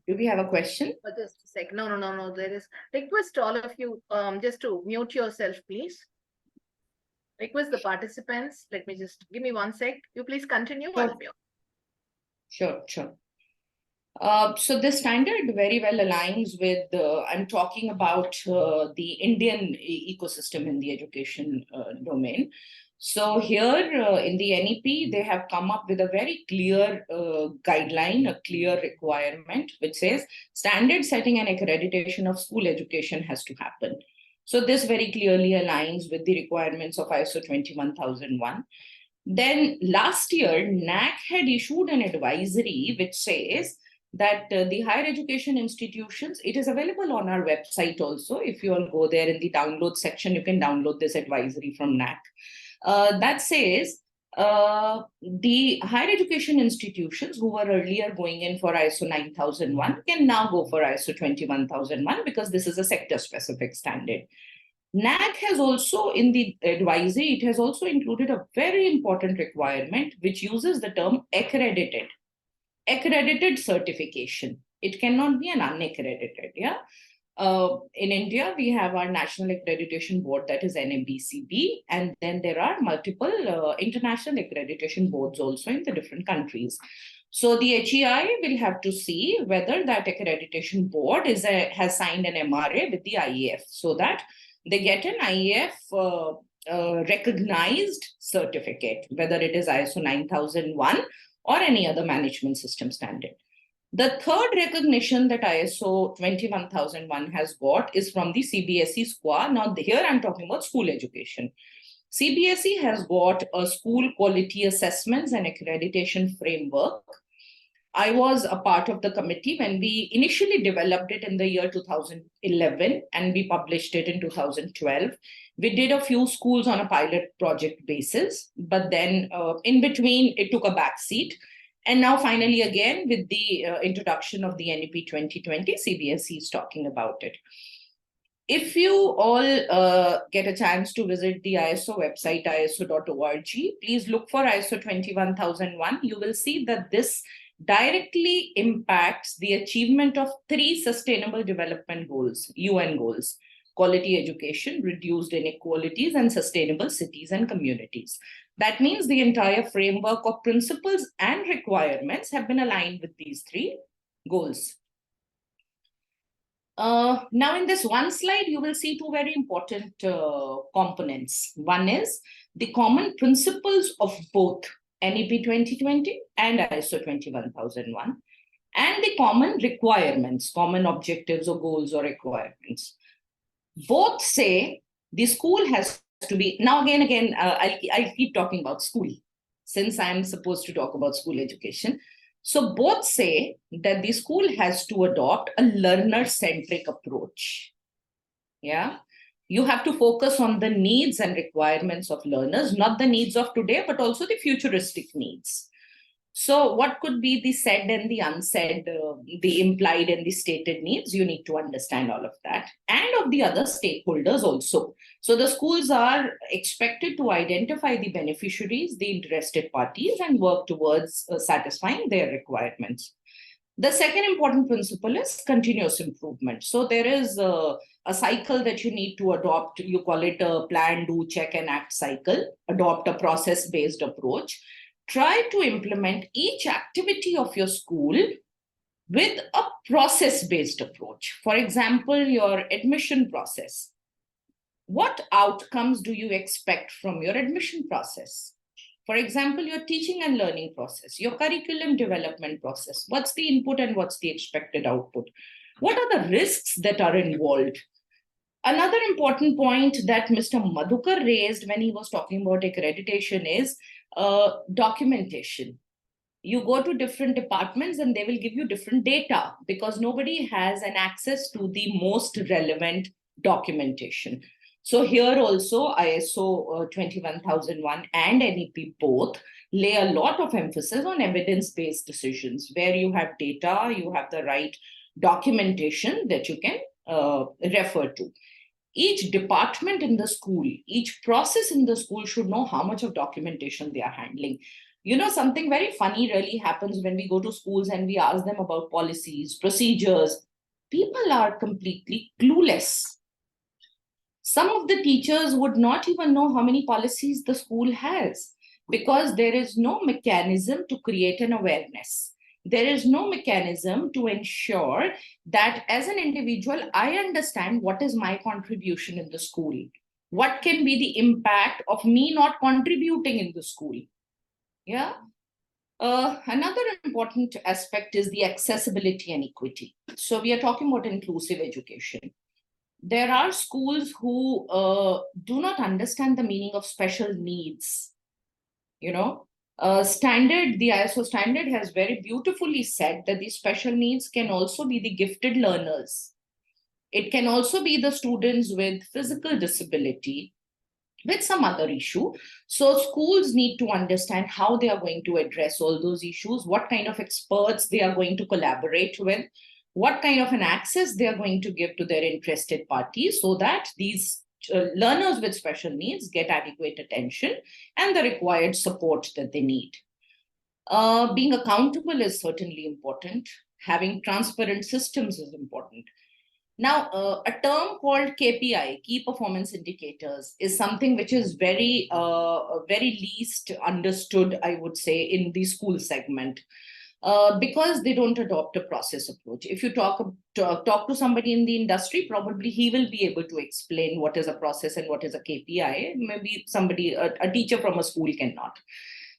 Do we have a question? Just a sec. No. There is request all of you just to mute yourself, please. Request the participants. Let me just give me 1 sec. You please continue. Sure. Sure. So this standard very well aligns with, I'm talking about the Indian ecosystem in the education domain. So here in the NEP, they have come up with a very clear guideline, a clear requirement, which says standard setting and accreditation of school education has to happen. So this very clearly aligns with the requirements of ISO 21001. Then last year, NAC had issued an advisory which says that the higher education institutions, it is available on our website also. If you all go there in the download section, you can download this advisory from NAC. That says the higher education institutions who were earlier going in for ISO 9001 can now go for ISO 21001 because this is a sector-specific standard. NAC has also, in the advisory, it has also included a very important requirement which uses the term accredited certification. It cannot be an unaccredited. In India, we have our National Accreditation Board, that is NABCB, and then there are multiple international accreditation boards also in the different countries. So the HEI will have to see whether that accreditation board has signed an MRA with the IEF so that they get an IEF recognized certificate, whether it is ISO 9001 or any other management system standard. The third recognition that ISO 21001 has got is from the CBSE SQA. Now here I'm talking about school education. CBSE has got a school quality assessments and accreditation framework. I was a part of the committee when we initially developed it in the year 2011 and we published it in 2012. We did a few schools on a pilot project basis, but then in between it took a backseat. And now finally again with the introduction of the NEP 2020, CBSE is talking about it. If you all get a chance to visit the ISO website, iso.org, please look for ISO 21001. You will see that this directly impacts the achievement of 3 sustainable development goals, UN goals: quality education, reduced inequalities, and sustainable cities and communities. That means the entire framework of principles and requirements have been aligned with these 3 goals. Now in this one slide, you will see 2 very important components. One is the common principles of both NEP 2020 and ISO 21001, and the common requirements, common objectives or goals or requirements. Both say the school has to be, now again, I'll keep talking about school since I'm supposed to talk about school education. So both say that the school has to adopt a learner-centric approach. You have to focus on the needs and requirements of learners, not the needs of today, but also the futuristic needs. So what could be the said and the unsaid, the implied and the stated needs? You need to understand all of that, and of the other stakeholders also. So the schools are expected to identify the beneficiaries, the interested parties, and work towards satisfying their requirements. The second important principle is continuous improvement. So there is a cycle that you need to adopt. You call it a plan, do, check, and act cycle. Adopt a process-based approach. Try to implement each activity of your school with a process-based approach. For example, your admission process. What outcomes do you expect from your admission process? For example, your teaching and learning process, your curriculum development process. What's the input and what's the expected output? What are the risks that are involved? Another important point that Mr. Madhukar raised when he was talking about accreditation is documentation. You go to different departments and they will give you different data because nobody has an access to the most relevant documentation. So here also ISO 21001 and NEP both lay a lot of emphasis on evidence-based decisions where you have data, you have the right documentation that you can refer to. Each department in the school, each process in the school should know how much of documentation they are handling. You know, something very funny really happens when we go to schools and we ask them about policies, procedures. People are completely clueless. Some of the teachers would not even know how many policies the school has because there is no mechanism to create an awareness. There is no mechanism to ensure that as an individual, I understand what is my contribution in the school. What can be the impact of me not contributing in the school? Yeah. Another important aspect is the accessibility and equity. So we are talking about inclusive education. There are schools who do not understand the meaning of special needs. You know, the ISO standard has very beautifully said that these special needs can also be the gifted learners. It can also be the students with physical disability, with some other issue. So schools need to understand how they are going to address all those issues, what kind of experts they are going to collaborate with, what kind of an access they are going to give to their interested parties so that these learners with special needs get adequate attention and the required support that they need. Being accountable is certainly important. Having transparent systems is important. Now, a term called KPI, key performance indicators, is something which is very least understood, I would say, in the school segment. Because they don't adopt a process approach. If you talk to somebody in the industry, probably he will be able to explain what is a process and what is a KPI. Maybe somebody, a teacher from a school cannot.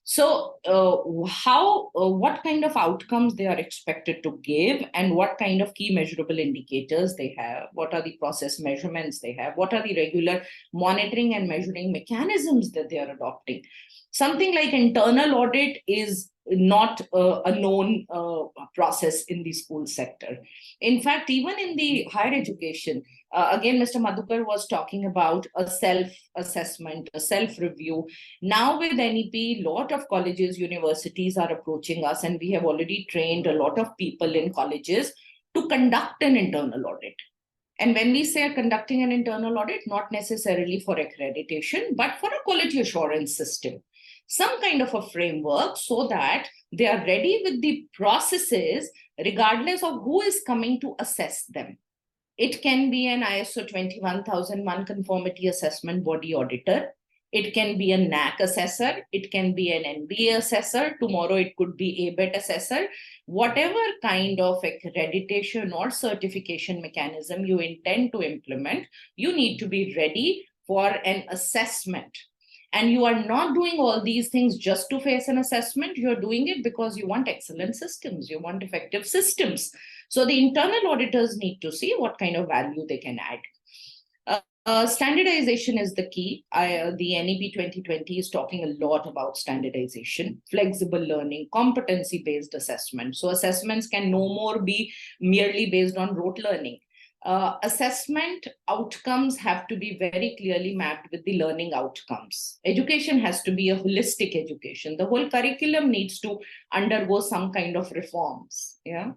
So what kind of outcomes they are expected to give and what kind of key measurable indicators they have, what are the process measurements they have, what are the regular monitoring and measuring mechanisms that they are adopting. Something like internal audit is not a known process in the school sector. In fact, even in the higher education, again, Mr. Madhukar was talking about a self-assessment, a self-review. Now with NEP, a lot of colleges, universities are approaching us, and we have already trained a lot of people in colleges to conduct an internal audit. And when we say conducting an internal audit, not necessarily for accreditation, but for a quality assurance system. Some kind of a framework so that they are ready with the processes regardless of who is coming to assess them. It can be an ISO 21001 conformity assessment body auditor. It can be a NAC assessor. It can be an NBA assessor. Tomorrow it could be ABET assessor. Whatever kind of accreditation or certification mechanism you intend to implement, you need to be ready for an assessment. And you are not doing all these things just to face an assessment. You're doing it because you want excellent systems. You want effective systems. So the internal auditors need to see what kind of value they can add. Standardization is the key. The NEP 2020 is talking a lot about standardization, flexible learning, competency-based assessment. So assessments can no more be merely based on rote learning. Assessment outcomes have to be very clearly mapped with the learning outcomes. Education has to be a holistic education. The whole curriculum needs to undergo some kind of reforms. Yeah.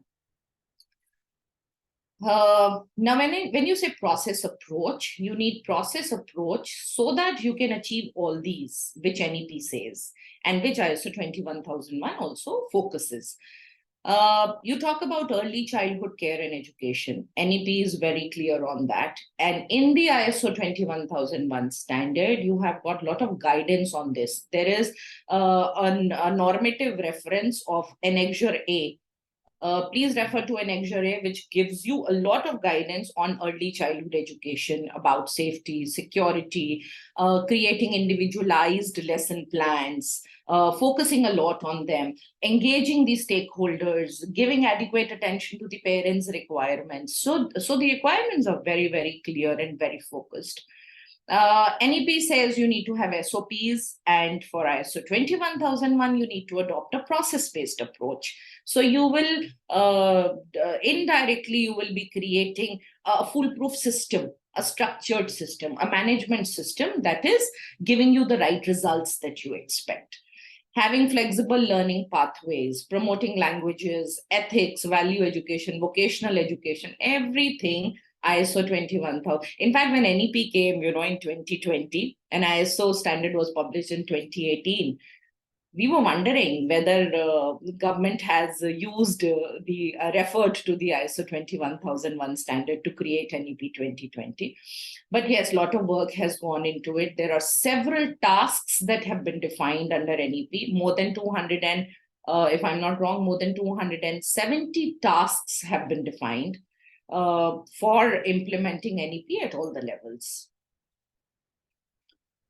Now, when you say process approach, you need process approach so that you can achieve all these, which NEP says, and which ISO 21001 also focuses. You talk about early childhood care and education. NEP is very clear on that. And in the ISO 21001 standard, you have got a lot of guidance on this. There is a normative reference of Annexure A, please refer to an exure which gives you a lot of guidance on early childhood education about safety, security, creating individualized lesson plans, focusing a lot on them, engaging the stakeholders, giving adequate attention to the parents' requirements. So the requirements are very, very clear and very focused. NEP says you need to have SOPs, and for ISO 21001, you need to adopt a process-based approach. So you will, indirectly, you will be creating a foolproof system, a structured system, a management system that is giving you the right results that you expect. Having flexible learning pathways, promoting languages, ethics, value education, vocational education, everything ISO 21000. In fact, when NEP came, in 2020, and ISO standard was published in 2018, we were wondering whether the government has referred to the ISO 21001 standard to create NEP 2020. But yes, a lot of work has gone into it. There are several tasks that have been defined under NEP, more than 200 and, if I'm not wrong, more than 270 tasks have been defined for implementing NEP at all the levels.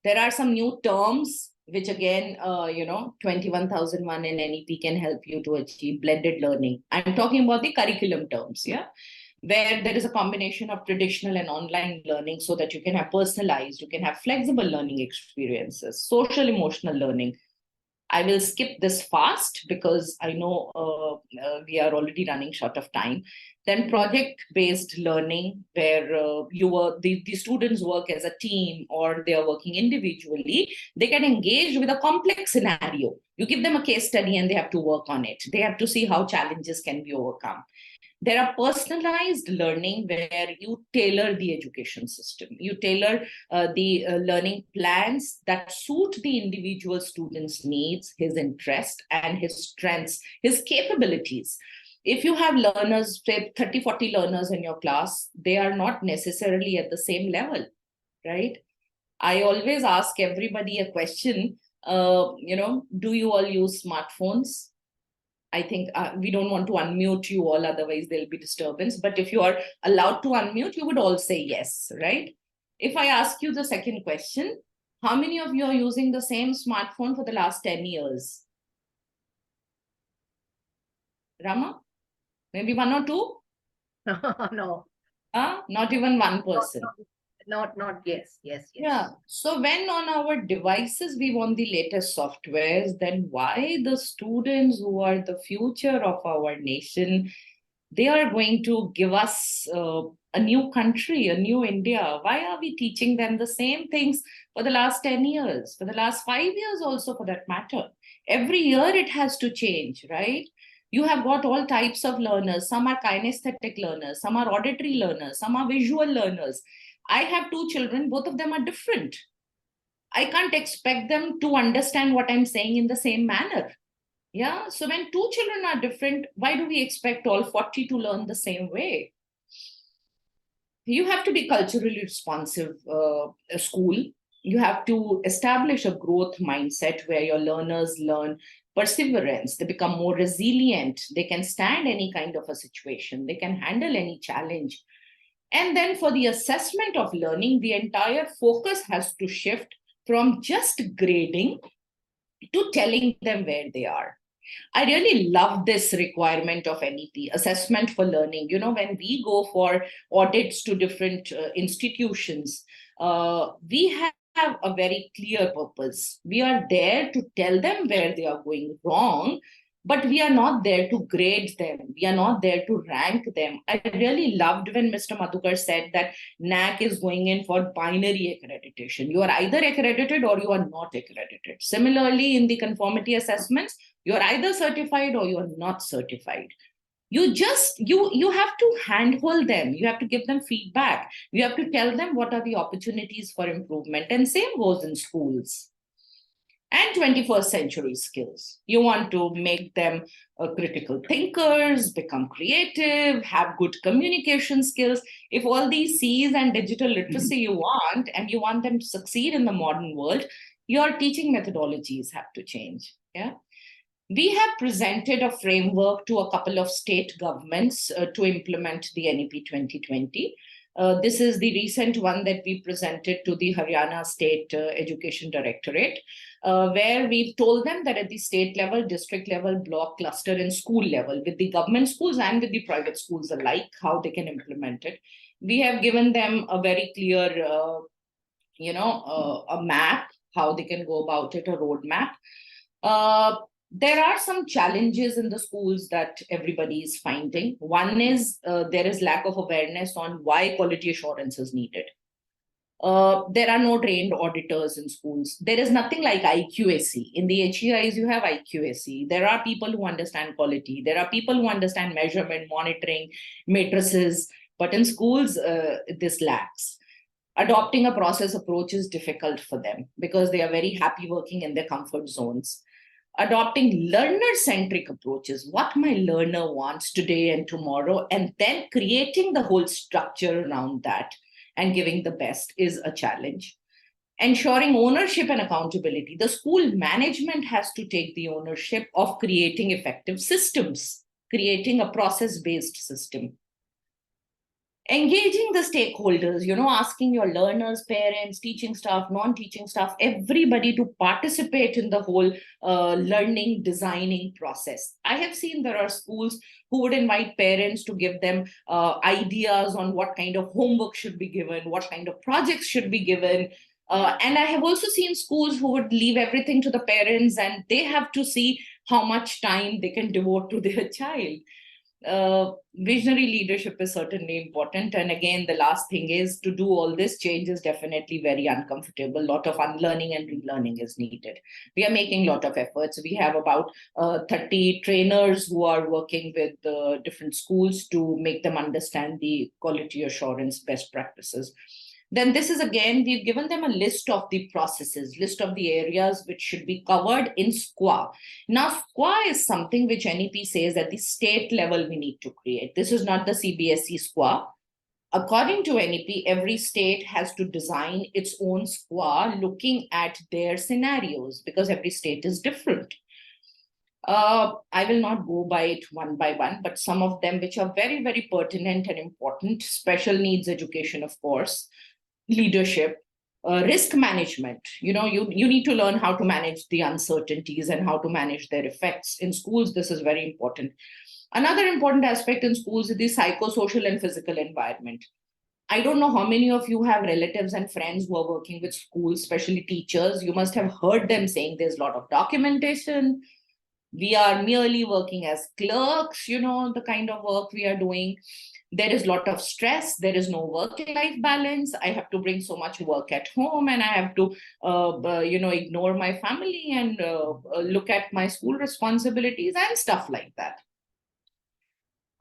There are some new terms which again, 21001 and NEP can help you to achieve blended learning. I'm talking about the curriculum terms, where there is a combination of traditional and online learning so that you can have personalized, you can have flexible learning experiences, social emotional learning. I will skip this fast because I know we are already running short of time. Then project-based learning, where the students work as a team or they are working individually. They get engaged with a complex scenario. You give them a case study and they have to work on it. They have to see how challenges can be overcome. There are personalized learning where you tailor the education system. You tailor the learning plans that suit the individual student's needs, his interest, and his strengths, his capabilities. If you have learners, say 30, 40 learners in your class, they are not necessarily at the same level, right? I always ask everybody a question, do you all use smartphones? I think we don't want to unmute you all, otherwise there'll be disturbance. But if you are allowed to unmute, you would all say yes, right? If I ask you the second question, how many of you are using the same smartphone for the last 10 years? Rama? Maybe one or two? No. Not even one person. Not yes. Yeah. So when on our devices we want the latest softwares, then why the students who are the future of our nation, they are going to give us a new country, a new India. Why are we teaching them the same things for the last 10 years, for the last 5 years also for that matter? Every year it has to change, right? You have got all types of learners. Some are kinesthetic learners, some are auditory learners, some are visual learners. I have 2 children, both of them are different. I can't expect them to understand what I'm saying in the same manner. Yeah, so when 2 children are different, why do we expect all 40 to learn the same way? You have to be culturally responsive school. You have to establish a growth mindset where your learners learn perseverance. They become more resilient. They can stand any kind of a situation. They can handle any challenge. And then for the assessment of learning, the entire focus has to shift from just grading to telling them where they are. I really love this requirement of NEP, assessment for learning. When we go for audits to different institutions, we have a very clear purpose. We are there to tell them where they are going wrong, but we are not there to grade them. We are not there to rank them. I really loved when Mr. Madhukar said that NAC is going in for binary accreditation. You are either accredited or you are not accredited. Similarly, in the conformity assessments, you are either certified or you are not certified. You have to handhold them. You have to give them feedback. You have to tell them what are the opportunities for improvement. And same goes in schools. And 21st century skills. You want to make them critical thinkers, become creative, have good communication skills. If all these C's and digital literacy you want, and you want them to succeed in the modern world, your teaching methodologies have to change. Yeah. We have presented a framework to a couple of state governments to implement the NEP 2020. This is the recent one that we presented to the Haryana State Education Directorate, where we've told them that at the state level, district level, block, cluster, and school level, with the government schools and with the private schools alike, how they can implement it. We have given them a very clear, a map, how they can go about it, a roadmap. There are some challenges in the schools that everybody is finding. One is there is lack of awareness on why quality assurance is needed. There are no trained auditors in schools. There is nothing like IQAC. In the HEIs, you have IQAC. There are people who understand quality. There are people who understand measurement, monitoring, matrices. But in schools, this lacks. Adopting a process approach is difficult for them because they are very happy working in their comfort zones. Adopting learner-centric approaches, what my learner wants today and tomorrow, and then creating the whole structure around that and giving the best is a challenge. Ensuring ownership and accountability. The school management has to take the ownership of creating effective systems, creating a process-based system. Engaging the stakeholders, asking your learners, parents, teaching staff, non-teaching staff, everybody to participate in the whole learning, designing process. I have seen there are schools who would invite parents to give them ideas on what kind of homework should be given, what kind of projects should be given. And I have also seen schools who would leave everything to the parents and they have to see how much time they can devote to their child. Visionary leadership is certainly important. And again, the last thing is to do all this change is definitely very uncomfortable. A lot of unlearning and relearning is needed. We are making a lot of efforts. We have about 30 trainers who are working with different schools to make them understand the quality assurance best practices. Then this is again, we've given them a list of the processes, list of the areas which should be covered in SQA. Now, SQA is something which NEP says at the state level we need to create. This is not the CBSE SQA. According to NEP, every state has to design its own SQA looking at their scenarios because every state is different. I will not go by it one by one, but some of them which are very, very pertinent and important: special needs education, of course, leadership, risk management. You need to learn how to manage the uncertainties and how to manage their effects. In schools, this is very important. Another important aspect in schools is the psychosocial and physical environment. I don't know how many of you have relatives and friends who are working with schools, especially teachers. You must have heard them saying there's a lot of documentation. We are merely working as clerks, the kind of work we are doing. There is a lot of stress. There is no work-life balance. I have to bring so much work at home and I have to, ignore my family and look at my school responsibilities and stuff like that.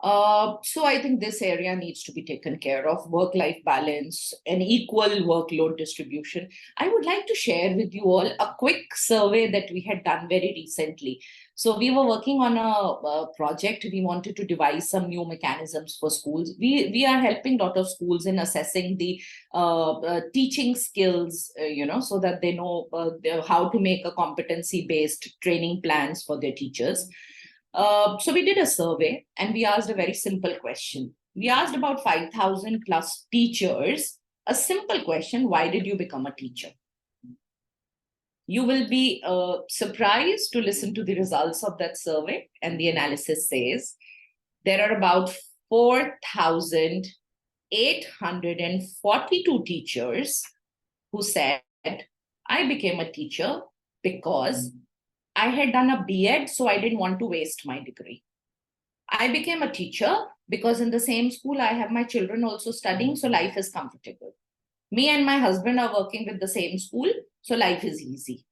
So I think this area needs to be taken care of: work-life balance and equal workload distribution. I would like to share with you all a quick survey that we had done very recently. So we were working on a project. We wanted to devise some new mechanisms for schools. We are helping a lot of schools in assessing the teaching skills, so that they know how to make a competency-based training plans for their teachers. So we did a survey and we asked a very simple question. We asked about 5,000 plus teachers a simple question: why did you become a teacher? You will be surprised to listen to the results of that survey. And the analysis says there are about 4,842 teachers who said, I became a teacher because I had done a B.Ed, so I didn't want to waste my degree. I became a teacher because in the same school, I have my children also studying, so life is comfortable. Me and my husband are working with the same school, so life is easy.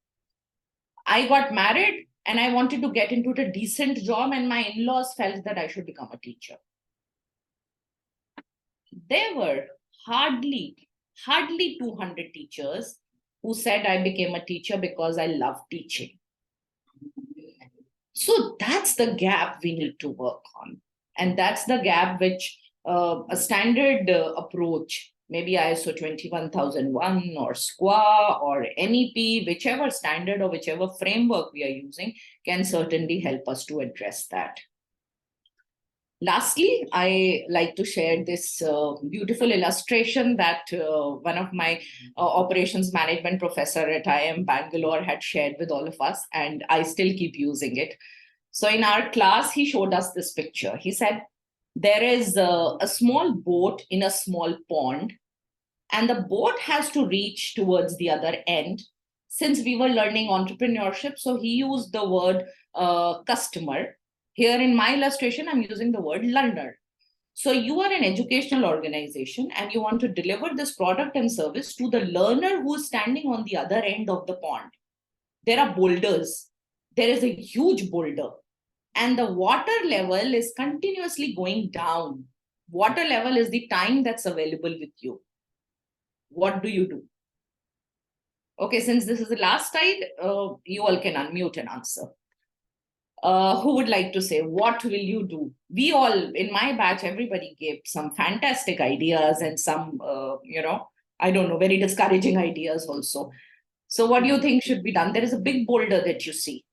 I got married and I wanted to get into a decent job, and my in-laws felt that I should become a teacher. There were hardly 200 teachers who said I became a teacher because I love teaching. So that's the gap we need to work on. And that's the gap which a standard approach maybe ISO 21001 or SQA or NEP, whichever standard or whichever framework we are using can certainly help us to address that. Lastly, I like to share this beautiful illustration that one of my operations management professor at IIM Bangalore had shared with all of us, and I still keep using it. So in our class, he showed us this picture. He said, there is a small boat in a small pond, and the boat has to reach towards the other end. Since we were learning entrepreneurship, so he used the word customer. Here in my illustration, I'm using the word learner. So you are an educational organization and you want to deliver this product and service to the learner who is standing on the other end of the pond. There are boulders. There is a huge boulder. And the water level is continuously going down. Water level is the time that's available with you. What do you do? Okay, since this is the last slide, you all can unmute and answer. Who would like to say, what will you do? We all, in my batch, everybody gave some fantastic ideas and some, I don't know, very discouraging ideas also. So what do you think should be done? There is a big boulder that you see.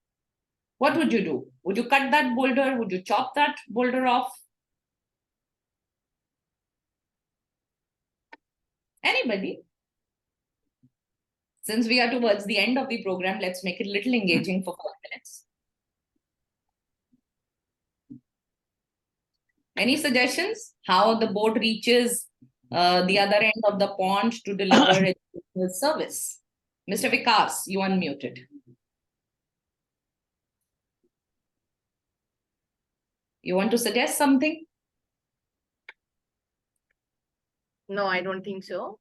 What would you do? Would you cut that boulder? Would you chop that boulder off? Anybody? Since we are towards the end of the program, let's make it a little engaging for 5 minutes. Any suggestions? How the boat reaches the other end of the pond to deliver educational service? Mr. Vikas, you unmuted. You want to suggest something? No, I don't think so.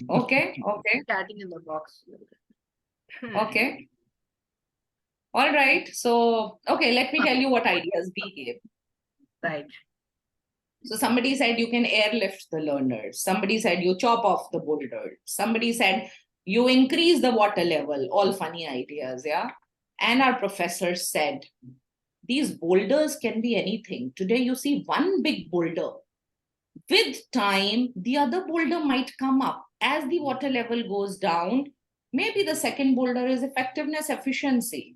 Okay. Chatting in the box. Okay. All right. So, okay, let me tell you what ideas we gave. Right. So somebody said you can airlift the learners. Somebody said you chop off the boulder. Somebody said you increase the water level. All funny ideas, yeah? And our professor said, these boulders can be anything. Today you see one big boulder. With time, the other boulder might come up. As the water level goes down, maybe the second boulder is effectiveness, efficiency.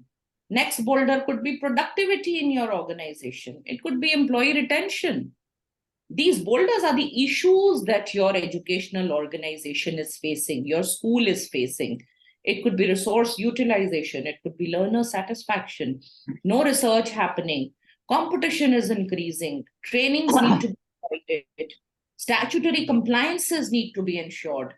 Next boulder could be productivity in your organization. It could be employee retention. These boulders are the issues that your educational organization is facing, your school is facing. It could be resource utilization. It could be learner satisfaction. No research happening. Competition is increasing. Trainings need to be provided. Statutory compliances need to be ensured.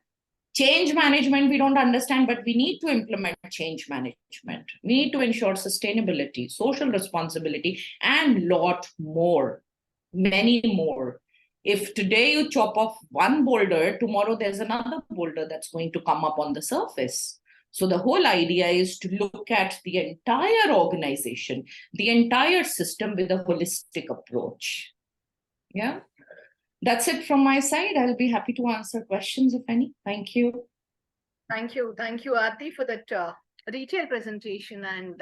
Change management, we don't understand, but we need to implement change management. We need to ensure sustainability, social responsibility, and lot more, many more. If today you chop off one boulder, tomorrow there's another boulder that's going to come up on the surface. So the whole idea is to look at the entire organization, the entire system with a holistic approach. Yeah. That's it from my side. I'll be happy to answer questions if any. Thank you. Thank you, Aarti, for that detailed presentation, and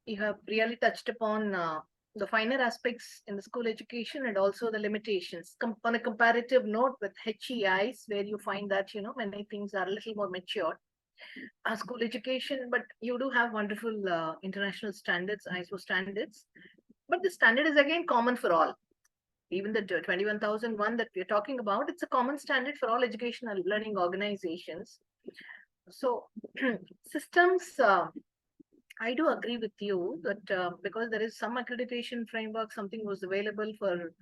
you have really touched upon the finer aspects in the school education and also the limitations. On a comparative note with HEIs, where you find that many things are a little more mature. School education, but you do have wonderful international standards, ISO standards, but the standard is again common for all. Even the 21001 that we're talking about, it's a common standard for all educational learning organizations. So systems, I do agree with you that because there is some accreditation framework, something was available for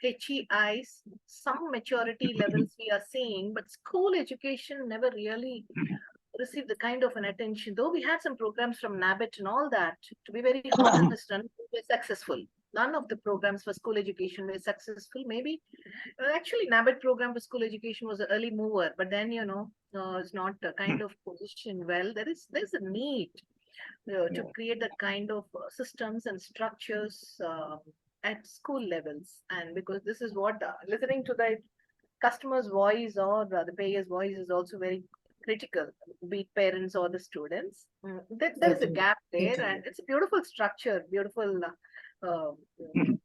HEIs, some maturity levels we are seeing, but school education never really received the kind of an attention. Though we had some programs from NABET and all that, to be very honest, none were successful. None of the programs for school education were successful. Maybe actually NABET program for school education was an early mover, but then it's not kind of positioned well. There's a need to create that kind of systems and structures at school levels, and because this is what listening to the customer's voice or the payer's voice is also very critical, be it parents or the students. There's a gap there, and it's a beautiful structure, beautiful uh,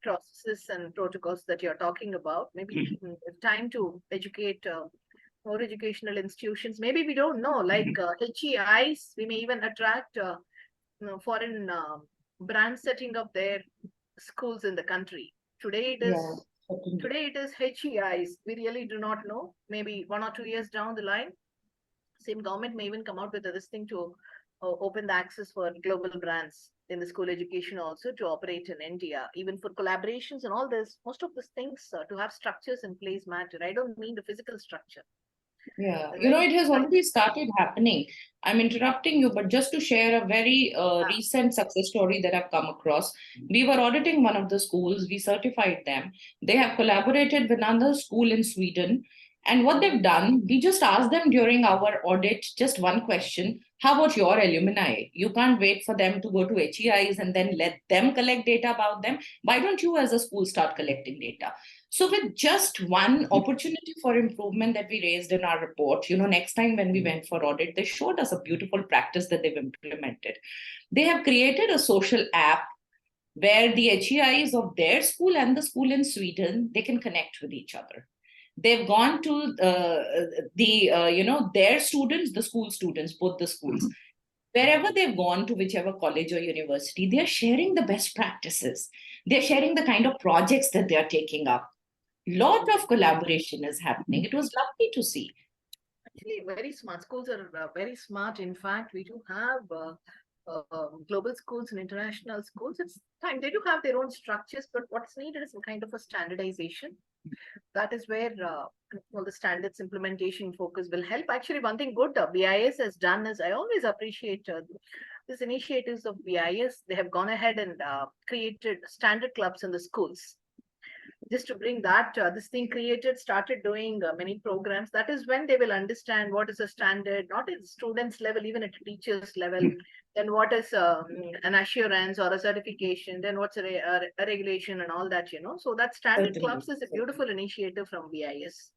processes and protocols that you're talking about. Maybe time to educate more educational institutions. Maybe we don't know, like HEIs, we may even attract foreign brands setting up their schools in the country. Today it is Yeah, certainly. today it is HEIs. We really do not know. Maybe 1 or 2 years down the line, same government may even come out with this thing to open the access for global brands in the school education also to operate in India, even for collaborations and all this. Most of these things to have structures in place matter. I don't mean the physical structure. Yeah, The you know, very it has like, already started happening. I'm interrupting you, but just to share a very recent success story that I've come across. We were auditing one of the schools, we certified them. They have collaborated with another school in Sweden. And what they've done, we just asked them during our audit just one question: how about your alumni? You can't wait for them to go to HEIs and then let them collect data about them. Why don't you, as a school, start collecting data? So with just one opportunity for improvement that we raised in our report, you know, next time when we went for audit, they showed us a beautiful practice that they've implemented. They have created a social app where the HEIs of their school and the school in Sweden, they can connect with each other. They've gone to their students, the school students, both the schools. Wherever they've gone to, whichever college or university, they're sharing the best practices. They're sharing the kind of projects that they're taking up. Lot of collaboration is happening. It was lovely to see. actually very smart. Schools are very smart. In fact, we do have global schools and international schools. It's time they do have their own structures, but what's needed is some kind of a standardization. That is where all the standards implementation focus will help. Actually, one thing good BIS has done is I always appreciate these initiatives of BIS. They have gone ahead and created standard clubs in the schools. Just to bring that, this thing created, started doing many programs. That is when they will understand what is a standard, not at students level, even at teachers level. Then what is an assurance or a certification, then what's a regulation and all that, you know. So that standard Certainly. clubs is a beautiful initiative from BIS.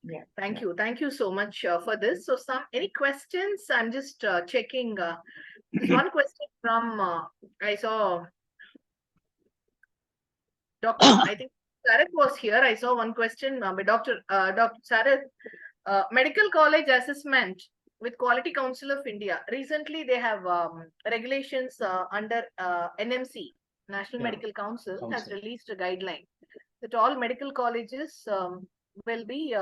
Yeah. Thank you so much for this. So any questions? I'm just checking. There's one question from I saw Dr. I think Sarath was here. I saw one question by Dr. Sarath. Medical College Assessment with Quality Council of India. Recently, they have regulations under NMC, National Medical Council, has released a guideline that all medical colleges will be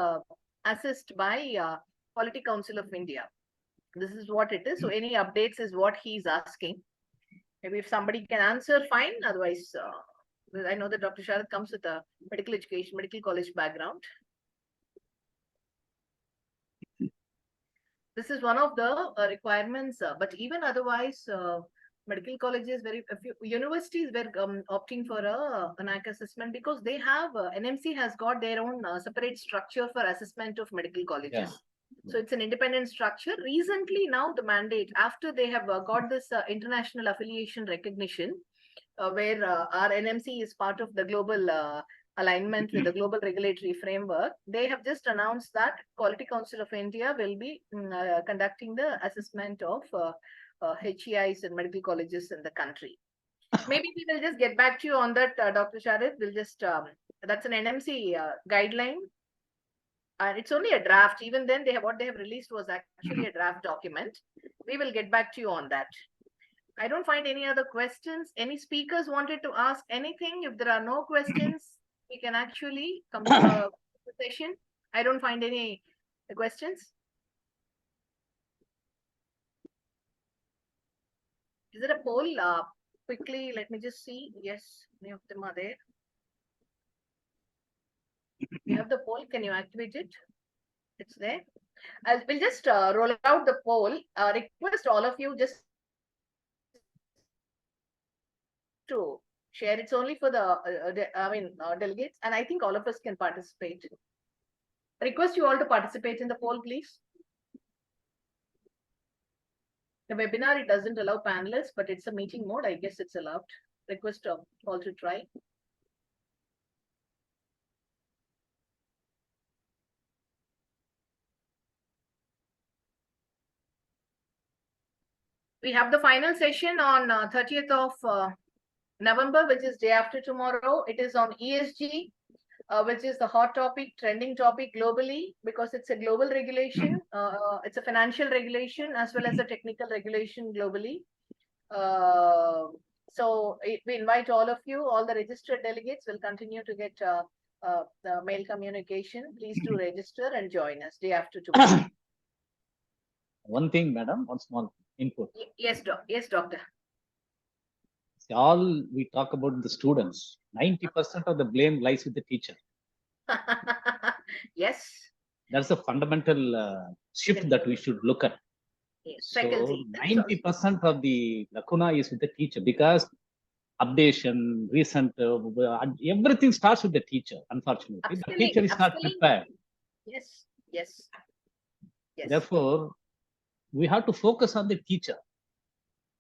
assessed by Quality Council of India. This is what it is. So any updates is what he's asking. Maybe if somebody can answer, fine. Otherwise, I know that Dr. Sharad comes with a medical education, medical college background. This is one of the requirements, but even otherwise, medical colleges, a few universities were opting for a NAC assessment because they have NMC has got their own separate structure for assessment of medical colleges. Yeah. So it's an independent structure. Recently, now the mandate after they have got this international affiliation recognition, where our NMC is part of the global alignment with the global regulatory framework, they have just announced that Quality Council of India will be conducting the assessment of HEIs and medical colleges in the country. Maybe we will just get back to you on that, Dr. Sharad. We'll just, that's an NMC guideline. And it's only a draft. Even then, what they have released was actually a draft document. We will get back to you on that. I don't find any other questions. Any speakers wanted to ask anything? If there are no questions, we can actually come to the session. I don't find any questions. Is it a poll? Quickly, let me just see. Yes, many of them are there. You have the poll. Can you activate it? It's there. We'll just roll out the poll. Request all of you just to share. It's only for the delegates, and I think all of us can participate. Request you all to participate in the poll, please. The webinar, it doesn't allow panelists, but it's a meeting mode. I guess it's allowed. Request all to try. We have the final session on 30th of November, which is day after tomorrow. It is on ESG, which is the hot topic, trending topic globally, because it's a global regulation. It's a financial regulation as well as a technical regulation globally. So we invite all of you, all the registered delegates will continue to get the mail communication. Please do register and join us day after tomorrow. One thing, madam, one small input. Yes, yes, doctor. See, all we talk about the students, 90% of the blame lies with the teacher. Yes. That's a fundamental shift that we should look at. Yes, So faculty. 90% of the lacuna is with the teacher, because updation, recent, everything starts with the teacher, unfortunately. The Upskilling, teacher is not upskilling. prepared. Yes, yes, yes. Therefore, we have to focus on the teacher.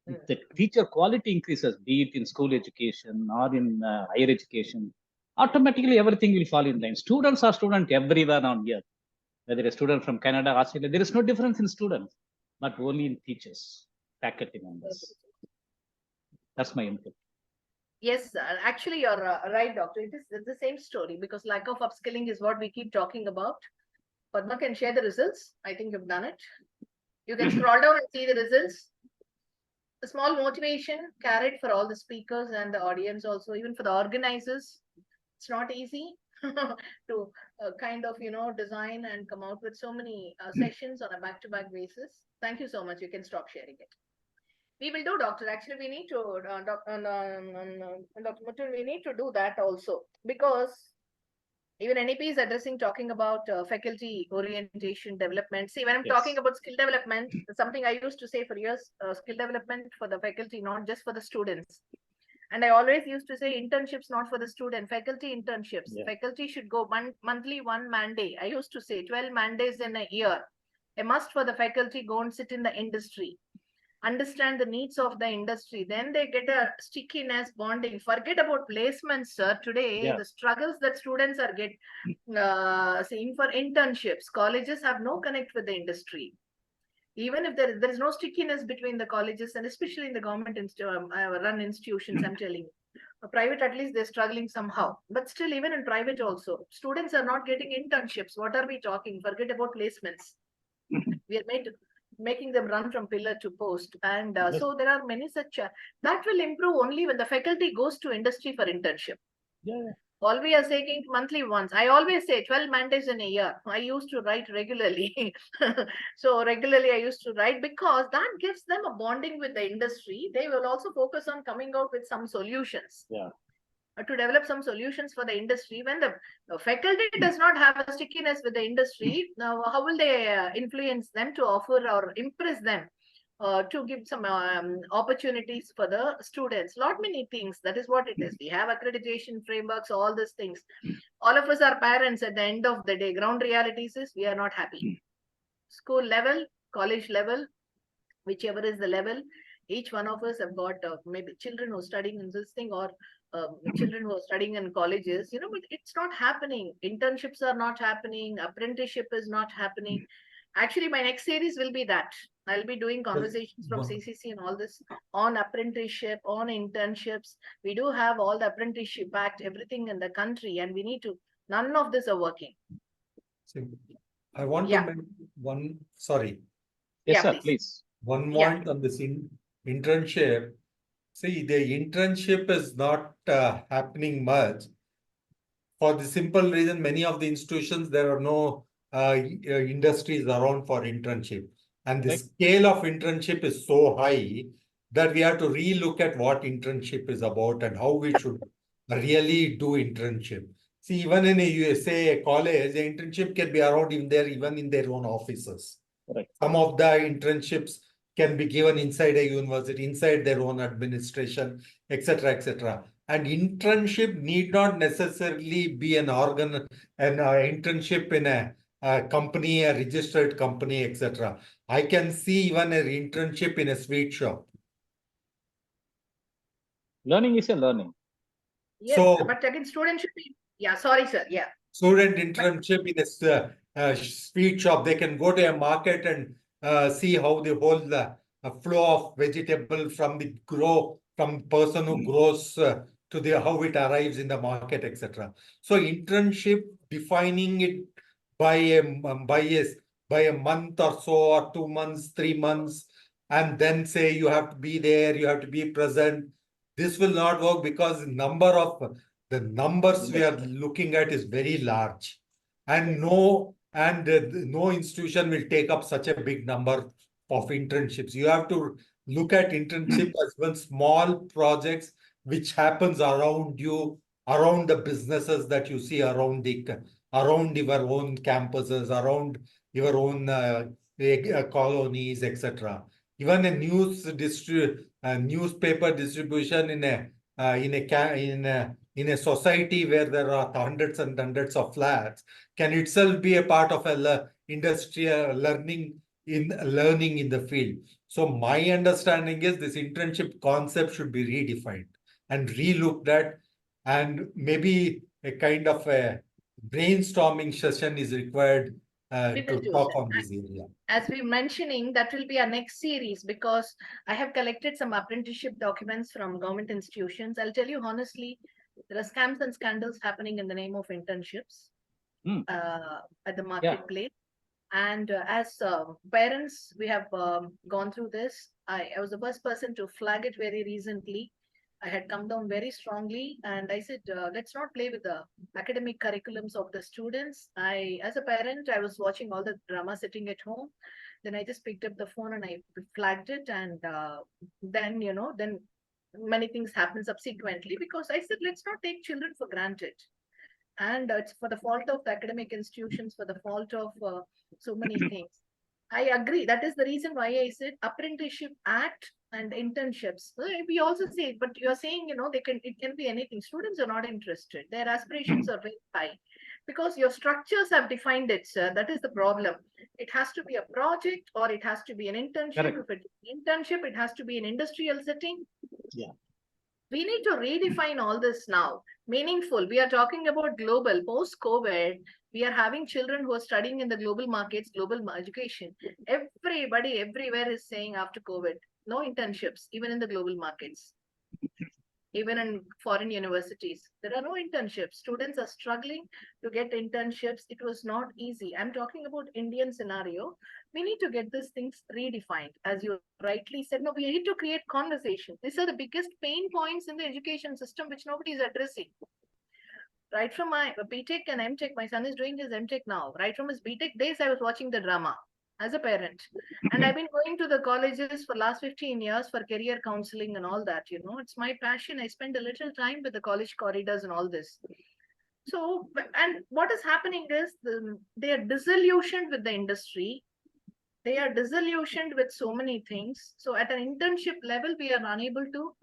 If Mm. the teacher quality increases, be it in school education or in higher education, automatically everything will fall in line. Students are students everywhere on here. Whether a student from Canada, Australia, there is no difference in students, but only in teachers, faculty members. That's my input. Yes, actually, you're right, doctor. It is the same story, because lack of upskilling is what we keep talking about. Padma can share the results. I think you've done it. You can scroll down and see the results. A small motivation carried for all the speakers and the audience also, even for the organizers. It's not easy to kind of, design and come out with so many sessions on a back-to-back basis. Thank you so much. You can stop sharing it. We will do, doctor. Actually, we need to, Dr. Muthu, we need to do that also, because even NEP is addressing, talking about faculty orientation development. See, when I'm talking about skill development, something I used to say for years, skill development for the faculty, not just for the students. And I always used to say internships, not for the student, faculty internships. Faculty should go monthly, one man-day. I used to say 12 man-days in a year. A must for the faculty, go and sit in the industry, understand the needs of the industry. Then they get a stickiness, bonding. Forget about placements, sir. Today, the struggles that students are seeing for internships, colleges have no connect with the industry. Even if there is no stickiness between the colleges, and especially in the government run institutions, I'm telling you. Private, at least they're struggling somehow. But still, even in private also, students are not getting internships. What are we talking? Forget about placements. We are making them run from pillar to post. And so there are many such, that will improve only when the faculty goes to industry for internship. All we are saying monthly once. I always say 12 mandates in a year. I used to write regularly. So regularly I used to write, because that gives them a bonding with the industry. They will also focus on coming out with some solutions. To develop some solutions for the industry. When the faculty does not have a stickiness with the industry, now how will they influence them to offer or impress them to give some opportunities for the students? Lot many things. That is what it is. We have accreditation frameworks, all these things. All of us are parents at the end of the day. Ground realities is we are not happy. School level, college level, whichever is the level, each one of us have got maybe children who are studying in this thing, or children who are studying in colleges, but it's not happening. Internships are not happening. Apprenticeship is not happening. Actually, my next series will be that. I'll be doing conversations from CCC and all this on apprenticeship, on internships. We do have all the apprenticeship act, everything in the country, and we need to, none of this are working. I want to make one, sorry. Yes, sir, please. One point on this internship. See, the internship is not happening much, for the simple reason many of the institutions, there are no industries around for internship. And the scale of internship is so high that we have to relook at what internship is about and how we should really do internship. See, even in a USA, a college, the internship can be around even in their own offices. Some of the internships can be given inside a university, inside their own administration, etc., etc. And internship need not necessarily be an internship in a company, a registered company, etc. I can see even an internship in a sweet shop. Learning is a learning. Yes, so, but again, student should be, sorry, sir, student internship in a sweet shop, they can go to a market and see how the whole flow of vegetable from the grow from person who grows to the how it arrives in the market, etc. So internship, defining it by a month or so, or 2 months, 3 months, and then say you have to be there, you have to be present. This will not work because the numbers we are looking at is very large, and no institution will take up such a big number of internships. You have to look at internship as one small projects which happens around you, around the businesses that you see around your own campuses, around your own colonies, etc. Even a newspaper distribution in a society where there are hundreds and hundreds of flats can itself be a part of industrial learning in the field. So my understanding is this internship concept should be redefined and relooked at, and maybe a kind of a brainstorming session is required We will to do talk that. on this area. As we're mentioning, that will be our next series, because I have collected some apprenticeship documents from government institutions. I'll tell you honestly, there are scams and scandals happening in the name of internships at the marketplace. And as parents, we have gone through this. I was the first person to flag it very recently. I had come down very strongly, and I said, let's not play with the academic curriculums of the students. As a parent, I was watching all the drama sitting at home. Then I just picked up the phone and I flagged it, and then then many things happened subsequently, because I said, let's not take children for granted. And it's for the fault of the academic institutions, for the fault of so many things. I agree. That is the reason why I said Apprenticeship Act and internships. We also say, but you're saying, it can be anything. Students are not interested. Their aspirations are very high because your structures have defined it, sir. That is the problem. It has to be a project, or it has to be an internship. Correct. If it's an internship, it has to be an industrial setting. Yeah. We need to redefine all this now. Meaningful. We are talking about global. Post-COVID, we are having children who are studying in the global markets, global education. Everybody everywhere is saying after COVID, no internships, even in the global markets. Even in foreign universities, there are no internships. Students are struggling to get internships. It was not easy. I'm talking about Indian scenario. We need to get these things redefined. As you rightly said, no, we need to create conversation. These are the biggest pain points in the education system, which nobody is addressing. Right from my BTech and MTech, my son is doing his MTech now. Right from his BTech days, I was watching the drama as a parent. And I've been going to the colleges for last 15 years for career counseling and all that, it's my passion. I spend a little time with the college corridors and all this. So, and what is happening is they are disillusioned with the industry. They are disillusioned with so many things. So at an internship level, we are unable to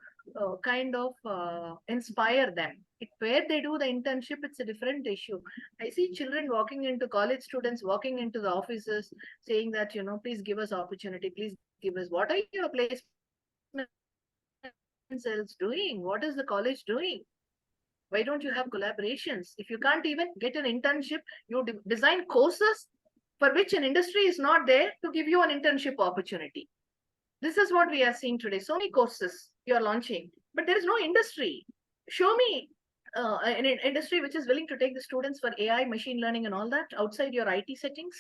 inspire them. Where they do the internship, it's a different issue. I see children walking into college students, walking into the offices saying that, please give us opportunity, please give us. What are your placement cells doing? What is the college doing? Why don't you have collaborations? If you can't even get an internship, you design courses for which an industry is not there to give you an internship opportunity. This is what we are seeing today. So many courses you are launching, but there is no industry. Show me an industry which is willing to take the students for AI, machine learning and all that outside your IT settings.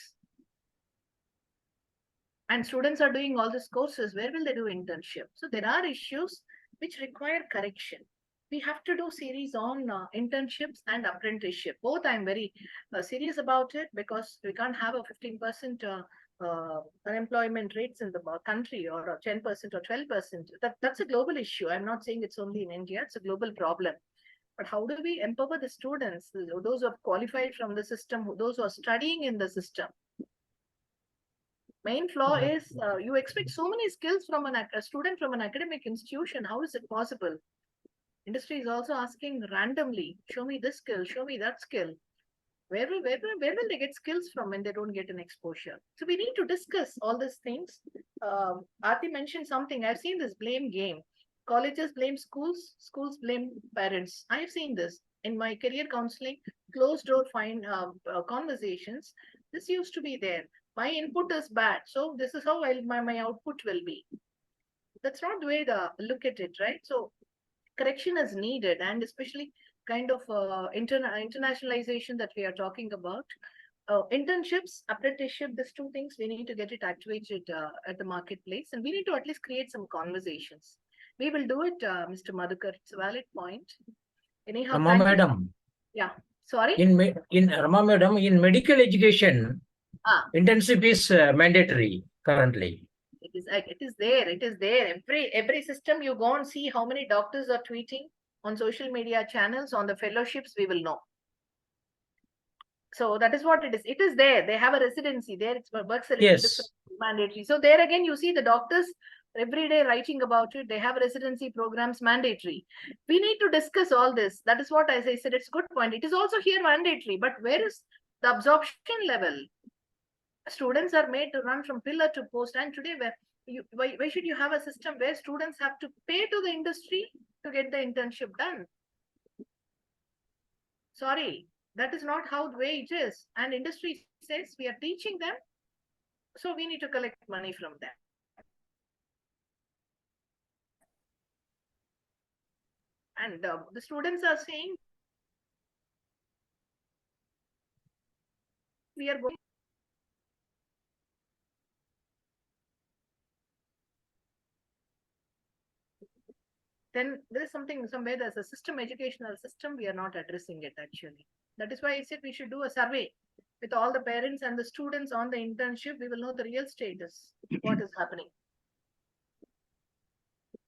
And students are doing all these courses. Where will they do internship? So there are issues which require correction. We have to do series on internships and apprenticeship. Both I'm very serious about it, because we can't have a 15% unemployment rates in the country, or 10% or 12%. That's a global issue. I'm not saying it's only in India. It's a global problem. But how do we empower the students, those who have qualified from the system, those who are studying in the system? Main flaw is you expect so many skills from a student from an academic institution. How is it possible? Industry is also asking randomly, show me this skill, show me that skill. Where will they get skills from when they don't get an exposure? So we need to discuss all these things. Aarti mentioned something. I've seen this blame game. Colleges blame schools, schools blame parents. I've seen this in my career counseling, closed door conversations. This used to be there. My input is bad, so this is how my output will be. That's not the way to look at it, right? So correction is needed, and especially kind of internationalization that we are talking about. Internships, apprenticeship, these two things, we need to get it activated at the marketplace, and we need to at least create some conversations. We will do it, Mr. Madhukar. It's a valid point. Anyhow, Rama thank you. madam, Yeah, sorry. in Rama madam, in medical education, internship is mandatory currently. It is there. It is there. Every system you go and see how many doctors are tweeting on social media channels, on the fellowships, we will know. So that is what it is. It is there. They have a residency there. It works a little different, mandatory. So there again, you see the doctors every day writing about it. They have residency programs mandatory. We need to discuss all this. That is what, as I said, it's a good point. It is also here mandatory, but where is the absorption level? Students are made to run from pillar to post, and today why should you have a system where students have to pay to the industry to get the internship done? Sorry, that is not how the way it is. And industry says we are teaching them, so we need to collect money from them. And the students are saying we are going. Then there is something somewhere, there's a system, educational system, we are not addressing it actually. That is why I said we should do a survey with all the parents and the students on the internship. We will know the real status, what is happening.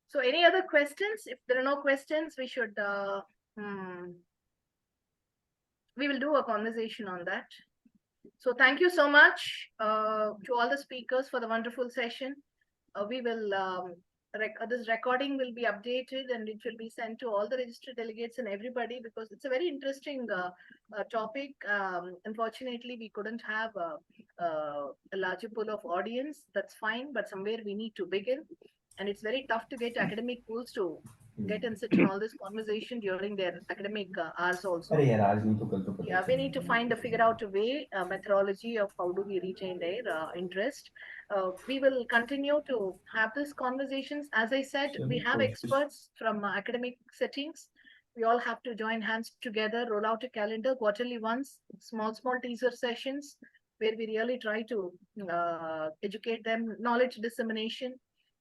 So any other questions? If there are no questions, we should, we will do a conversation on that. So thank you so much to all the speakers for the wonderful session. We will, this recording will be updated and it will be sent to all the registered delegates and everybody, because it's a very interesting topic. Unfortunately, we couldn't have a larger pool of audience. That's fine, but somewhere we need to begin. And it's very tough to get academic pools to get and sit in all this conversation during their academic hours also. Yeah, we need to figure out a way, a methodology of how do we retain their interest. We will continue to have these conversations. As I said, we have experts from academic settings. We all have to join hands together, roll out a calendar quarterly once, small teaser sessions where we really try to educate them, knowledge dissemination.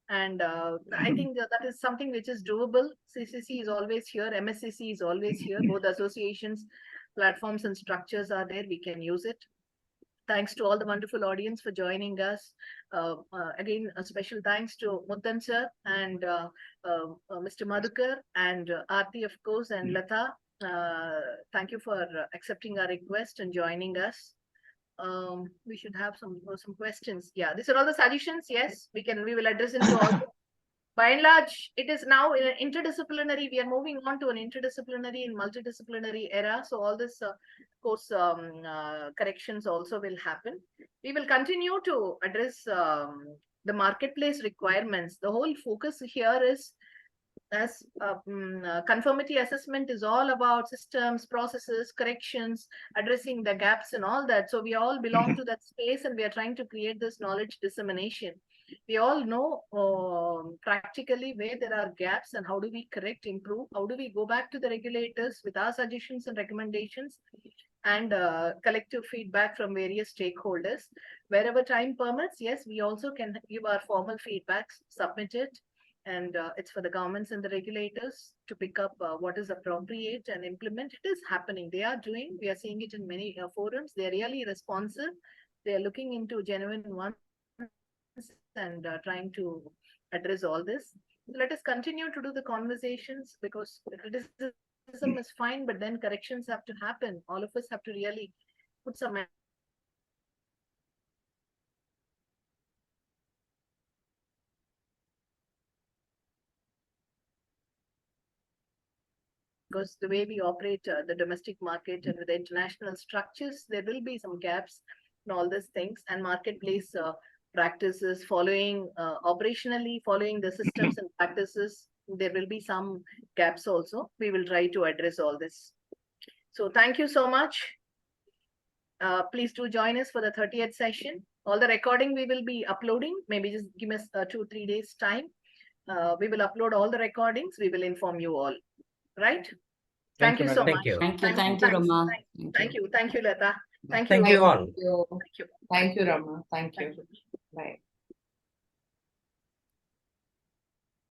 And I think that is something which is doable. CCC is always here. MSCC is always here. Both associations, platforms and structures are there. We can use it. Thanks to all the wonderful audience for joining us. Again, a special thanks to Muttan sir and Mr. Madhukar and Aarti, of course, and Lata. Thank you for accepting our request and joining us. We should have some questions. Yeah, these are all the suggestions. Yes, we will address into all. By and large, it is now interdisciplinary. We are moving on to an interdisciplinary and multidisciplinary era. So all this course corrections also will happen. We will continue to address the marketplace requirements. The whole focus here is, as conformity assessment is all about systems, processes, corrections, addressing the gaps and all that. So we all belong to that space, and we are trying to create this knowledge dissemination. We all know practically where there are gaps and how do we correct, improve, how do we go back to the regulators with our suggestions and recommendations, and collective feedback from various stakeholders. Wherever time permits, yes, we also can give our formal feedbacks, submit it, and it's for the governments and the regulators to pick up what is appropriate and implement. It is happening. They are doing. We are seeing it in many forums. They are really responsive. They are looking into genuine ones and trying to address all this. Let us continue to do the conversations, because criticism is fine, but then corrections have to happen. All of us have to really put some because the way we operate the domestic market and with the international structures, there will be some gaps in all these things, and marketplace practices following operationally, following the systems and practices, there will be some gaps also. We will try to address all this. So thank you so much. Please do join us for the 30th session. All the recording we will be uploading. Maybe just give us 2-3 days time. We will upload all the recordings. We will inform you all. Right? Thank Thank you, you so madam. much. Thank Thank you. you, Thanks, Rama. Thank you, Lata. Thank you. Thank you all. Thank you. Thank you. Thank you, Rama. Thank you. Thank you. Bye.